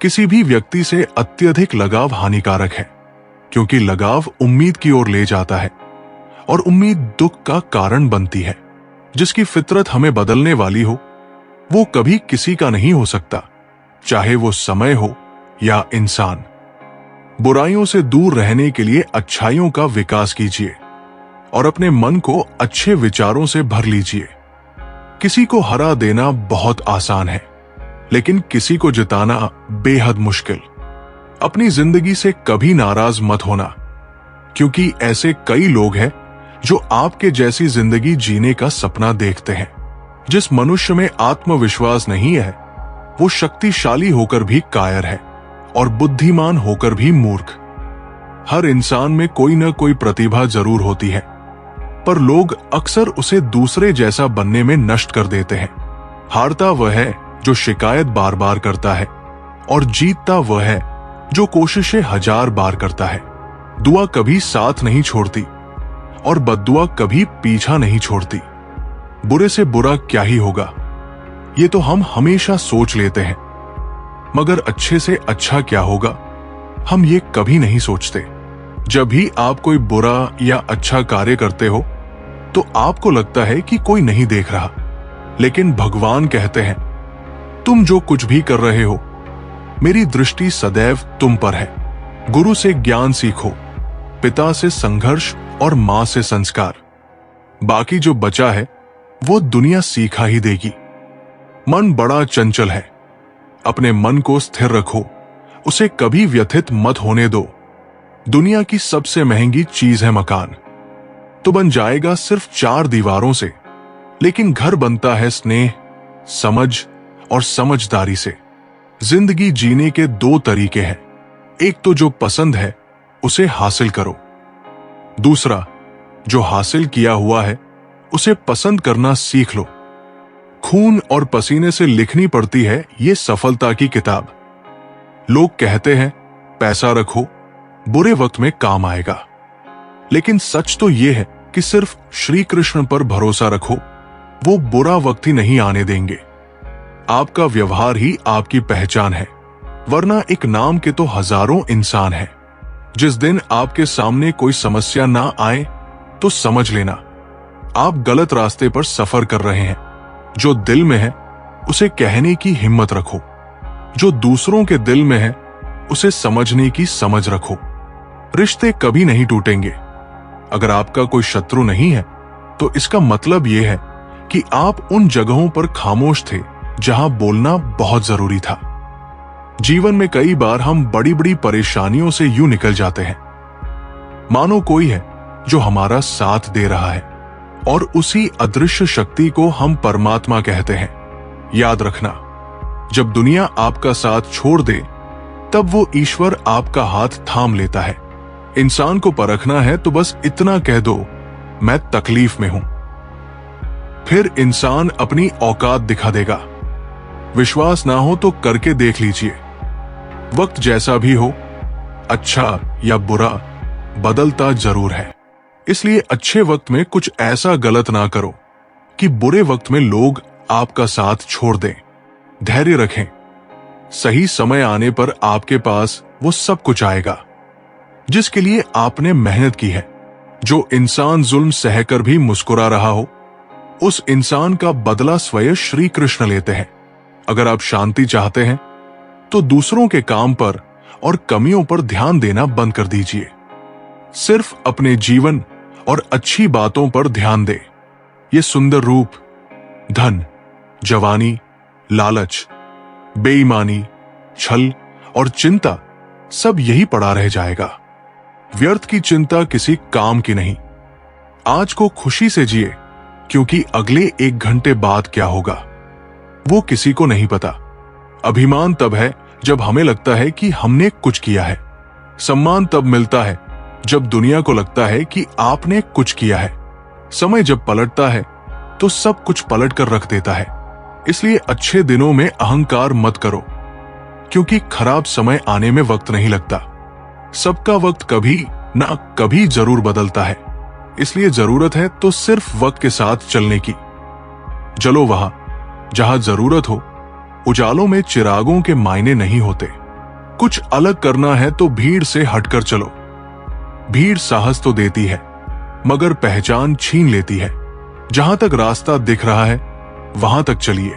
किसी भी व्यक्ति से अत्यधिक लगाव हानिकारक है, क्योंकि लगाव उम्मीद की ओर ले जाता है और उम्मीद दुख का कारण बनती है। जिसकी फितरत हमें बदलने वाली हो, वो कभी किसी का नहीं हो सकता, चाहे वो समय हो या इंसान। बुराइयों से दूर रहने के लिए अच्छाइयों का विकास कीजिए और अपने मन को अच्छे विचारों से भर लीजिए। किसी को हरा देना बहुत आसान है, लेकिन किसी को जिताना बेहद मुश्किल। अपनी जिंदगी से कभी नाराज मत होना, क्योंकि ऐसे कई लोग हैं जो आपके जैसी जिंदगी जीने का सपना देखते हैं। जिस मनुष्य में आत्मविश्वास नहीं है, वो शक्तिशाली होकर भी कायर है और बुद्धिमान होकर भी मूर्ख। हर इंसान में कोई न कोई प्रतिभा जरूर होती है, पर लोग अक्सर उसे दूसरे जैसा बनने में नष्ट कर देते हैं। हारता वह है जो शिकायत बार बार करता है, और जीतता वह है जो कोशिशें 1000 बार करता है। दुआ कभी साथ नहीं छोड़ती और बद्दुआ कभी पीछा नहीं छोड़ती। बुरे से बुरा क्या ही होगा, ये तो हम हमेशा सोच लेते हैं, मगर अच्छे से अच्छा क्या होगा, हम ये कभी नहीं सोचते। जब भी आप कोई बुरा या अच्छा कार्य करते हो, तो आपको लगता है कि कोई नहीं देख रहा, लेकिन भगवान कहते हैं, तुम जो कुछ भी कर रहे हो, मेरी दृष्टि सदैव तुम पर है। गुरु से ज्ञान सीखो, पिता से संघर्ष और मां से संस्कार। बाकी जो बचा है वो दुनिया सीखा ही देगी। मन बड़ा चंचल है, अपने मन को स्थिर रखो, उसे कभी व्यथित मत होने दो। दुनिया की सबसे महंगी चीज है मकान, तो बन जाएगा सिर्फ 4 दीवारों से, लेकिन घर बनता है स्नेह, समझ और समझदारी से। जिंदगी जीने के 2 तरीके हैं, एक तो जो पसंद है उसे हासिल करो, दूसरा जो हासिल किया हुआ है उसे पसंद करना सीख लो। खून और पसीने से लिखनी पड़ती है ये सफलता की किताब। लोग कहते हैं पैसा रखो, बुरे वक्त में काम आएगा, लेकिन सच तो यह है कि सिर्फ श्री कृष्ण पर भरोसा रखो, वो बुरा वक्त ही नहीं आने देंगे। आपका व्यवहार ही आपकी पहचान है, वरना एक नाम के तो हजारों इंसान हैं। जिस दिन आपके सामने कोई समस्या ना आए तो समझ लेना आप गलत रास्ते पर सफर कर रहे हैं। जो दिल में है उसे कहने की हिम्मत रखो, जो दूसरों के दिल में है उसे समझने की समझ रखो। रिश्ते कभी नहीं टूटेंगे। अगर आपका कोई शत्रु नहीं है तो इसका मतलब यह है कि आप उन जगहों पर खामोश थे जहां बोलना बहुत जरूरी था। जीवन में कई बार हम बड़ी बड़ी परेशानियों से यूं निकल जाते हैं मानो कोई है जो हमारा साथ दे रहा है, और उसी अदृश्य शक्ति को हम परमात्मा कहते हैं। याद रखना, जब दुनिया आपका साथ छोड़ दे तब वो ईश्वर आपका हाथ थाम लेता है। इंसान को परखना है तो बस इतना कह दो, मैं तकलीफ में हूं, फिर इंसान अपनी औकात दिखा देगा। विश्वास ना हो तो करके देख लीजिए। वक्त जैसा भी हो, अच्छा या बुरा, बदलता जरूर है। इसलिए अच्छे वक्त में कुछ ऐसा गलत ना करो कि बुरे वक्त में लोग आपका साथ छोड़ दें। धैर्य रखें, सही समय आने पर आपके पास वो सब कुछ आएगा जिसके लिए आपने मेहनत की है। जो इंसान जुल्म सहकर भी मुस्कुरा रहा हो, उस इंसान का बदला स्वयं श्री कृष्ण लेते हैं। अगर आप शांति चाहते हैं तो दूसरों के काम पर और कमियों पर ध्यान देना बंद कर दीजिए। सिर्फ अपने जीवन और अच्छी बातों पर ध्यान दें। ये सुंदर रूप, धन, जवानी, लालच, बेईमानी, छल और चिंता सब यही पड़ा रह जाएगा। व्यर्थ की चिंता किसी काम की नहीं। आज को खुशी से जिए, क्योंकि अगले 1 घंटे बाद क्या होगा वो किसी को नहीं पता। अभिमान तब है जब हमें लगता है कि हमने कुछ किया है। सम्मान तब मिलता है जब दुनिया को लगता है कि आपने कुछ किया है। समय जब पलटता है तो सब कुछ पलट कर रख देता है। इसलिए अच्छे दिनों में अहंकार मत करो, क्योंकि खराब समय आने में वक्त नहीं लगता। सबका वक्त कभी ना कभी जरूर बदलता है। इसलिए जरूरत है तो सिर्फ वक्त के साथ चलने की। चलो वहां जहां जरूरत हो। उजालों में चिरागों के मायने नहीं होते। कुछ अलग करना है तो भीड़ से हटकर चलो। भीड़ साहस तो देती है मगर पहचान छीन लेती है। जहां तक रास्ता दिख रहा है वहां तक चलिए।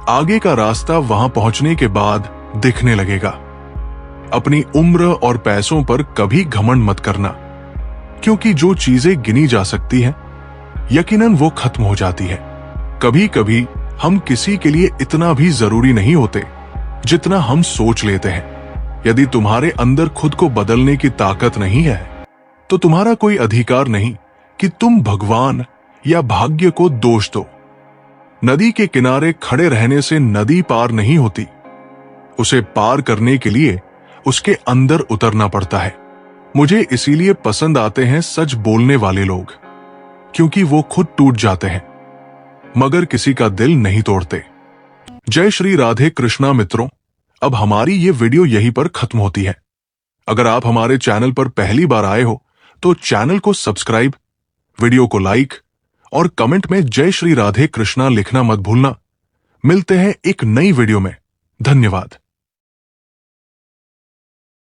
आगे का रास्ता वहां पहुंचने के बाद दिखने लगेगा। अपनी उम्र और पैसों पर कभी घमंड मत करना, क्योंकि जो चीजें गिनी जा सकती हैं यकीनन वो खत्म हो जाती है। कभी कभी हम किसी के लिए इतना भी जरूरी नहीं होते जितना हम सोच लेते हैं। यदि तुम्हारे अंदर खुद को बदलने की ताकत नहीं है तो तुम्हारा कोई अधिकार नहीं कि तुम भगवान या भाग्य को दोष दो। नदी के किनारे खड़े रहने से नदी पार नहीं होती। उसे पार करने के लिए उसके अंदर उतरना पड़ता है। मुझे इसीलिए पसंद आते हैं सच बोलने वाले लोग, क्योंकि वो खुद टूट जाते हैं मगर किसी का दिल नहीं तोड़ते। जय श्री राधे कृष्णा मित्रों, अब हमारी ये वीडियो यहीं पर खत्म होती है। अगर आप हमारे चैनल पर पहली बार आए हो तो चैनल को सब्सक्राइब, वीडियो को लाइक और कमेंट में जय श्री राधे कृष्णा लिखना मत भूलना। मिलते हैं एक नई वीडियो में। धन्यवाद।